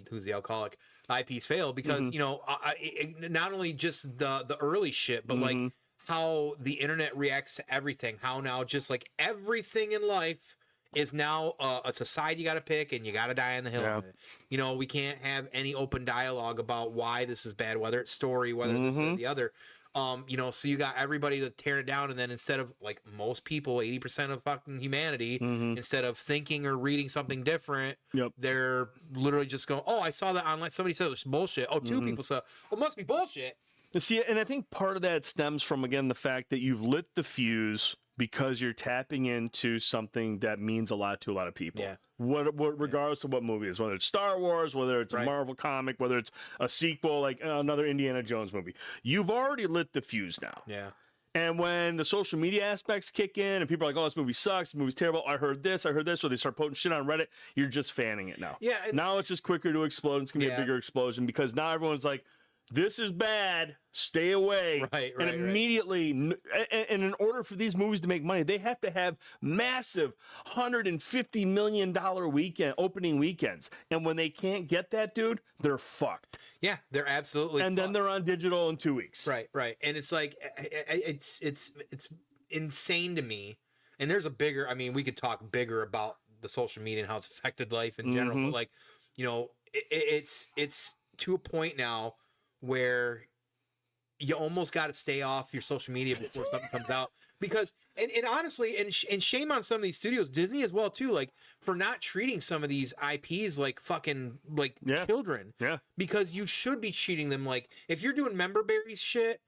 who's the alcoholic, IPs fail because, not only just the early shit, but like how the internet reacts to everything, how now just like everything in life is now it's a side you got to pick and you got to die on the hill. Yeah. We can't have any open dialogue about why this is bad, whether it's story, whether this or the other. So you got everybody to tear it down, and then instead of like most people, 80% of fucking humanity, instead of thinking or reading something different, they're literally just going, "Oh, I saw that online. Somebody said it was bullshit. Oh, two people said, well, it must be bullshit." See, and I think part of that stems from, again, the fact that you've lit the fuse because you're tapping into something that means a lot to a lot of people. Yeah. Regardless of what movie it is, whether it's Star Wars, whether it's a Marvel comic, whether it's a sequel, like another Indiana Jones movie. You've already lit the fuse now. Yeah. And when the social media aspects kick in and people are like, oh, this movie sucks, this movie's terrible, I heard this, or they start putting shit on Reddit, you're just fanning it now. Yeah. Now it's just quicker to explode. It's going to be a bigger explosion because now everyone's like, this is bad, stay away. Right. And immediately, and in order for these movies to make money, they have to have massive $150 million opening weekends. And when they can't get that, dude, they're fucked. Yeah, they're absolutely And then they're on digital in 2 weeks. Right. And it's like, it's insane to me. And there's a bigger, I mean, we could talk bigger about the social media and how it's affected life in general. But like, you know, it's to a point now where you almost got to stay off your social media before something comes out, because and honestly, and shame on some of these studios, Disney as well too, like for not treating some of these IPs like fucking like children. Yeah. Because you should be treating them like, if you're doing member berries shit,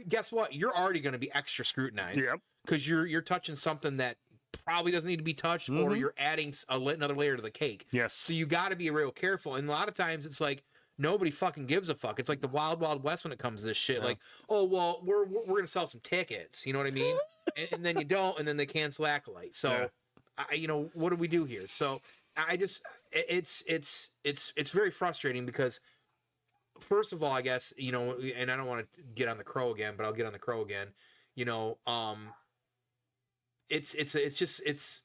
guess what? You're already going to be extra scrutinized. Yep. Because you're touching something that probably doesn't need to be touched, or you're adding another layer to the cake. Yes. So you got to be real careful. And a lot of times it's like, nobody fucking gives a fuck. It's like the Wild Wild West when it comes to this shit. Like, oh well, we're gonna sell some tickets. You know what I mean? and then you don't, and then they cancel Acolyte. So, you know, what do we do here? So I just, it's very frustrating because, first of all, I guess, you know, and I don't want to get on the crow again, but I'll get on the crow again. You know, it's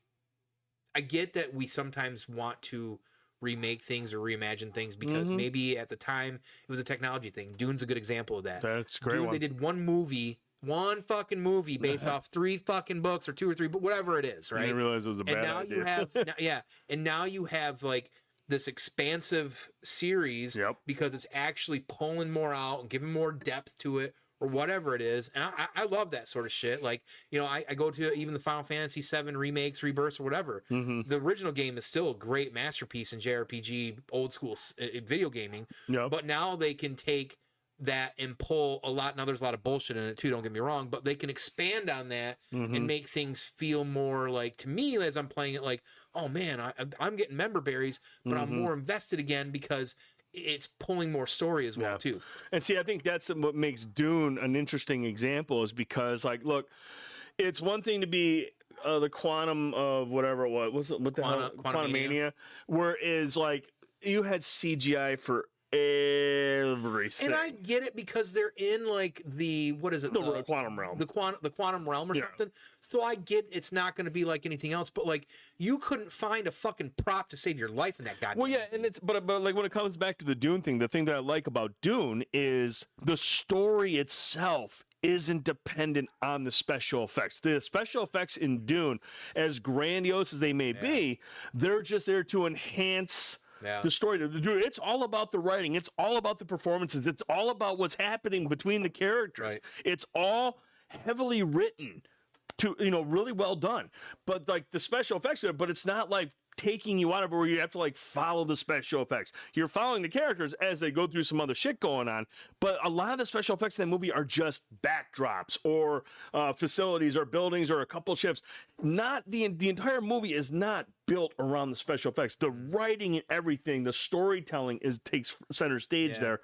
I get that we sometimes want to remake things or reimagine things because maybe at the time it was a technology thing. Dune's a good example of that. That's a great Dune, one. they did one fucking movie based off 3 fucking books or 2 or 3, but whatever it is, right? I didn't realize it was a bad idea. And now you have like this expansive series because it's actually pulling more out and giving more depth to it, or whatever it is. And I love that sort of shit. Like, you know, I go to even the Final Fantasy VII remakes, rebirths, or whatever. The original game is still a great masterpiece in JRPG, old school video gaming. But now they can take that and pull a lot. Now there's a lot of bullshit in it too, don't get me wrong, but they can expand on that and make things feel more like, to me, as I'm playing it, like, oh man, I'm getting member berries, but I'm more invested again because it's pulling more story as well too. And see, I think that's what makes Dune an interesting example, is because, like, look, it's one thing to be the quantum of whatever it was, what the hell, Quantumania, whereas like you had CGI for everything. And I get it because they're in like the quantum realm, the quantum realm or something. So I get it's not going to be like anything else, but like you couldn't find a fucking prop to save your life in that goddamn. Well, yeah, and it's but like when it comes back to the Dune thing, the thing that I like about Dune is the story itself isn't dependent on the special effects. The special effects in Dune, as grandiose as they may be, they're just there to enhance the story. Dude, it's all about the writing. It's all about the performances. It's all about what's happening between the characters. Right. It's all heavily written to, you know, really well done. But like the special effects are, but it's not like taking you out of it where you have to like follow the special effects. You're following the characters as they go through some other shit going on. But a lot of the special effects in the movie are just backdrops or facilities or buildings or a couple ships. Not the entire movie is not built around the special effects. The writing and everything, the storytelling takes center stage there.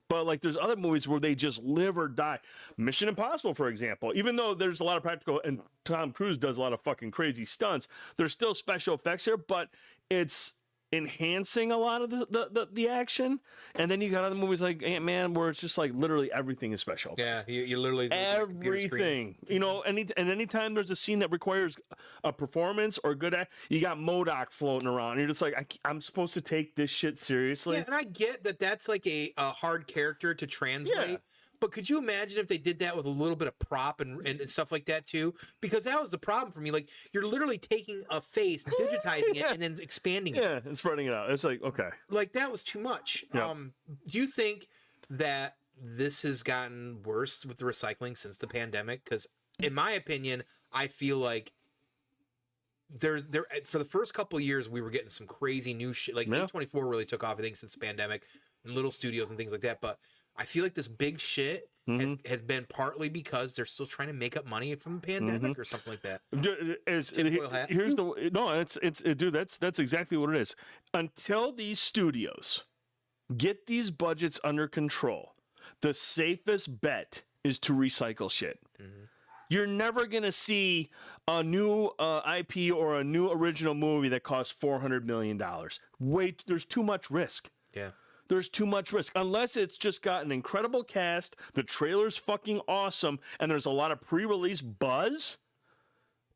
But like there's other movies where they just live or die. Mission Impossible, for example, even though there's a lot of practical and Tom Cruise does a lot of fucking crazy stunts, there's still special effects here, but it's enhancing a lot of the action. And then you got other movies like Ant-Man where it's just like literally everything is special effects. Yeah, you literally everything. You know, anytime there's a scene that requires a performance or good act, you got MODOK floating around. And you're just like, I'm supposed to take this shit seriously. Yeah, and I get that that's like a hard character to translate. Yeah. But could you imagine if they did that with a little bit of prop and stuff like that too? Because that was the problem for me. Like, you're literally taking a face, digitizing it, and then expanding it. Yeah, and spreading it out. It's like, okay. Like, that was too much. Yep. Do you think that this has gotten worse with the recycling since the pandemic? Because in my opinion, I feel like there for the first couple of years, we were getting some crazy new shit. Like, A24 really took off, I think, since the pandemic, and little studios and things like that. But I feel like this big shit has been partly because they're still trying to make up money from the pandemic or something like that. Dude, that's exactly what it is. Until these studios get these budgets under control, the safest bet is to recycle shit. You're never going to see a new IP or a new original movie that costs $400 million. Wait, there's too much risk. Yeah. there's too much risk. Unless it's just got an incredible cast, the trailer's fucking awesome, and there's a lot of pre-release buzz,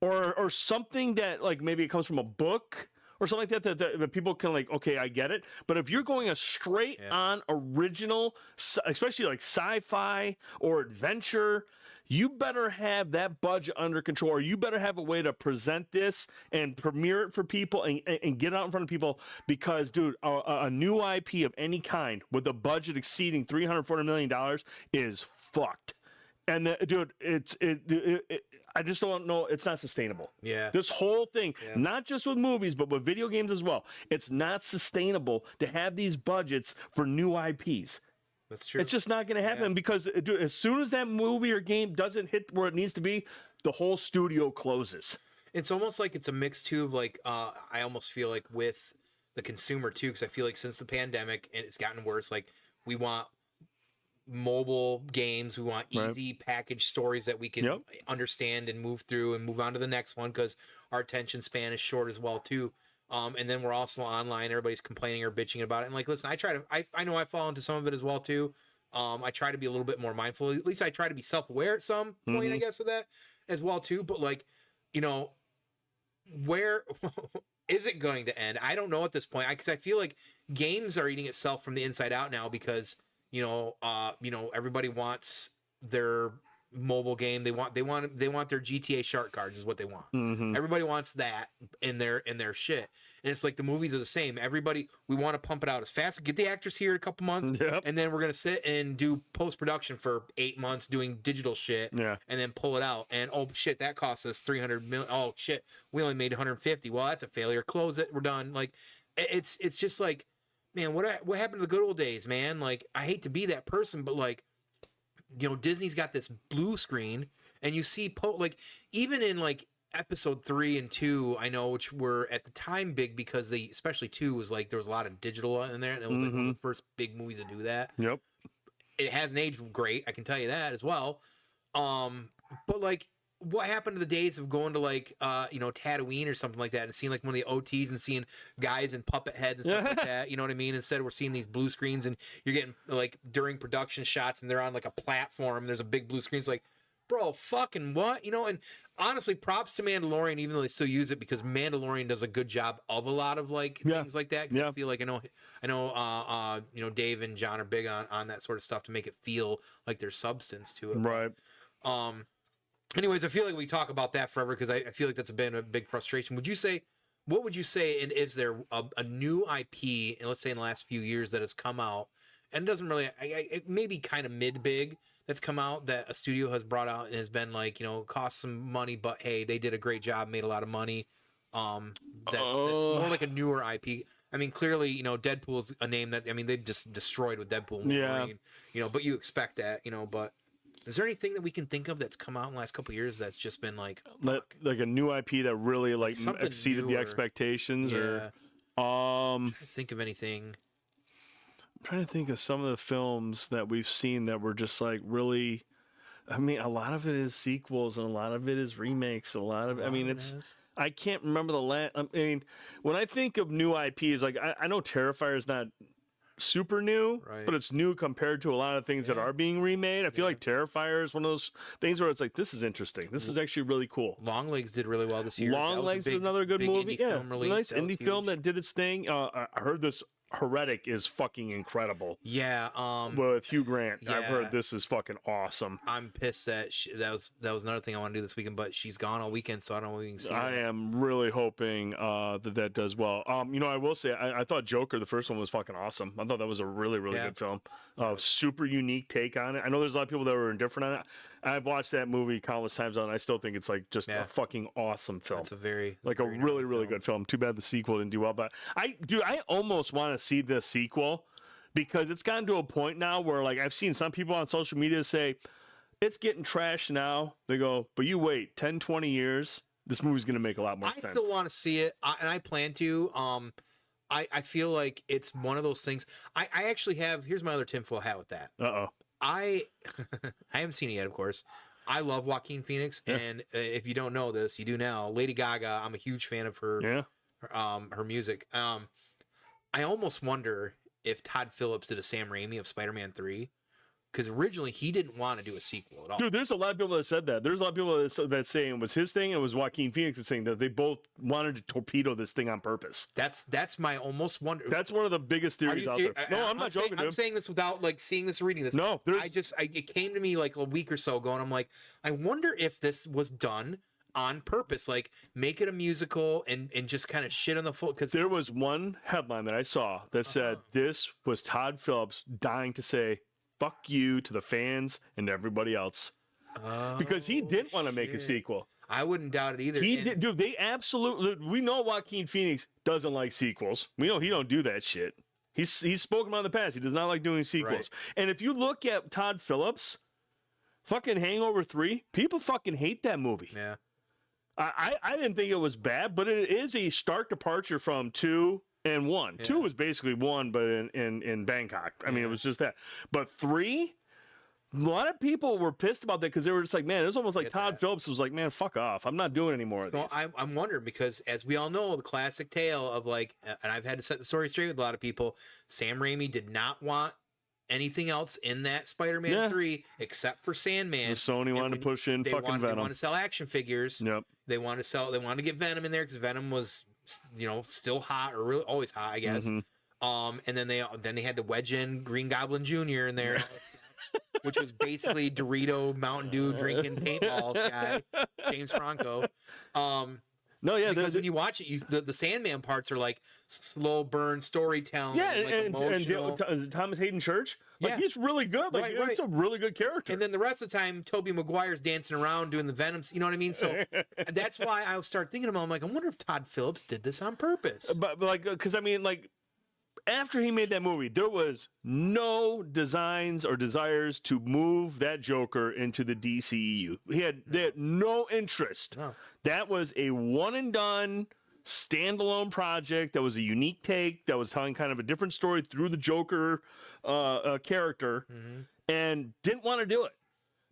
or something that, like, maybe it comes from a book or something like that people can, like, okay, I get it. But if you're going a straight on original, especially like sci-fi or adventure, you better have that budget under control, or you better have a way to present this and premiere it for people and get it out in front of people. Because, dude, a new IP of any kind with a budget exceeding $340 million is fucked. And dude, I just don't know. It's not sustainable. Yeah. This whole thing, not just with movies, but with video games as well. It's not sustainable to have these budgets for new IPs. That's true. It's just not going to happen because, dude, as soon as that movie or game doesn't hit where it needs to be, the whole studio closes. It's almost like it's a mix too of, like, I almost feel like with the consumer too, because I feel like since the pandemic and it's gotten worse, like, we want mobile games, we want easy package stories that we can understand and move through and move on to the next one, because our attention span is short as well too. And then we're also online, everybody's complaining or bitching about it, and, like, listen, I know I fall into some of it as well too. I try to be a little bit more mindful, at least I try to be self-aware at some point, I guess, of that as well too. But, like, you know, where is it going to end? I don't know at this point, because I feel like games are eating itself from the inside out now, because you know, everybody wants their mobile game. They want their GTA shark cards is what they want. Everybody wants that in their shit. And it's like the movies are the same. We want to pump it out as fast. Get the actors here in a couple months, and then we're gonna sit and do post production for 8 months doing digital shit, and then pull it out. And oh shit, that cost us $300 million. Oh shit, we only made 150. Well, that's a failure. Close it. We're done. Like, it's just like, man, what happened to the good old days, man? Like, I hate to be that person, but, like, you know, Disney's got this blue screen, and you see, like, even in, like, episode 3 and 2, I know, which were at the time big because especially 2 was, like, there was a lot of digital in there, and it was, like, one of the first big movies to do that. Yep. It hasn't aged great, I can tell you that as well. But, like, what happened to the days of going to, like, you know, Tatooine or something like that, and seeing, like, one of the OTs and seeing guys in puppet heads and stuff like that, you know what I mean? Instead, we're seeing these blue screens, and you're getting, like, during production shots, and they're on, like, a platform, and there's a big blue screen. It's like, bro, fucking what? You know, and honestly, props to Mandalorian, even though they still use it, because Mandalorian does a good job of a lot of, like, things like that. 'Cause I feel like I know, you know, Dave and John are big on that sort of stuff to make it feel like there's substance to it. Right. Anyways, I feel like we talk about that forever, because I feel like that's been a big frustration. What would you say, and is there a new IP, and let's say in the last few years, that has come out, and it doesn't really, it may be kind of mid-big, that's come out, that a studio has brought out and has been, like, you know, cost some money, but hey, they did a great job, made a lot of money. That's more like a newer IP. I mean, clearly, you know, Deadpool's a name that, I mean, they've just destroyed with Deadpool and Wolverine, you know, but you expect that, you know, but is there anything that we can think of that's come out in the last couple of years that's just been like a new IP that really, like, something exceeded newer, the expectations? Yeah. Or think of anything. I'm trying to think of some of the films that we've seen that were just, like, really, I mean, a lot of it is sequels and a lot of it is remakes. I can't remember the last. I mean, when I think of new IPs, like, I know Terrifier is not super new, but it's new compared to a lot of things that are being remade. I feel like Terrifier is one of those things where it's like, this is interesting. This is actually really cool. Longlegs did really well this year. Longlegs is another good movie. Indie film release. Nice indie film that did its thing. I heard this Heretic is fucking incredible. Yeah. With Hugh Grant. I've heard this is fucking awesome. I'm pissed that that was another thing I want to do this weekend, but she's gone all weekend, so I don't know if we can see I am really hoping that does well. You know, I will say, I thought Joker, the first one, was fucking awesome. I thought that was a really, really good film. Super unique take on it. I know there's a lot of people that were indifferent on it. I've watched that movie countless times, and I still think it's, like, just a fucking awesome film. It's a very really, really good film. Too bad the sequel didn't do well, but I almost want to see the sequel, because it's gotten to a point now where, like, I've seen some people on social media say it's getting trashed now. They go, but you wait 10, 20 years, this movie's going to make a lot more sense. I still want to see it, and I plan to. I feel like it's one of those things. I actually have, here's my other tinfoil hat with that. I haven't seen it yet, of course. I love Joaquin Phoenix, and if you don't know this, you do now. Lady Gaga, I'm a huge fan of her her music. I almost wonder if Todd Phillips did a Sam Raimi of Spider-Man 3, because originally he didn't want to do a sequel at all. Dude, there's a lot of people that said that. There's a lot of people that say it was his thing and it was Joaquin Phoenix's thing, that they both wanted to torpedo this thing on purpose. That's my almost wonder. That's one of the biggest theories out there. No, I'm not joking, dude. I'm saying this without like seeing this or reading this. No, it came to me like a week or so ago, and I'm like, I wonder if this was done on purpose, like make it a musical and just kind of shit on the full. Because there was one headline that I saw that said this was Todd Phillips dying to say fuck you to the fans and everybody else, because he didn't want to make a sequel. I wouldn't doubt it either. He did, dude. They absolutely. We know Joaquin Phoenix doesn't like sequels. We know he don't do that shit. He's spoken about in the past. He does not like doing sequels. Right. And if you look at Todd Phillips, fucking Hangover 3, people fucking hate that movie. Yeah. I didn't think it was bad, but it is a stark departure from 2 and 1. Yeah. 2 was basically 1, but in Bangkok. I mean, it was just that. But 3, a lot of people were pissed about that because they were just like, man, it was almost like Todd Phillips was like, man, fuck off. I'm not doing any more of these. I'm wondering because, as we all know, the classic tale of like, and I've had to set the story straight with a lot of people, Sam Raimi did not want anything else in that Spider-Man 3 except for Sandman. Sony wanted to push in fucking Venom. They wanted to sell action figures. Yep. They wanted to get Venom in there because Venom was, still hot, or really always hot, I guess. And then they had to wedge in Green Goblin Jr. in there, which was basically Dorito Mountain Dew drinking paintball guy, James Franco. Because when you watch it, the Sandman parts are like slow burn storytelling. Yeah, like emotional. And Thomas Hayden Church, he's really good. Like, it's a really good character. And then the rest of the time, Tobey Maguire's dancing around doing the Venoms. You know what I mean? So that's why I start thinking about. I'm like, I wonder if Todd Phillips did this on purpose. But like, because I mean, like, after he made that movie, there was no designs or desires to move that Joker into the DCEU. They had no interest. No. That was a one and done standalone project. That was a unique take. That was telling kind of a different story through the Joker character, and didn't want to do it.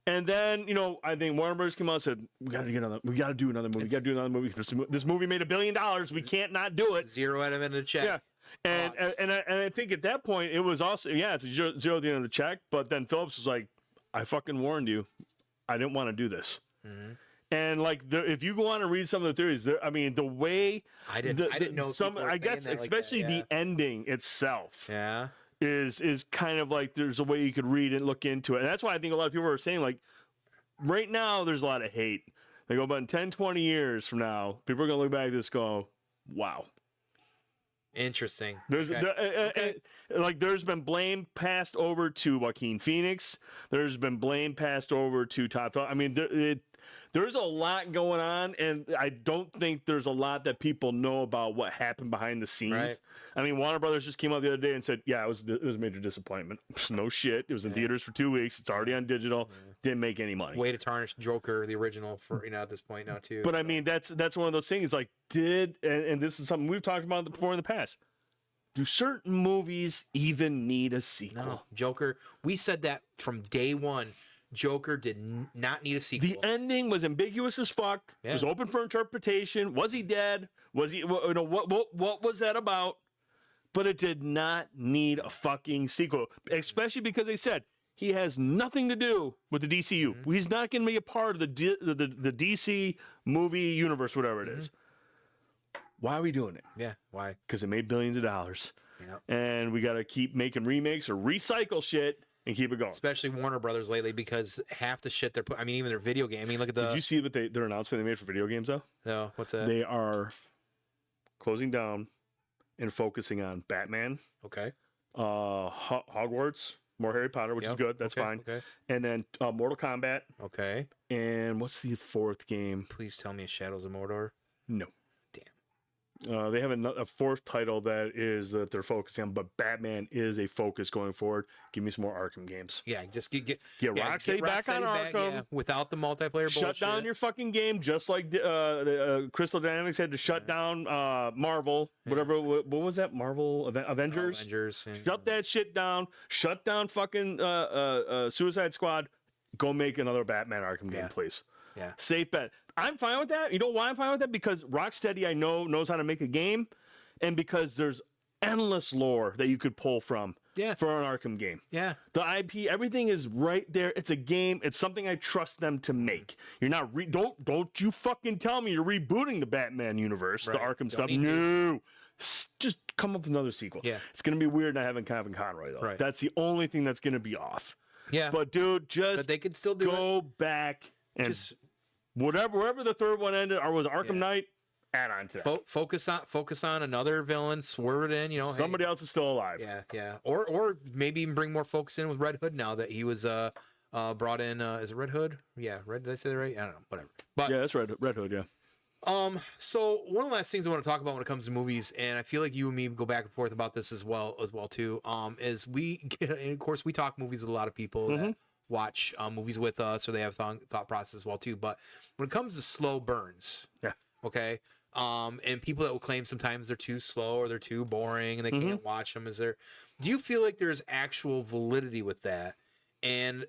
And then, I think Warner Brothers came out and said, we got to do another movie. This movie made $1 billion. We can't not do it. Zero out of it in a check. Yeah. And I think at that point it was also, it's a zero at the end of the check. But then Phillips was like, I fucking warned you. I didn't want to do this. And like, if you go on and read some of the theories, the way I didn't know some. I guess especially the ending itself. Yeah. Is kind of like there's a way you could read and look into it. And that's why I think a lot of people are saying, like, right now there's a lot of hate. They go, but in 10, 20 years from now, people are going to look back at this and go, wow. Interesting. There's been blame passed over to Joaquin Phoenix. There's been blame passed over to Todd Phillips. I mean, there's a lot going on, and I don't think there's a lot that people know about what happened behind the scenes. Right. I mean, Warner Brothers just came out the other day and said, yeah, it was a major disappointment. No shit. It was in theaters for 2 weeks. It's already on digital. Didn't make any money. Way to tarnish Joker, the original, for at this point now too. But I mean, that's one of those things. Like, and this is something we've talked about before in the past. Do certain movies even need a sequel? No, Joker. We said that from day one. Joker did not need a sequel. The ending was ambiguous as fuck. Yeah. It was open for interpretation. Was he dead? Was he? What was that about? But it did not need a fucking sequel, especially because they said he has nothing to do with the DCU. He's not going to be a part of the DC movie universe, whatever it is. Why are we doing it? Yeah, why? Because it made billions of dollars. Yep. And we got to keep making remakes or recycle shit and keep it going. Especially Warner Brothers lately, because half the shit they're putting, I mean, even their video game. I mean, look at the... Did you see their announcement they made for video games, though? No, what's that? They are closing down and focusing on Batman. Okay. Hogwarts, more Harry Potter, which is good. That's fine. Okay. And then Mortal Kombat. Okay. And what's the fourth game? Please tell me Shadows of Mordor. No. Damn. They have a fourth title that they're focusing on, but Batman is a focus going forward. Give me some more Arkham games. Yeah, just get Rocksteady back on Arkham. Without the multiplayer bullshit. Shut down your fucking game, just like Crystal Dynamics had to shut down Marvel. Whatever. What was that? Marvel Avengers. Avengers. Shut that shit down. Shut down fucking Suicide Squad. Go make another Batman Arkham game, please. Yeah. Safe bet. I'm fine with that. You know why I'm fine with that? Because Rocksteady, I know, knows how to make a game, and because there's endless lore that you could pull from. Yeah. For an Arkham game. Yeah. The IP, everything is right there. It's a game. It's something I trust them to make. You're not don't you fucking tell me you're rebooting the Batman universe, the Arkham stuff. No. Just come up with another sequel. Yeah. It's going to be weird not having Kevin Conroy though. Right. That's the only thing that's going to be off. Yeah. But dude, but they could still do go back and just wherever the third one ended, or was Arkham Knight, add on to that. Focus on another villain, swerve it in, you know. Somebody else is still alive. Yeah. Or maybe even bring more focus in with Red Hood now that he was brought in. Is it Red Hood? Yeah, Red. Did I say that right? I don't know. Whatever. But yeah, that's Red Hood. Yeah. So one of the last things I want to talk about when it comes to movies, and I feel like you and me go back and forth about this as well too, is and of course we talk movies with a lot of people that watch movies with us, or they have thought process as well too. But when it comes to slow burns, okay, and people that will claim sometimes they're too slow or they're too boring and they can't watch them, do you feel like there's actual validity with that? And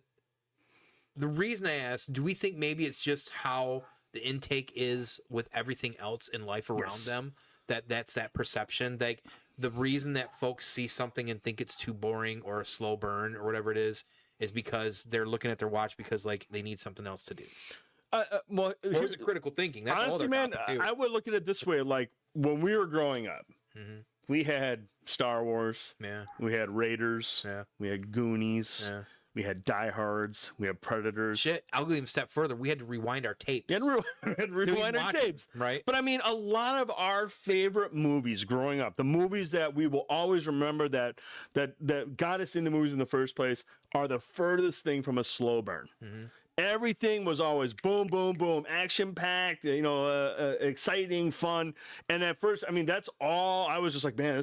the reason I ask, do we think maybe it's just how the intake is with everything else in life around them, that's that perception? Like the reason that folks see something and think it's too boring or a slow burn or whatever it is because they're looking at their watch because like they need something else to do. Well, here's a critical thinking. That's honestly, man, I would look at it this way: like when we were growing up, we had Star Wars, we had Raiders, we had Goonies. We had Die Hards. We had Predators. Shit, I'll go even a step further. We had to rewind our tapes. We had to rewind our tapes. Right. But I mean, a lot of our favorite movies growing up, the movies that we will always remember that got us into movies in the first place, are the furthest thing from a slow burn. Everything was always boom, boom, boom, action-packed, exciting, fun. And at first, I mean, that's all. I was just like, man,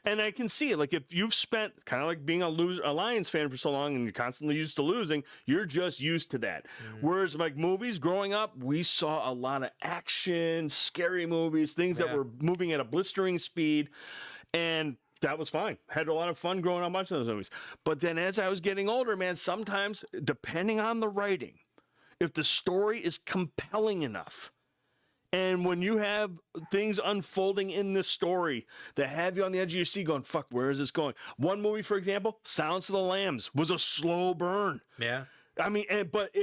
and I can see it. Like, if you've spent kind of like being a Lions fan for so long and you're constantly used to losing, you're just used to that. Whereas, like, movies growing up, we saw a lot of action, scary movies, things that were moving at a blistering speed. And that was fine. Had a lot of fun growing up watching those movies. But then as I was getting older, man, sometimes, depending on the writing, if the story is compelling enough, and when you have things unfolding in this story that have you on the edge of your seat going, fuck, where is this going? One movie, for example, Silence of the Lambs, was a slow burn. Yeah. I mean, but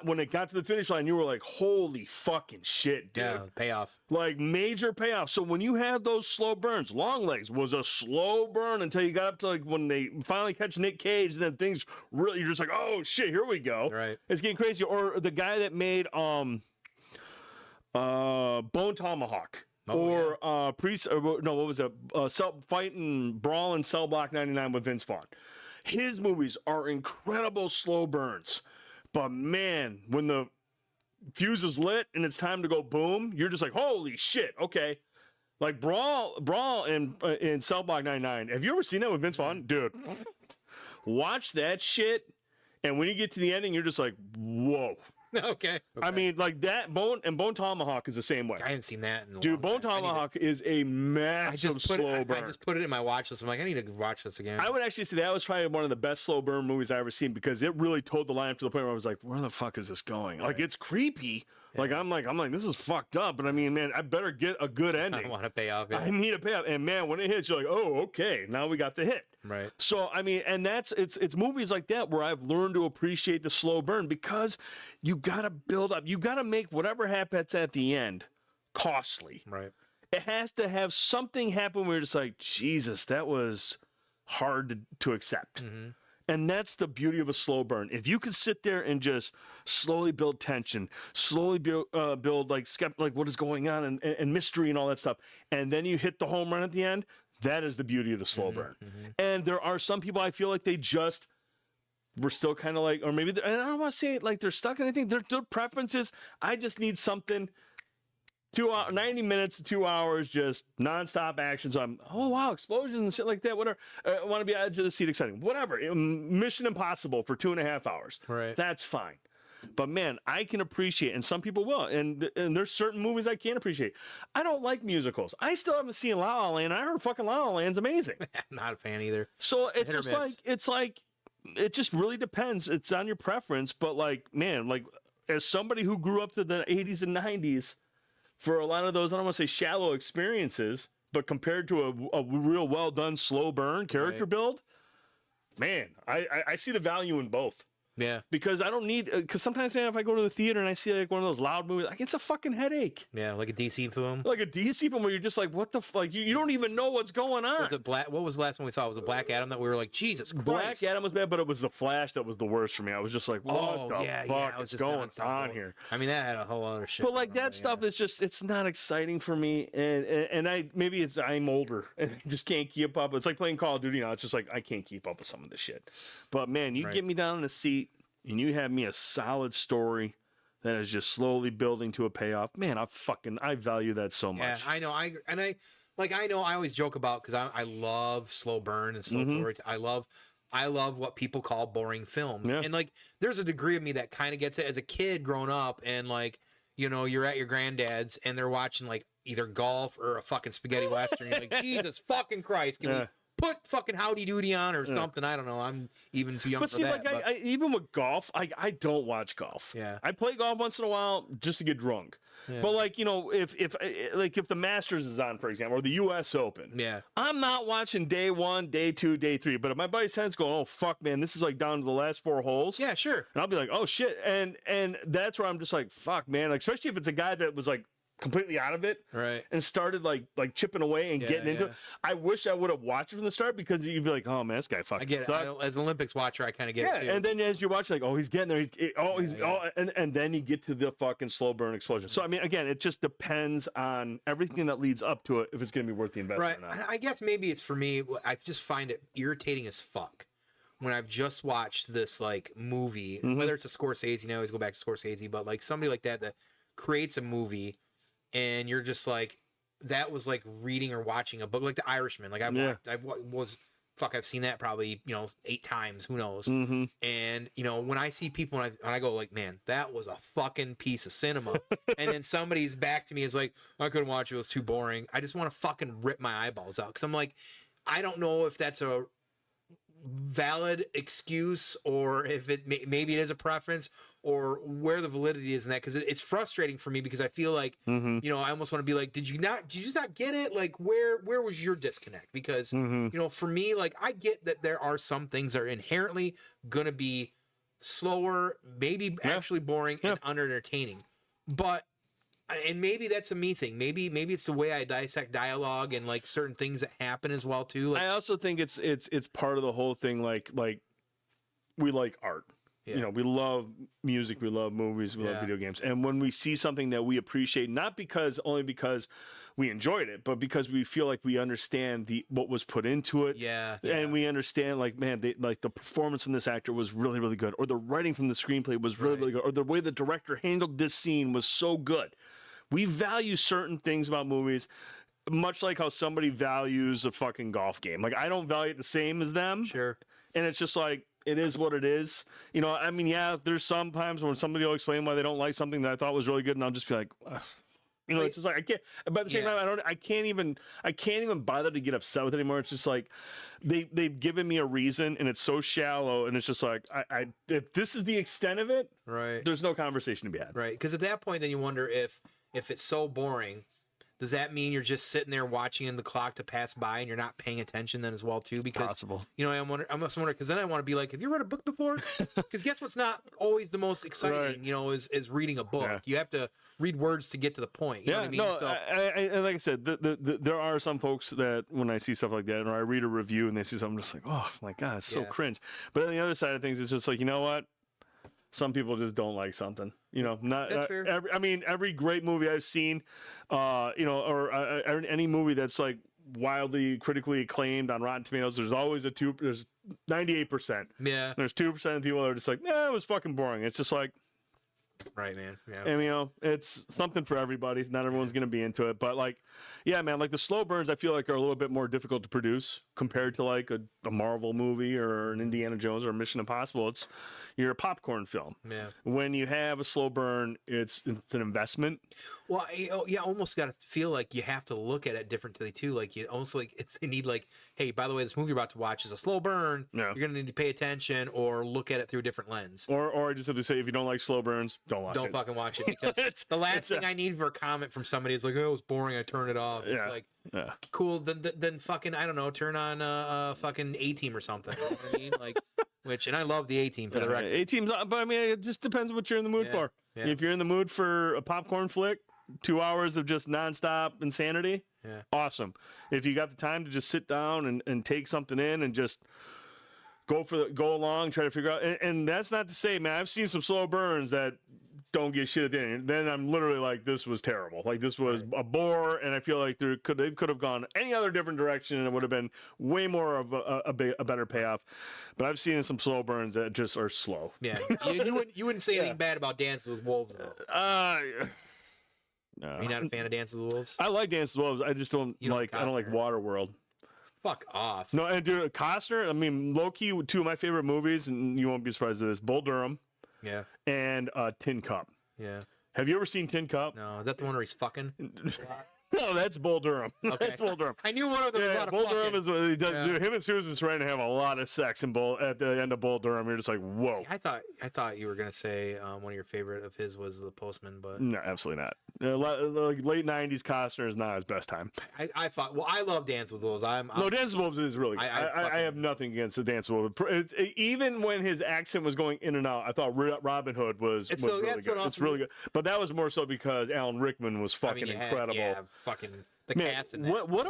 when it got to the finish line, you were like, holy fucking shit, dude. Yeah, payoff. Like, major payoff. So when you have those slow burns, Longlegs was a slow burn until you got up to, like, when they finally catch Nick Cage, and then things really, you're just like, oh shit, here we go. Right. It's getting crazy. Or the guy that made Bone Tomahawk. What was it? Fight and Brawl in Cell Block 99 with Vince Vaughn. His movies are incredible slow burns. But man, when the fuse is lit and it's time to go boom, you're just like, holy shit, okay. Like Brawl in Cell Block 99. Have you ever seen that with Vince Vaughn? Dude, watch that shit, and when you get to the ending, you're just like, whoa. Okay. I mean, like that Bone Tomahawk is the same way. I haven't seen that in a Dude, long Bone time. Tomahawk is a massive slow burn. I just put it in my watch list. I'm like, I need to watch this again. I would actually say that was probably one of the best slow burn movies I've ever seen, because it really told the line up to the point where I was like, where the fuck is this going? Right. Like, it's creepy. Yeah. Like, I'm like, this is fucked up. But I mean, man, I better get a good ending. I want to pay off. Yeah. I need a payoff. And man, when it hits, you're like, oh, okay, now we got the hit. Right. So, I mean, and it's movies like that where I've learned to appreciate the slow burn, because you got to build up. You got to make whatever happens at the end costly. Right. It has to have something happen where you're just like, Jesus, that was hard to accept. And that's the beauty of a slow burn. If you can sit there and just slowly build tension, slowly build like what is going on, and mystery and all that stuff, and then you hit the home run at the end, that is the beauty of the slow burn. And there are some people, I feel like we're still kind of like, or maybe, and I don't want to say it like they're stuck in anything. Their preference is, I just need something 90 minutes to 2 hours, just nonstop action. So I'm, oh wow, explosions and shit like that. Whatever. I want to be edge of the seat, exciting. Whatever. Mission Impossible for 2.5 hours. Right. That's fine. But man, I can appreciate, and some people will, and there's certain movies I can't appreciate. I don't like musicals. I still haven't seen La La Land. I heard fucking La La Land's amazing. I'm not a fan either. So it's just like it just really depends. It's on your preference. But like, man, like as somebody who grew up to the 80s and 90s, for a lot of those, I don't want to say shallow experiences, but compared to a real well done slow burn character build, man, I see the value in both. Yeah. Because I don't need, because sometimes, man, if I go to the theater and I see like one of those loud movies, like it's a fucking headache. Yeah, like a DC film. Like a DC film where you're just like, what the fuck? You don't even know what's going on. Was it what was the last one we saw? Was it Black Adam that we were like, Jesus Christ? Black Adam was bad, but it was the Flash that was the worst for me. I was just like, what the fuck is going on here? I mean, that had a whole other shit. But like that stuff is just, it's not exciting for me. And maybe I'm older and I just can't keep up. It's like playing Call of Duty now. It's just like, I can't keep up with some of this shit. But man, you get me down in a seat and you have me a solid story that is just slowly building to a payoff. Man, I value that so much. Yeah, I know. I always joke about, because I love slow burn and slow story. I love what people call boring films. Yeah. And like, there's a degree of me that kind of gets it as a kid growing up, and like, you know, you're at your granddad's and they're watching like either golf or a fucking spaghetti western. You're like, Jesus fucking Christ, can we put fucking Howdy Doody on or something? I don't know. I'm even too young for that. But see, even with golf, I don't watch golf. Yeah. I play golf once in a while just to get drunk. Yeah. But like, you know, if the Masters is on, for example, or the U.S. Open, I'm not watching day 1, day 2, day 3. But if my buddy's head's going, oh fuck, man, this is like down to the last 4 holes. Yeah, sure. And I'll be like, oh shit, and that's where I'm just like, fuck, man, like, especially if it's a guy that was like completely out of it, right, and started like chipping away and getting into it. I wish I would have watched it from the start, because you'd be like, oh man, this guy fucking sucks. As an Olympics watcher, I kind of get it too. And then as you watch, like, oh, he's getting there, and then you get to the fucking slow burn explosion. So I mean, again, it just depends on everything that leads up to it, if it's going to be worth the investment or not. I guess maybe it's for me, I just find it irritating as fuck when I've just watched this like movie, whether it's a Scorsese, I always go back to Scorsese, but like somebody like that creates a movie, and you're just like, that was like reading or watching a book, like The Irishman. Like I've seen that probably, 8 times, who knows? And when I see people and I go like, man, that was a fucking piece of cinema. And then somebody's back to me is like, I couldn't watch it, it was too boring. I just want to fucking rip my eyeballs out, because I'm like, I don't know if that's a valid excuse, or if maybe it is a preference, or where the validity is in that, because it's frustrating for me, because I feel like I almost want to be like, did you just not get it? Like, where was your disconnect? Because for me, like, I get that there are some things that are inherently gonna be slower, maybe actually boring and unentertaining, but and maybe that's a me thing. Maybe it's the way I dissect dialogue and like certain things that happen as well too. Like, I also think it's part of the whole thing. Like we like art. Yeah. We love music, we love movies, we love video games. And when we see something that we appreciate, not only because we enjoyed it, but because we feel like we understand what was put into it. Yeah. And we understand, like, man, like the performance from this actor was really, really good, or the writing from the screenplay was really, really good, or the way the director handled this scene was so good. We value certain things about movies, much like how somebody values a fucking golf game. Like, I don't value it the same as them. Sure. And it's just like, it is what it is. I mean, there's some times when somebody will explain why they don't like something that I thought was really good, and I'll just be like, ugh. It's just like, I can't. But at the same time, I can't even bother to get upset with it anymore. It's just like they've given me a reason, and it's so shallow, and it's just like, if this is the extent of it, right, there's no conversation to be had. Right. Because at that point, then you wonder if it's so boring, does that mean you're just sitting there watching the clock to pass by and you're not paying attention then as well too? Because possible. I must wonder, because then I want to be like, have you read a book before? Because guess what's not always the most exciting, is reading a book. Yeah. You have to read words to get to the point. You know what I mean? No, I like I said, there are some folks that when I see stuff like that, or I read a review and they see something, I'm just like, oh my God, it's so cringe. But on the other side of things, it's just like, you know what? Some people just don't like something, every great movie I've seen, or any movie that's like wildly critically acclaimed on Rotten Tomatoes, there's always there's 98%. Yeah. There's 2% of people that are just like, it was fucking boring. It's just like, right, man. Yeah. And it's something for everybody. Not everyone's going to be into it, but like, yeah, man, like the slow burns, I feel like are a little bit more difficult to produce compared to like a Marvel movie or an Indiana Jones or a Mission Impossible. You're a popcorn film. Yeah. When you have a slow burn, it's an investment. Well, you almost got to feel like you have to look at it differently too. Like you almost like they need like, hey, by the way, this movie you're about to watch is a slow burn. Yeah. You're gonna need to pay attention or look at it through a different lens. Or I just have to say, if you don't like slow burns, don't watch it. Don't fucking watch it because the last thing I need for a comment from somebody is like, oh, it was boring. I turned it off. It's like, cool. Then fucking I don't know, turn on fucking A-Team or something. You know what I mean? Like, and I love the A-Team for the record. A-Team's, but I mean, it just depends on what you're in the mood for. Yeah. If you're in the mood for a popcorn flick, 2 hours of just nonstop insanity, awesome. If you got the time to just sit down and take something in and just go along, try to figure out, and that's not to say, man, I've seen some slow burns that don't get shit at the end. Then I'm literally like, this was terrible. Like this was a bore, and I feel like they could have gone any other different direction, and it would have been way more of a better payoff. But I've seen some slow burns that just are slow. Yeah, you wouldn't say anything bad about Dances with Wolves though. No. Are you not a fan of Dances with Wolves? I like Dances with Wolves. I just don't like. I don't like Waterworld. Fuck off. No, and dude, Costner. I mean, low key, two of my favorite movies, and you won't be surprised at this: Bull Durham. Yeah. And Tin Cup. Yeah. Have you ever seen Tin Cup? No. Is that the one where he's fucking? No, that's Bull Durham. Okay. That's Bull Durham. I knew one of them was a lot of Bull fucking. Durham is what he does. Dude, him and Susan Sarandon have a lot of sex at the end of Bull Durham. You're just like, whoa. I thought you were gonna say one of your favorite of his was The Postman, but no, absolutely not. Late '90s Costner is not his best time. I thought. Well, I love Dance with Wolves. No, Dance with Wolves is really good. I have nothing against the Dance with Wolves. Even when his accent was going in and out, I thought Robin Hood was really good. It's really good. But that was more so because Alan Rickman was fucking incredible. Fucking. Cast in that. What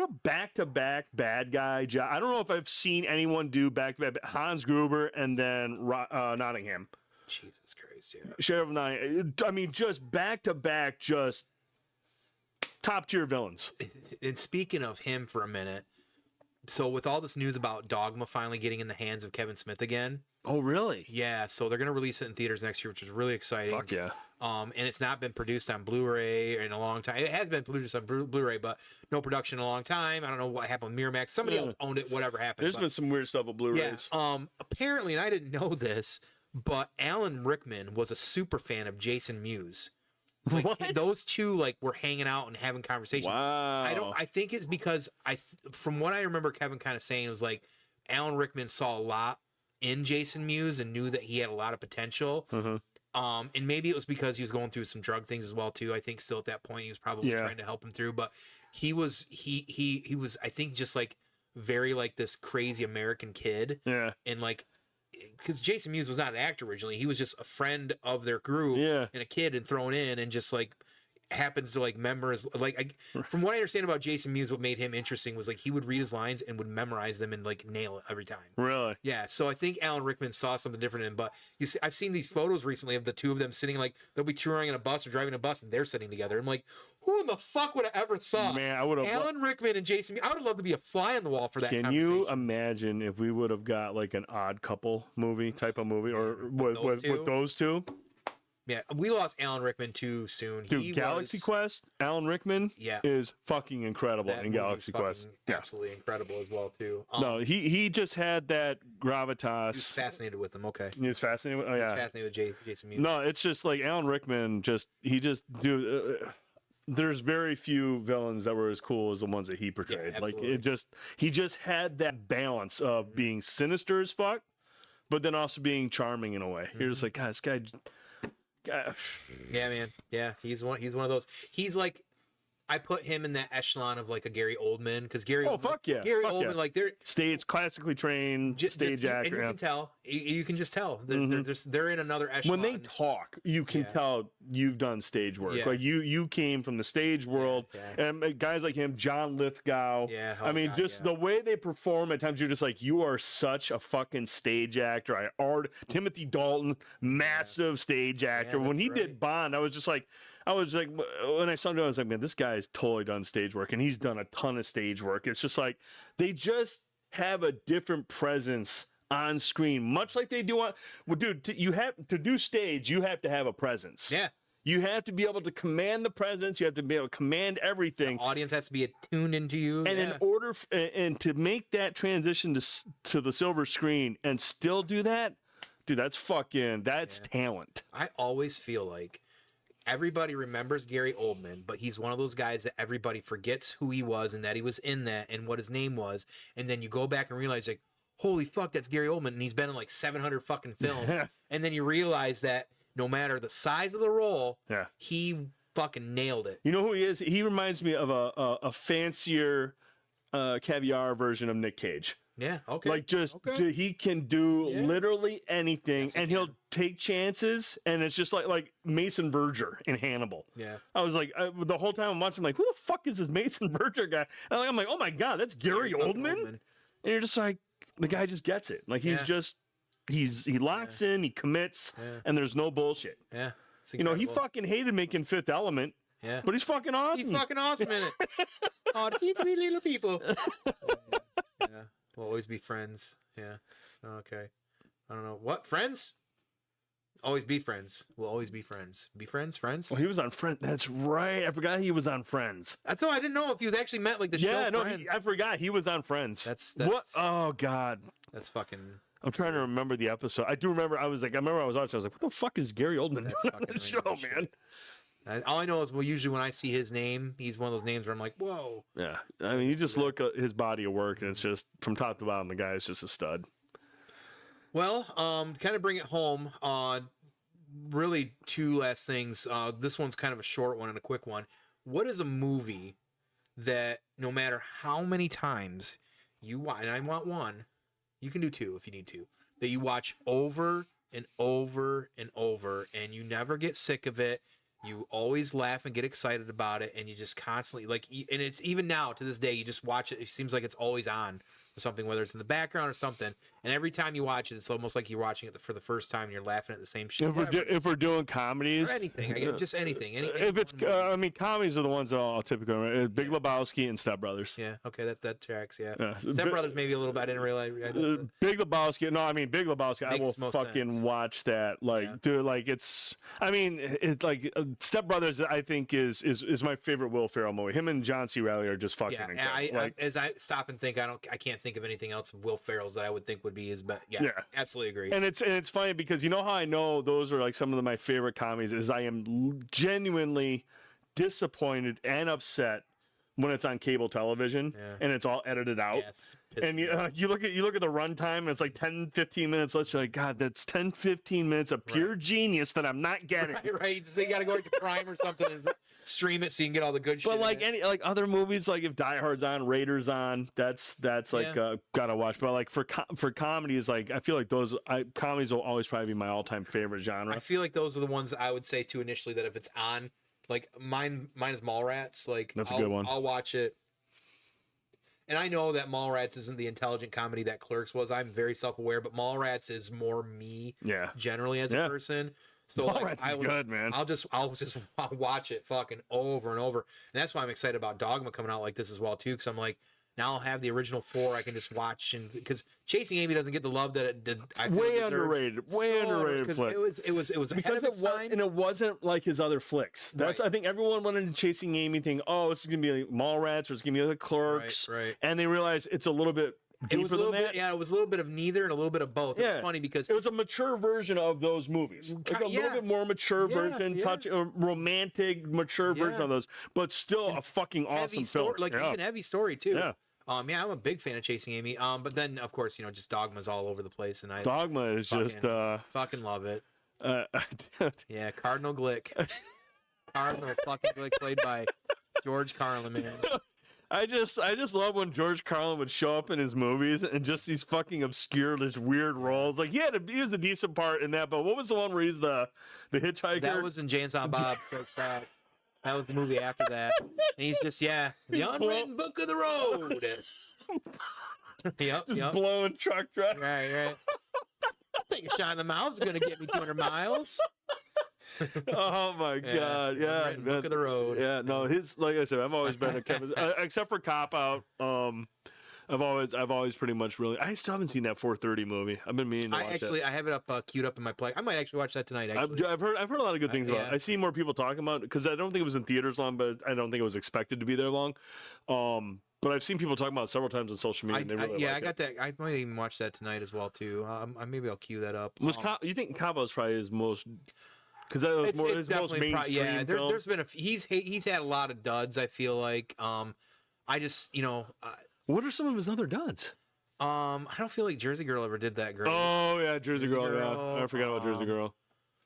a back-to-back bad guy job. I don't know if I've seen anyone do back-to-back. Hans Gruber and then Nottingham. Jesus Christ, yeah. Sheriff of Nottingham. I mean, just back-to-back, just top-tier villains. And speaking of him for a minute, so with all this news about Dogma finally getting in the hands of Kevin Smith again. Oh, really? Yeah, so they're going to release it in theaters next year, which is really exciting. Fuck yeah. And it's not been produced on Blu-ray in a long time. It has been produced on Blu-ray, but no production in a long time. I don't know what happened with Miramax. Somebody else owned it, whatever happened. There's been some weird stuff with Blu-rays. Yeah, apparently, and I didn't know this, but Alan Rickman was a super fan of Jason Mewes. Like, what? Those two were hanging out and having conversations. Wow. I think it's because from what I remember Kevin kind of saying, it was like Alan Rickman saw a lot in Jason Mewes and knew that he had a lot of potential. Mm-hmm. And maybe it was because he was going through some drug things as well too. I think still at that point he was probably trying to help him through, but he was I think just like very like this crazy American kid. Yeah. And like, because Jason Mewes was not an actor originally, he was just a friend of their group and a kid and thrown in and just like happens to like memorize from what I understand about Jason Mewes, what made him interesting was like he would read his lines and would memorize them and like nail it every time. Really? Yeah. So I think Alan Rickman saw something different in him. But you see, I've seen these photos recently of the two of them sitting like they'll be touring in a bus or driving a bus and they're sitting together. I'm like, who in the fuck would have ever thought? Man, I would have. Alan Rickman and Jason Mewes. I would have loved to be a fly on the wall for that. Can you imagine if we would have got like an Odd Couple movie type of movie or with those two? Yeah, we lost Alan Rickman too soon. Dude, Galaxy Quest, Alan Rickman is fucking incredible in Galaxy Quest. Absolutely incredible as well too. No, he just had that gravitas. He was fascinated with him. Okay, he was fascinated. He was fascinated with Jason Mewes. No, it's just like Alan Rickman. There's very few villains that were as cool as the ones that he portrayed. He just had that balance of being sinister as fuck, but then also being charming in a way. You're just like, God, this guy. Yeah, man. Yeah, he's one of those. He's like, I put him in that echelon of like a Gary Oldman because Gary. Oh, fuck yeah, Gary Oldman, like they're classically trained stage actor. And you can tell. You can just tell they're in another echelon. When they talk, you can tell you've done stage work. Like you came from the stage world, and guys like him, John Lithgow. Yeah, the way they perform at times, you're just like, you are such a fucking stage actor. Timothy Dalton, massive stage actor. When he did Bond, I was like, when I saw him, I was like, man, this guy's totally done stage work, and he's done a ton of stage work. It's just like they just have a different presence on screen, much like they do on. Well, dude, you have to do stage. You have to have a presence. Yeah. You have to be able to command the presence. You have to be able to command everything. The audience has to be attuned into you. And in order and to make that transition to the silver screen and still do that, dude, that's talent. I always feel like everybody remembers Gary Oldman, but he's one of those guys that everybody forgets who he was and that he was in that and what his name was. And then you go back and realize, like, holy fuck, that's Gary Oldman. And he's been in like 700 fucking films. And then you realize that no matter the size of the role, he fucking nailed it. You know who he is? He reminds me of a fancier caviar version of Nick Cage. Yeah, okay. Like, just he can do literally anything, yes, and he'll take chances, and it's just like Mason Verger in Hannibal. Yeah. I was like, the whole time I'm watching, I'm like, who the fuck is this Mason Verger guy? And I'm like, oh my God, that's Gary Oldman? And you're just like, the guy just gets it. Like, he's just, he locks in, he commits, and there's no bullshit. Yeah. You know, he fucking hated making Fifth Element. Yeah. But he's fucking awesome. He's fucking awesome in it. Oh, the teeny wee little people. Yeah. We'll always be friends. Yeah. Okay. I don't know. What? Friends? Always be friends. We'll always be friends. Be friends? Friends? Well, he was on Friends. That's right. I forgot he was on Friends. That's all. I didn't know if he was actually meant like the show Friends. I forgot he was on Friends. That's what? Oh, God. That's fucking... I'm trying to remember the episode. I do remember. I remember I was watching. I was like, what the fuck is Gary Oldman doing on the show, man? All I know is, well, usually when I see his name, he's one of those names where I'm like, whoa. Yeah. I mean, you just look at his body of work, and it's just, from top to bottom, the guy is just a stud. Well, kind of bring it home, really two last things. This one's kind of a short one and a quick one. What is a movie that no matter how many times you watch, and I want one, you can do two if you need to, that you watch over and over and over, and you never get sick of it. You always laugh and get excited about it, and you just constantly, like, and it's even now to this day, you just watch it. It seems like it's always on or something, whether it's in the background or something. And every time you watch it, it's almost like you're watching it for the first time and you're laughing at the same shit. If we're doing comedies, or anything, just anything. If it's, I mean, comedies are the ones that I'll typically remember. Big Lebowski and Step Brothers. Yeah, okay, that tracks. Yeah. Step Brothers maybe a little bit. I didn't realize. Big Lebowski. No, I mean Big Lebowski. I will fucking watch that. Like, dude, like it's. I mean, it's like Step Brothers. I think is my favorite Will Ferrell movie. Him and John C. Reilly are just fucking incredible. As I stop and think, I can't think of anything else of Will Ferrell's that I would think would be his best. Yeah, absolutely agree. And it's funny because you know how I know those are like some of my favorite comedies is I am genuinely disappointed and upset when it's on cable television and it's all edited out. Yes. And you look at the runtime and it's like 10-15 minutes less. You're like, God, that's 10-15 minutes of pure genius that I'm not getting. Right. So you got to go to Prime or something and stream it so you can get all the good shit. But like like other movies, like if Die Hard's on, Raiders on, that's like gotta watch. But like for comedies, like I feel like comedies will always probably be my all-time favorite genre. I feel like those are the ones that I would say too initially that if it's on, like mine is Mallrats. Like that's a good one. I'll watch it. And I know that Mallrats isn't the intelligent comedy that Clerks was. I'm very self-aware, but Mallrats is more me generally as a person. So Mallrats is good, man. I'll just watch it fucking over and over. And that's why I'm excited about Dogma coming out like this as well too, because I'm like, now I'll have the original 4 I can just watch, and because Chasing Amy doesn't get the love that it did. I feel way underrated, because it was ahead of its time, and it wasn't like his other flicks. That's I think everyone went into Chasing Amy thinking, oh, this is gonna be like Mallrats or it's gonna be like Clerks, right. And they realized it's a little bit. It was a little bit, it was a little bit of neither and a little bit of both. It's funny because it was a mature version of those movies, like a little bit more mature version, romantic, mature version of those, but still a fucking awesome film. Like even heavy story too. Yeah. I'm a big fan of Chasing Amy. But then of course, just Dogma's all over the place, and Dogma is fucking love it. Yeah, Cardinal Glick. Cardinal fucking Glick, played by George Carlin, man. I just love when George Carlin would show up in his movies and just these fucking obscure, this weird roles. Like he was a decent part in that, but what was the one where he's the hitchhiker? That was in Jane Silent Bob Strikes Back. That was the movie after that. And he's just the unwritten book of the road. Yep. Blowing truck driver. Right. Take a shot in the mouth. It's gonna get me 200 miles. Oh my God! Yeah, book of the road. Yeah, no, like I said, I've always been a Kevin, except for Cop Out. I've always pretty much really. I still haven't seen that 4:30 movie. I've been meaning to watch it. I have it up queued up in my play. I might actually watch that tonight. Actually, I've heard a lot of good things about it. I see more people talking about it because I don't think it was in theaters long, but I don't think it was expected to be there long. But I've seen people talking about it several times on social media. And they really I got that. I might even watch that tonight as well too. Maybe I'll queue that up. You think Cabo is probably his most Because that was It's his most definitely mainstream film. there's been he's had a lot of duds. I feel like I just What are some of his other duds? I don't feel like Jersey Girl ever did that great. Oh yeah, Jersey Girl. Yeah, I forgot about Jersey Girl.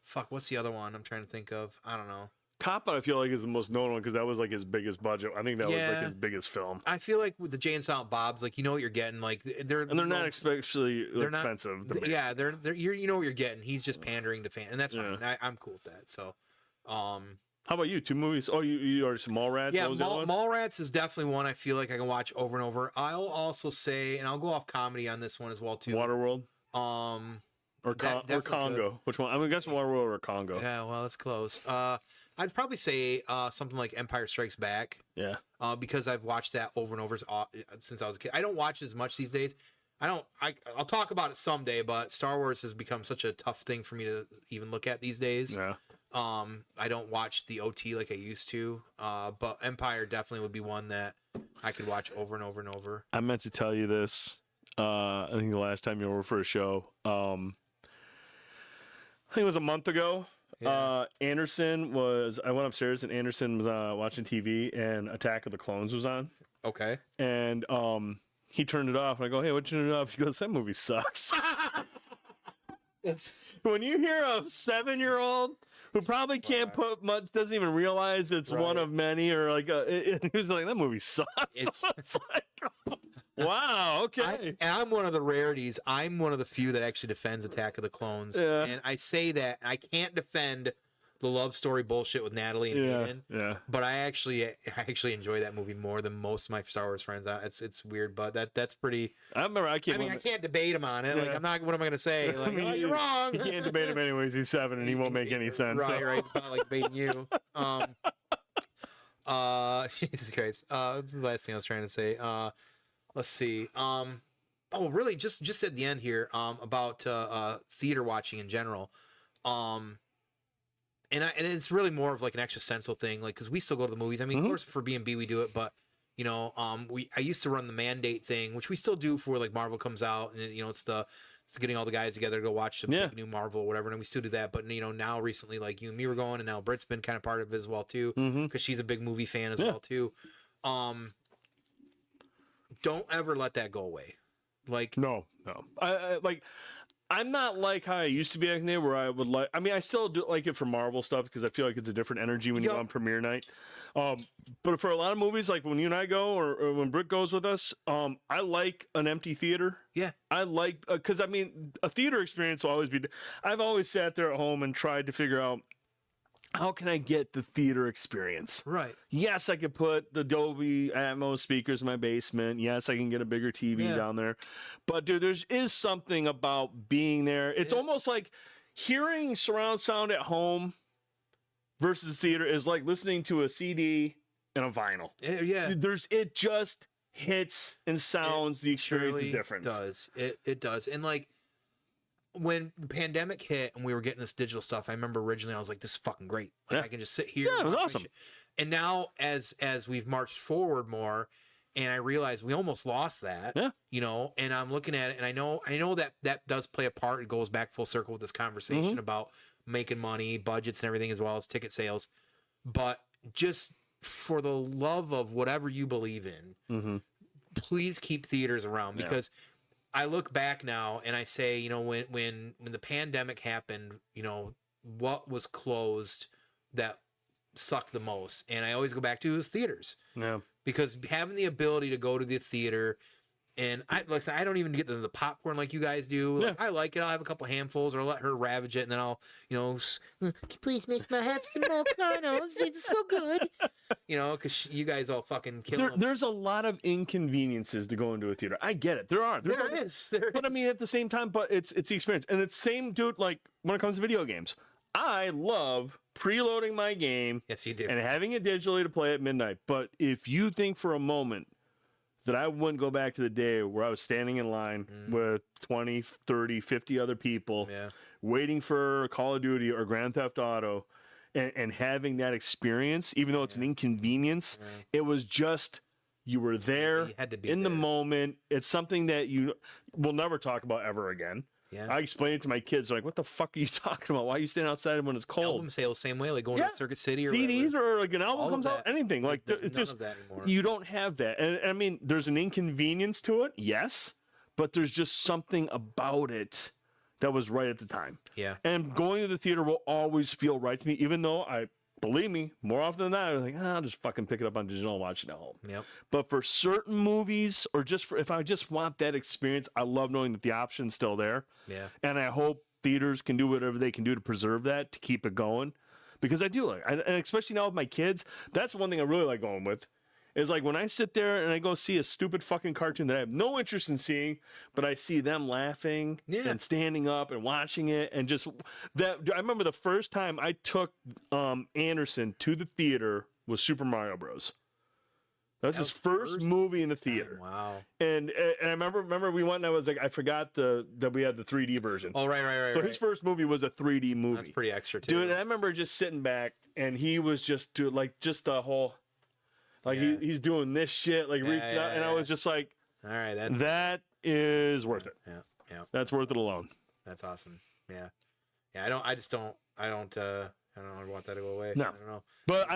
Fuck, what's the other one I'm trying to think of? I don't know. Cop Out, I feel like, is the most known one because that was like his biggest budget. I think that was like his biggest film. I feel like with the Jay and Silent Bob's, like you know what you're getting. Like they're not especially expensive. Yeah, they're you know what you're getting. He's just pandering to fans, and that's fine. I'm cool with that. So, how about you? 2 movies? Oh, you already said Mallrats. Yeah, Mallrats is definitely one I feel like I can watch over and over. I'll also say, and I'll go off comedy on this one as well too. Waterworld. Or Congo. Could. Which one? I'm guessing Waterworld or Congo. Yeah, well, that's close. I'd probably say something like Empire Strikes Back. Yeah. Because I've watched that over and over since I was a kid. I don't watch as much these days. I'll talk about it someday, but Star Wars has become such a tough thing for me to even look at these days. Yeah. I don't watch the OT like I used to. But Empire definitely would be one that I could watch over and over and over. I meant to tell you this. I think the last time you were over for a show. I think it was a month ago. Yeah. I went upstairs and Anderson was watching TV and Attack of the Clones was on. Okay. And he turned it off and I go, hey, what'd you turn it off? He goes, that movie sucks. When you hear a 7-year-old who probably can't put much, doesn't even realize it's one of many, or like, he was like, that movie sucks. It's like, wow, okay. I'm one of the rarities. I'm one of the few that actually defends Attack of the Clones. Yeah. And I say that I can't defend the love story bullshit with Natalie and Hayden. Yeah. But I actually enjoy that movie more than most of my Star Wars friends. It's weird, but that's pretty. I can't debate him on it. Yeah. Like what am I going to say? Like, you're wrong. You can't debate him anyways. He's 7 and he won't make any sense. Right. It's not like debating you. Jesus Christ. This is the last thing I was trying to say. Let's see. Really, just at the end here, about theater watching in general. And it's really more of like an existential thing, like because we still go to the movies. I mean, of course, for B&B we do it, but I used to run the mandate thing, which we still do for like Marvel comes out, and it's getting all the guys together to go watch the new Marvel or whatever, and we still do that. But now recently, like you and me were going, and now Britt's been kind of part of it as well too, because she's a big movie fan as well too. Don't ever let that go away. Like no. I'm not like how I used to be back in the day where I would like. I mean, I still do like it for Marvel stuff because I feel like it's a different energy when you go on premiere night. But for a lot of movies, like when you and I go, or when Britt goes with us, I like an empty theater. Yeah, I like because I mean, a theater experience will always be. I've always sat there at home and tried to figure out, how can I get the theater experience? Right. Yes, I could put the Dolby Atmos speakers in my basement. Yes, I can get a bigger TV down there. But dude, there is something about being there. It's almost like hearing surround sound at home versus theater is like listening to a CD and a vinyl. Yeah. It just hits and sounds. The experience is different. It does. And like, when the pandemic hit and we were getting this digital stuff, I remember originally I was like, this is fucking great. Like I can just sit here. Yeah, it was awesome. And now as we've marched forward more, and I realized we almost lost that. Yeah. And I'm looking at it, and I know that does play a part. It goes back full circle with this conversation about making money, budgets and everything, as well as ticket sales. But just for the love of whatever you believe in, please keep theaters around, because I look back now and I say, when the pandemic happened, what was closed that sucked the most? And I always go back to theaters. Yeah. Because having the ability to go to the theater, and I don't even get the popcorn like you guys do. Like, I like it. I'll have a couple handfuls, or I'll let her ravage it, and then I'll, please make me have some more Carnos. It's so good. Because you guys all fucking kill them. There's a lot of inconveniences to go into a theater. I get it. There is. But I mean, at the same time, it's the experience. And it's same, dude, like when it comes to video games. I love preloading my game. Yes, you do. And having it digitally to play at midnight. But if you think for a moment that I wouldn't go back to the day where I was standing in line with 20, 30, 50 other people waiting for Call of Duty or Grand Theft Auto and having that experience, even though it's an inconvenience, it was just, you were there you had to be in the moment. It's something that you will never talk about ever again. Yeah. I explain it to my kids. They're like, what the fuck are you talking about? Why are you standing outside when it's cold? Album sales same way, like going to Circuit City or CDs whatever. or like an album All of comes out, that. anything. Like There's it's none just of that anymore. you don't have that. And I mean, there's an inconvenience to it, yes, but there's just something about it that was right at the time. Yeah. And going to the theater will always feel right to me, even though believe me, more often than not, I'm like, I'll just fucking pick it up on digital and watch it at home. Yep. But for certain movies, or just if I just want that experience, I love knowing that the option's still there. Yeah. And I hope theaters can do whatever they can do to preserve that, to keep it going. Because I do and especially now with my kids, that's one thing I really like going with. Is like when I sit there and I go see a stupid fucking cartoon that I have no interest in seeing, but I see them laughing and standing up and watching it, and just that. I remember the first time I took Anderson to the theater was Super Mario Bros. That's his first movie in the theater. Wow. And I remember we went and I was like, I forgot that we had the 3D version. Oh, right. So his first movie was a 3D movie. That's pretty extra too. Dude, and I remember just sitting back and he was just doing just the whole. Like he's doing this shit, like reaching out, and I was just like, all right, that is worth it. Yeah. That's worth it alone. That's awesome. Yeah. I don't want that to go away. No. I don't know. But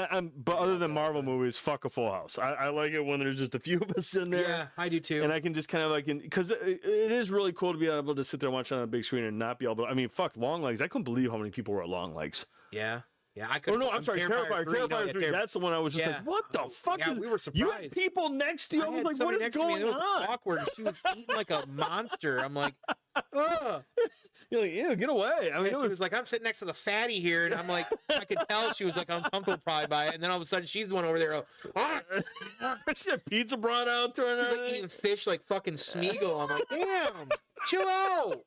other than Marvel movies, fuck a Full House. I like it when there's just a few of us in there. Yeah, I do too. And I can just kind of because it is really cool to be able to sit there and watch it on a big screen and not be able to. I mean, fuck Long Legs. I couldn't believe how many people were at Long Legs. Yeah. Yeah, I could. Oh no, I'm sorry, Terrifier 3. That's the one I was just like, what the fuck? Yeah, we were surprised. You had people next to you. I was like, what is going on? It was on? awkward. She was eating like a monster. I'm like, ugh. You're like, ew, get away. I mean, it was like, I'm sitting next to the fatty here, and I'm like, I could tell she was like uncomfortable probably by it, and then all of a sudden she's the one over there. She had pizza brought out to her. She's like eating fish like fucking Smeagol. I'm like, damn, chill out.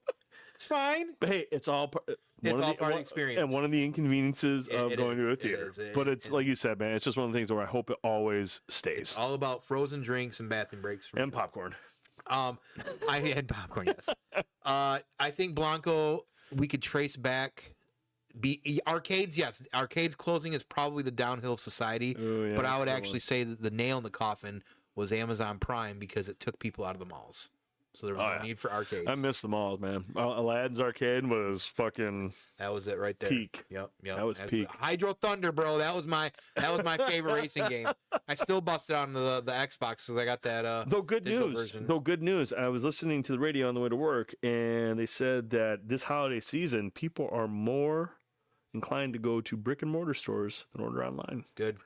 It's fine. But hey, it's all part of the experience. And one of the inconveniences of going to a theater. But it's like you said, man, it's just one of the things where I hope it always stays. It's all about frozen drinks and bathroom breaks. And popcorn. I had popcorn, yes. I think Blanco, we could trace back. Arcades, yes. Arcades closing is probably the downhill of society. Ooh, yeah, but I would actually say that the nail in the coffin was Amazon Prime because it took people out of the malls. So there was no need for arcades. I miss the malls, man. Aladdin's Arcade was fucking. That was it right there. Peak. Yep. That was peak. Hydro Thunder, bro. That was my favorite racing game. I still busted on the Xbox because I got that. Though good news. I was listening to the radio on the way to work, and they said that this holiday season, people are more inclined to go to brick and mortar stores than order online. Good.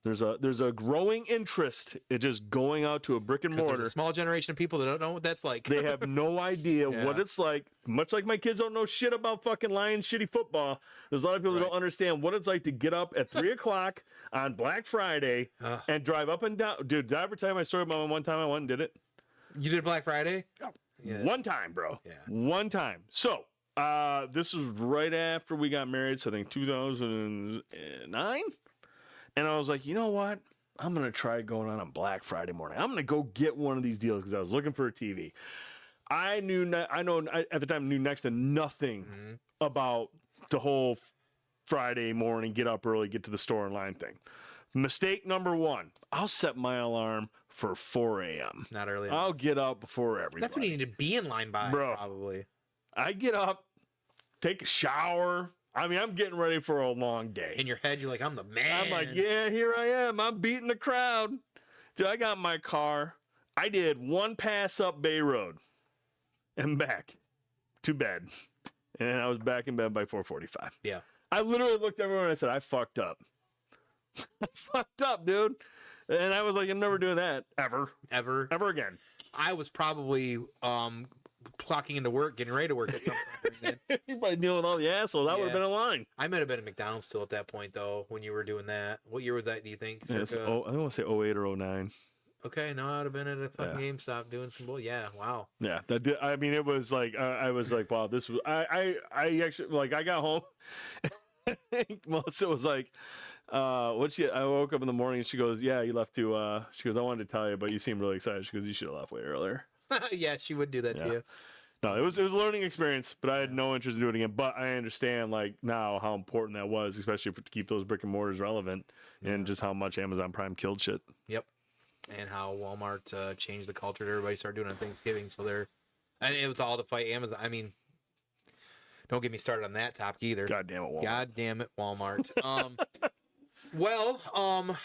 There's a growing interest in just going out to a brick and mortar. There's a small generation of people that don't know what that's like. They have no idea what it's like. Much like my kids don't know shit about fucking Lions shitty football. There's a lot of people that don't understand what it's like to get up at 3:00 on Black Friday and drive up and down. Dude, did I ever tell you my story about one time I went and did it? You did Black Friday? Yeah. One time, bro. Yeah. One time. So, this was right after we got married, so I think 2009. And I was like, you know what? I'm going to try going on Black Friday morning. I'm going to go get one of these deals because I was looking for a TV. I at the time knew next to nothing about the whole Friday morning, get up early, get to the store in line thing. Mistake number one, I'll set my alarm for 4 a.m. Not early enough. I'll get up before everybody. That's when you need to be in line by, bro, probably. I get up, take a shower. I mean, I'm getting ready for a long day. In your head, you're like, I'm the man. I'm like, yeah, here I am. I'm beating the crowd. Dude, I got my car. I did one pass up Bay Road and back to bed. And I was back in bed by 4:45. Yeah. I literally looked at everyone and I said, I fucked up. I fucked up, dude. And I was like, I'm never doing that. Ever again. I was probably clocking into work, getting ready to work at some point. You're probably dealing with all the assholes. That would have been a line. I might have been at McDonald's still at that point, though, when you were doing that. What year was that, do you think? Yeah, I don't want to say 08 or 09. Okay, no, I would have been at a fucking GameStop doing some bull. Yeah, wow. Yeah, I mean, it was like I was like, wow, this was. I actually like I got home. Melissa was like, I woke up in the morning and she goes, yeah, you left to. She goes, I wanted to tell you, but you seem really excited. She goes, you should have left way earlier. Yeah, she would do that to you. No, it was a learning experience, but I had no interest in doing it again. But I understand like now how important that was, especially to keep those brick and mortars relevant, and just how much Amazon Prime killed shit. Yep. And how Walmart changed the culture. Everybody started doing it on Thanksgiving, and it was all to fight Amazon. I mean, Don't get me started on that topic either. God damn it, Walmart. God damn it, Walmart.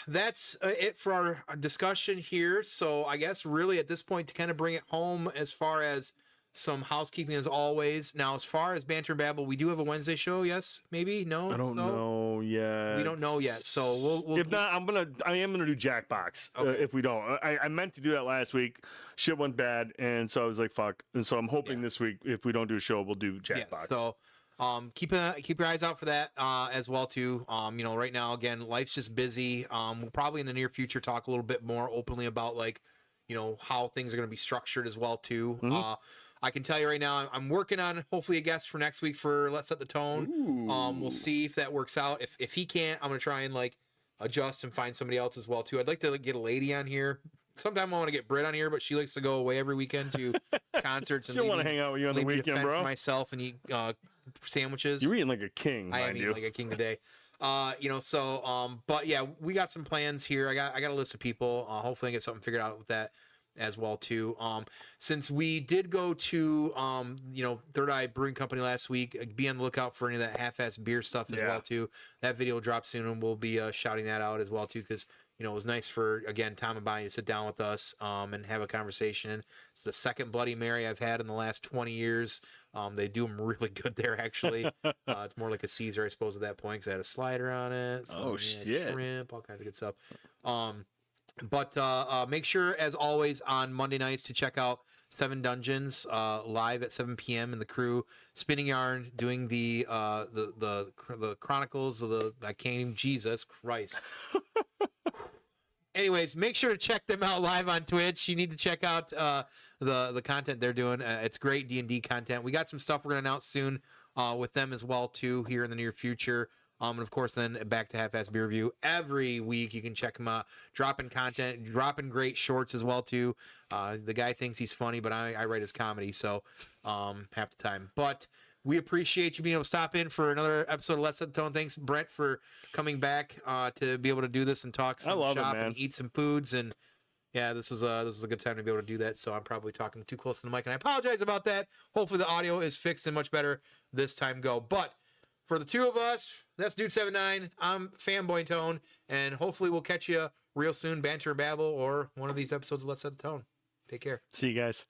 That's it for our discussion here. So I guess really at this point to kind of bring it home as far as some housekeeping as always. Now, as far as Banter and Babble, we do have a Wednesday show. Yes, maybe, no. I don't know yet. We don't know yet. So we'll if not, I am gonna do Jackbox. Okay. If we don't, I meant to do that last week. Shit went bad, and so I was like, fuck. And so I'm hoping this week, if we don't do a show, we'll do Jackbox. So. Keep your eyes out for that as well too. Right now again, life's just busy. We'll probably in the near future talk a little bit more openly about how things are going to be structured as well too. Mm-hmm. I can tell you right now, I'm working on hopefully a guest for next week for Let's Set the Tone. We'll see if that works out. If he can't, I'm gonna try and adjust and find somebody else as well too. I'd like to get a lady on here. Sometime I want to get Britt on here, but she likes to go away every weekend to concerts. Still want to hang out with you on the weekend, bro. For myself and eat sandwiches. You're eating like a king. I am eating like a king today. But yeah, we got some plans here. I got a list of people. Hopefully I get something figured out with that as well too. Since we did go to Third Eye Brewing Company last week, be on the lookout for any of that half-ass beer stuff as well too. That video will drop soon, and we'll be shouting that out as well too, because it was nice for again Tom and Bonnie to sit down with us and have a conversation. It's the second Bloody Mary I've had in the last 20 years. They do them really good there, actually. It's more like a Caesar, I suppose, at that point, because I had a slider on it. So, shit. Shrimp, all kinds of good stuff. But make sure, as always, on Monday nights to check out Seven Dungeons live at 7 p.m. and the crew spinning yarn doing the chronicles of the Jesus Christ. Anyways, make sure to check them out live on Twitch. You need to check out the content they're doing. It's great D&D content. We got some stuff we're going to announce soon with them as well, too, here in the near future. And, of course, then back to Half-Ass Beer Review. Every week you can check them out. Dropping content, dropping great shorts as well, too. The guy thinks he's funny, but I write his comedy, so half the time. But we appreciate you being able to stop in for another episode of Let's Set the Tone. Thanks, Brent, for coming back to be able to do this and talk some shop and eat some foods. And yeah, this was a good time to be able to do that. So I'm probably talking too close to the mic, and I apologize about that. Hopefully the audio is fixed and much better this time go. But for the two of us, that's Dude79. I'm Fanboytone, and hopefully we'll catch you real soon, Banter and Babble, or one of these episodes of Let's Set the Tone. Take care. See you guys.